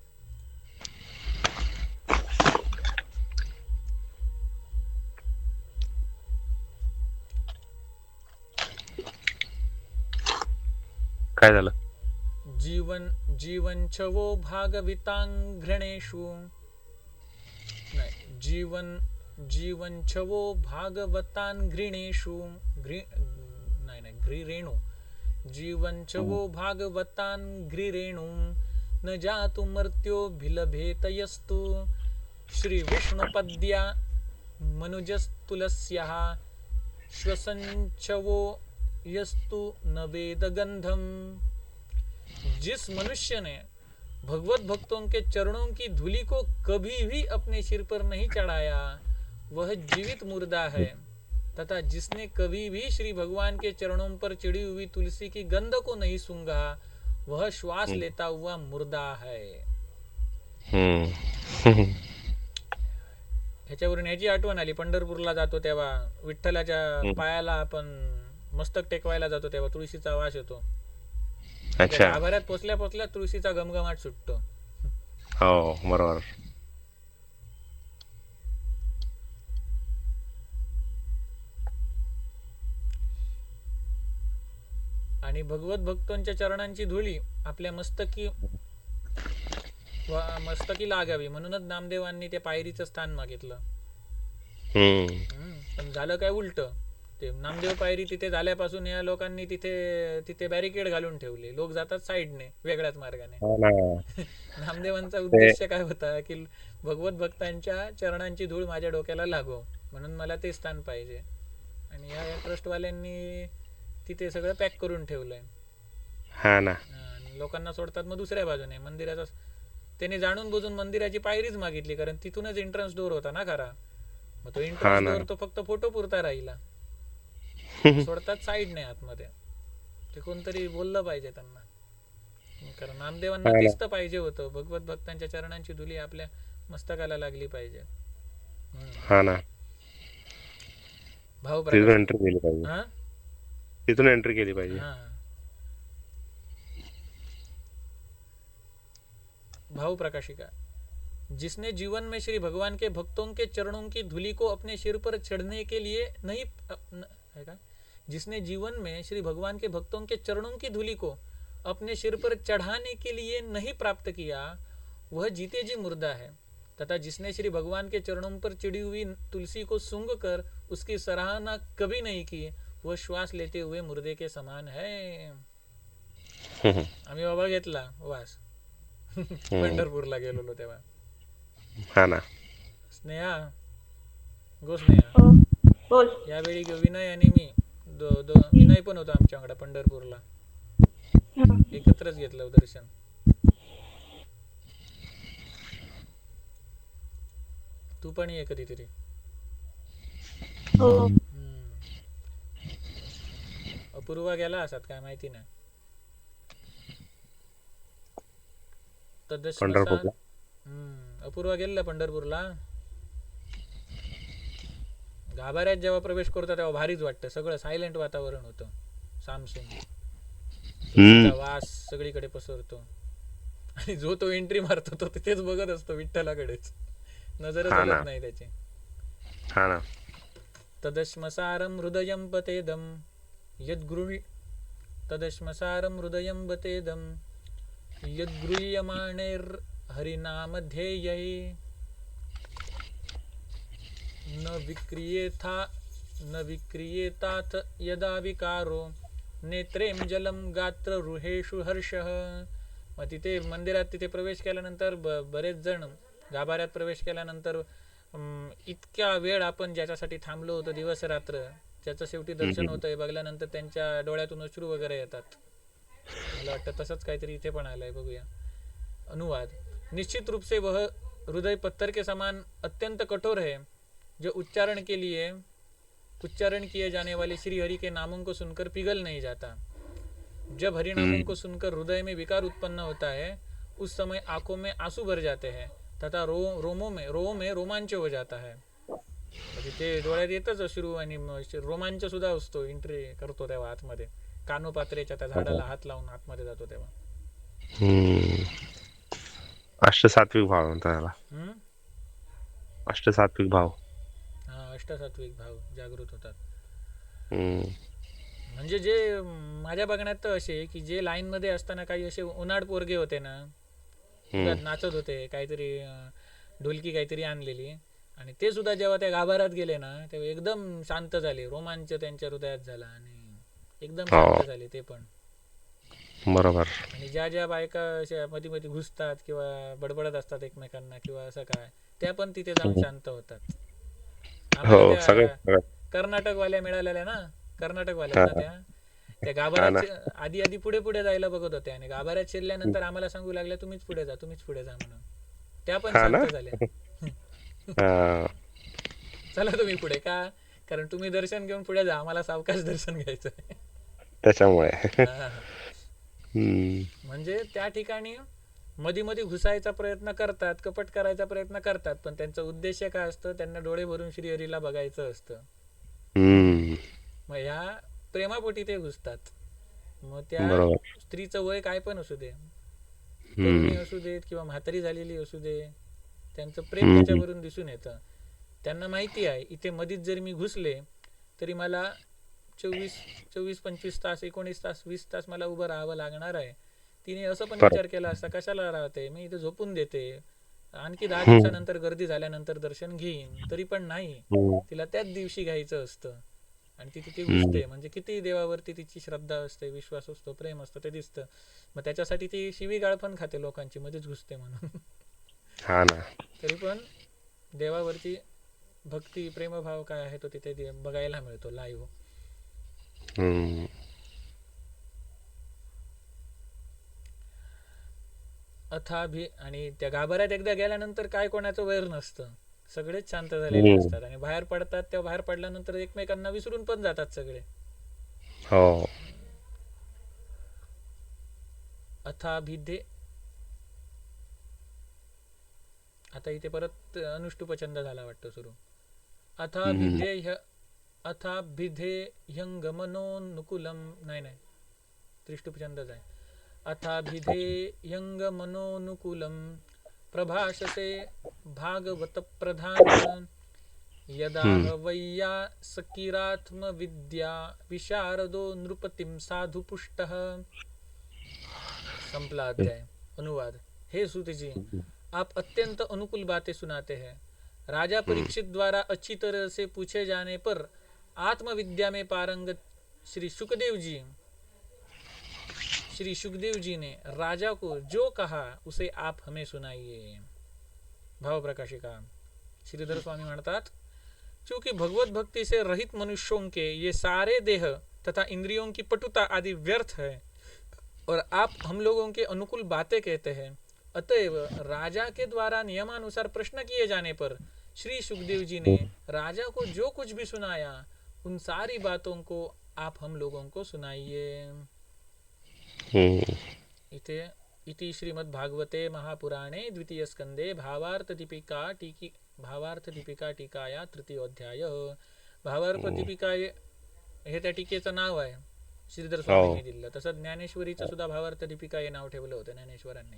काय झालं? जीवन छवो भागवितांघ्रणेषु नाही जीवन छवो भागवतांघ्रिणेषु घ्रिरेणु जीवन छवो भागवतांघ्रिरेणु न जातु मर्त्योभिलभेतयस्तु श्री विष्णुपद्या मनुजस्तुलस्यः श्वसंचवो यस्तु न वेद गंधम. जिस मनुष्य ने भगवत भक्तों के चरणों की धूलि को कभी भी अपने सिर पर नहीं चढ़ाया वह जीवित मुर्दा है, तथा जिसने कभी भी श्री भगवान के चरणों पर चिड़ी हुई तुलसी की गंध को नहीं सूंघा वह श्वास लेता हुआ मुर्दा है. ह्याच्यावरून ह्याची आठवण आली. पंढरपूरला जातो तेव्हा विठ्ठलाच्या पायाला आपण मस्तक टेकवायला जातो तेव्हा तुळशीचा वास येतो. अच्छा. गाभाऱ्यात पोचल्या पोचल्या तुळशीचा घमघमाट सुटतो. हो बरोबर. आणि भगवत भक्तांच्या चरणांची धुळी आपल्या मस्तकी लागावी म्हणूनच नामदेवांनी ते पायरीचं स्थान मागितलं. पण झालं काय उलट. ते नामदेव पायरी तिथे झाल्यापासून या लोकांनी तिथे बॅरिकेड घालून ठेवले. लोक जातात साईडने वेगळ्याच मार्गाने. नामदेवांचा उद्देश काय होता की भगवत भक्तांच्या चरणांची धूळ माझ्या डोक्याला लागो म्हणून मला ते स्थान पाहिजे. आणि या ट्रस्टवाल्यांनी तिथे सगळं पॅक करून ठेवलंय. लोकांना सोडतात मग दुसऱ्या बाजूने मंदिराचा. त्याने जाणून बुजून मंदिराची पायरीच मागितली कारण तिथूनच एंट्रन्स डोर होता ना खरा. मग तो एंट्रन्स डोर तो फक्त फोटो पुरता राहिला. सोडतात साईडने आतमध्ये. ते कोणतरी बोललं पाहिजे त्यांना. कारण नामदेवांना तेच तर पाहिजे होतं. भगवत भक्तांच्या चरणांची धुली आपल्या मस्तकाला लागली पाहिजे. भाव तिथून एंट्री केली पाहिजे. भाव प्रकाशिका. जिसने जीवन में श्री भगवान के भक्तों के चरणों की धूलि को अपने सिर पर चढ़ने के लिए नहीं जिसने जीवन में श्री भगवान के भक्तों के चरणों की धूलि को अपने सिर पर चढ़ाने के लिए नहीं प्राप्त किया वह जीते जी मुर्दा है, तथा जिसने श्री भगवान के चरणों पर चिड़ी हुई तुलसी को सूंघ कर उसकी सराहना कभी नहीं की वह श्वास लेते हुए मुर्दे के समान है. आम्ही बाबा घेतला वास पंढरपूरला गेलेलो तेव्हा. स्नेहा गो स्नेहा. यावेळी विनय आणि मी विनय पण होतो आमच्याकडे पंढरपूरला. एकत्रच घेतलं दर्शन. तू पण ये कधीतरी. अपूर्वा गेला असतात काय माहिती नाही. अपूर्वा गेला पंढरपूरला. गाभाऱ्यात जेव्हा प्रवेश करतो तेव्हा भारीच वाटतं. सगळं सायलेंट वातावरण होतं. सामसूम. तुळशीचा वास सगळीकडे पसरतो आणि जो तो एंट्री मारतो तो तिथेच बघत असतो विठ्ठलाकडेच, नजरच हा ना. हलत नाही त्याची. हा ना. तदश्मसारं हृदयं पतेदं यद्गृह्य तदश्मसारं हृदयं पतेदं यद्गृह्यमाणैर्हरिनामध्येयै न विक्रियेथा न विक्रियेताथ यदा विकारो नेत्रेम जलम गात्र रुहेषु हर्षः. मग तिथे मंदिरात तिथे प्रवेश केल्यानंतर बरेच जण गाभाऱ्यात प्रवेश केल्यानंतर इतक्या वेळ आपण ज्याच्यासाठी थांबलो होतो दिवस रात्र, ज्याचं शेवटी दर्शन होतंय बघल्यानंतर त्यांच्या डोळ्यातून अश्रू वगैरे येतात. मला वाटतं तसंच काहीतरी इथे पण आलंय, बघूया. अनुवाद. निश्चित रूप से वह हृदय पत्थर के समान अत्यंत कठोर है जो उच्चारण किए जाने वाले श्री हरि के नामों को सुनकर पिघल नहीं जाता. जब हरि नामों को सुनकर हृदय में विकार उत्पन्न होता है उस समय आंखों में आंसू भर जाते हैं तथा रोमों में रोमांच हो जाता है. ते डोळ्यात येतच अश्रू आणि रोमांच सुद्धा असतो. एंट्री करतो तेव्हा आतमध्ये, कानोपात्रेच्या त्या झाडाला हात लावून आतमध्ये जातो तेव्हा. अष्टसात्विक भाव म्हणतात त्याला. अष्टसात्विक भाव. हा, अष्टसात्विक भाव जागृत होतात. हम्म. म्हणजे जे माझ्या बघण्यात तर असे की जे लाईन मध्ये असताना काही असे उन्हाळ पोरगे होते ना, उगाच नाचत होते, काहीतरी ढोलकी काहीतरी आणलेली, आणि ते सुद्धा जेव्हा त्या गाभाऱ्यात गेले ना तेव्हा एकदम शांत झाले, रोमांच त्यांच्या हृदयात झाला आणि एकदम शांत झाले ते पण. बरोबर. आणि ज्या ज्या बायका अशा मध्ये मध्ये घुसतात किंवा बडबडत असतात एकमेकांना किंवा असं काय, त्या पण तिथे जाऊन शांत होतात. आम्हाला त्या कर्नाटकवाल्या मिळालेल्या ना, कर्नाटकवाल्या ना, त्या गाभाऱ्यात आधी आधी पुढे पुढे जायला बघत होत्या आणि गाभाऱ्यात शिरल्यानंतर आम्हाला सांगू लागल्या तुम्हीच पुढे जा म्हणून. त्या पण शांत झाल्या. चला तुम्ही पुढे, का कारण तुम्ही दर्शन घेऊन पुढे जा, आम्हाला सावकाश दर्शन घ्यायचं त्याच्यामुळे. म्हणजे त्या ठिकाणी मध्ये मध्ये घुसायचा प्रयत्न करतात, कपट करायचा प्रयत्न करतात, पण त्यांचा उद्देश काय असतं, त्यांना डोळे भरून श्रीहरीला बघायचं असतं. मग ह्या प्रेमापोटी ते घुसतात. मग त्या स्त्रीचं वय काय पण असू दे, तरुणी असू देत किंवा म्हातारी झालेली असू दे, त्यांचं प्रेम त्याच्यावरून दिसून येतं. त्यांना माहिती आहे इथे मधीच जर मी घुसले तरी मला 24-25 तास, 19 तास, 20 तास मला उभं राहावं लागणार आहे. तिने असं पण विचार केला असता, कशाला राहते, मी इथे झोपून देते, आणखी 10 दिवसानंतर गर्दी झाल्यानंतर दर्शन घेईन, तरी पण नाही, तिला त्याच दिवशी घ्यायचं असतं आणि ती तिथे घुसते. म्हणजे किती देवावरती तिची श्रद्धा असते, विश्वास असतो, प्रेम असतं, ते दिसतं. मग त्याच्यासाठी ती शिवीगाळ पण खाते लोकांची, मध्येच घुसते म्हणून. तरी पण देवावरती भक्ती, प्रेमभाव काय आहे तो तिथे बघायला मिळतो लाईव्ह. आणि त्या गाभाऱ्यात एकदा गेल्यानंतर काय कोणाचं वैर नसतं, सगळेच शांत झालेले असतात आणि बाहेर पडतात. तेव्हा बाहेर पडल्यानंतर एकमेकांना विसरून पण जातात सगळे. अथाभिधे. आता इथे परत अनुष्टुप छंद झाला वाटतं सुरू. अथाभिधेयंगमनोनुकूलम, नाही त्रिष्टुप छंदच आहे. अथाभिधेयंगमनोनुकूलम प्रभाषसे भागवत प्रधान यदा वैया सकीरात्म विद्या विशारदो नृपतिम साधु पुष्टः. संपला अध्याय. अनुवाद. हे सूतजी, आप अत्यंत अनुकूल बातें सुनाते हैं. राजा परीक्षित द्वारा अच्छी तरह से पूछे जाने पर आत्मविद्या में पारंगत श्री सुखदेव जी ने राजा को जो कहा उसे आप हमें सुनाइए. भाव प्रकाशिका. श्रीधर स्वामी म्हणतात, चूंकि भगवत भक्ति से रहित मनुष्यों के ये सारे देह तथा इंद्रियों की पटुता आदि व्यर्थ है और आप हम लोगों के अनुकूल बातें कहते हैं, अतएव राजा के द्वारा नियमानुसार प्रश्न किए जाने पर श्री सुखदेव जी ने राजा को जो कुछ भी सुनाया उन सारी बातों को आप हम लोगों को सुनाइए. इथे इति श्रीमद्भागवते महापुराणे द्वितीय स्कंदे भावार्थ दीपिका टीकाया तृतीयोध्याय. भावार्थ दीपिका हे त्या टीकेचं नाव आहे. श्रीधर स्वामींनी दिलं. तसं ज्ञानेश्वरीचं सुद्धा भावार्थ दीपिका हे नाव ठेवलं होतं ज्ञानेश्वरांनी.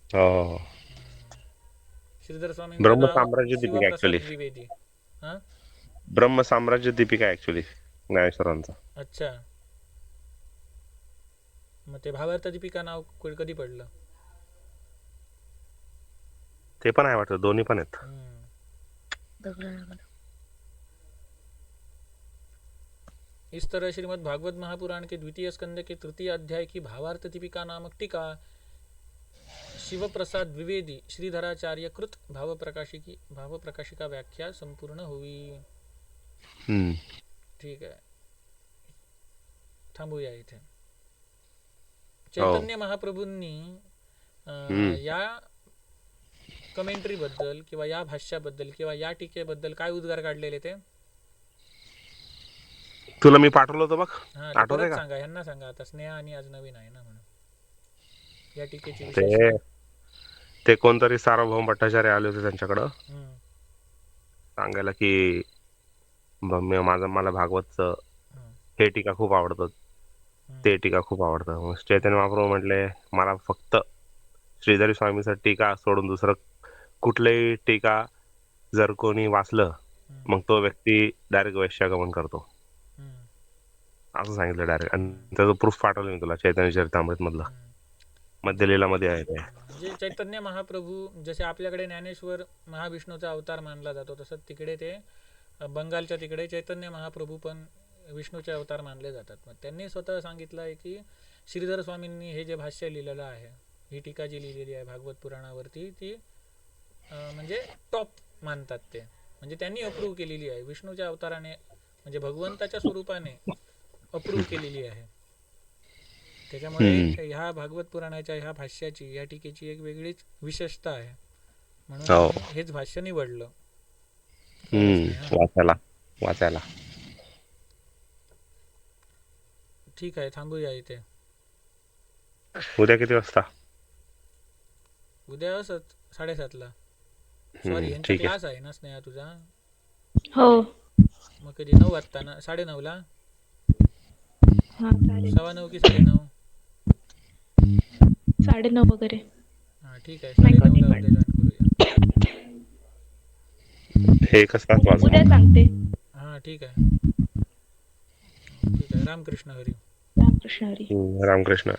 हो. श्रीधर स्वामींचं ब्रह्म नाव साम्राज्य दीपिका शिवप्रसाद ऍक्च्युली. द्विवेदी. हा, ब्रह्म साम्राज्य दीपिका ऍक्च्युली ज्ञानेश्वरांचा. अच्छा. मग ते भावार्थ दीपिका नाव कधी पडलं? ते पण आहे वाटतं, दोन्ही पण आहेत. इस तरह श्रीमद् भागवत महापुराण के द्वितीय स्कंद के तृतीय अध्याय की भावार्थ दीपिका नामक टीका शिव प्रसाद द्विवेदी श्रीधराचार्य कृत भावप्रकाशिका व्याख्या संपूर्ण हुई. ठीक आहे, थांबूया इथे. चैतन्य महाप्रभूंनी या कमेंट्री बद्दल किंवा या भाष्याबद्दल किंवा या टीकेबद्दल काय उद्गार काढलेले ते तुला मी पाठवलं होतं बघ, हा, ते आठवतंय परत का? सांगा. यांना सांगा आता, स्नेहा आणि आज नवीन आहे ना म्हणून या टीकेची ते विशेषता. ते कोणतरी सार्वभौम भट्टाचार्य आले होते त्यांच्याकडं हम्म, सांगायला की मला भागवतचं हम्म, हे टीका खूप आवडतं, ते टीका खूप आवडतं. मग चैतन्य महाप्रभू म्हटले मला फक्त श्रीधरी स्वामीचं टीका सोडून दुसरं कुठलंही टीका जर कोणी वाचलं मग तो व्यक्ती डायरेक्ट वैश्यागमन करतो, हम्म, असं सांगितलं डायरेक्ट. आणि त्याचं प्रूफ पाठवलं मी तुला, चैतन्य चरितामृत मधलं, मध्य लीलामध्ये आहे ते. म्हणजे चैतन्य महाप्रभू जसे आपल्याकडे ज्ञानेश्वर महाविष्णूचा अवतार मानला जातो, तसं तिकडे ते बंगालच्या तिकडे चैतन्य महाप्रभू पण विष्णूचे अवतार मानले जातात. मग त्यांनी स्वतः सांगितलं आहे की श्रीधर स्वामींनी हे जे भाष्य लिहिलेलं आहे, ही टीका जी लिहिलेली आहे भागवत पुराणावरती, ती म्हणजे टॉप मानतात ते. म्हणजे त्यांनी अप्रूव्ह केलेली आहे, विष्णूच्या अवताराने म्हणजे भगवंताच्या स्वरूपाने अप्रूव्ह केलेली आहे. त्याच्यामुळे ह्या भागवत पुराणाच्या ह्या भाष्याची, या टीकेची एक वेगळीच विशेषता आहे, म्हणून आम्ही हेच भाष्य निवडलं वाचायला. ठीक आहे, थांबूया इथे. उद्या किती वाजता? उद्या 7:30ला. सॉरी, यांचा ठीक आहे. क्लास आहे ना स्नेहा तुझा? हो. मग कधी 9 वाजता ना? 9:30ला? हा चालेल. 9:15 की 9:30? 9:30 वगैरे. हा ठीक आहे, 9:30ला उद्या जॉईन करूया. हे कसं वाजता? उद्या सांगते. हा ठीक आहे, ठीक आहे. रामकृष्ण हरी. रामकृष्ण हरी. रामकृष्ण.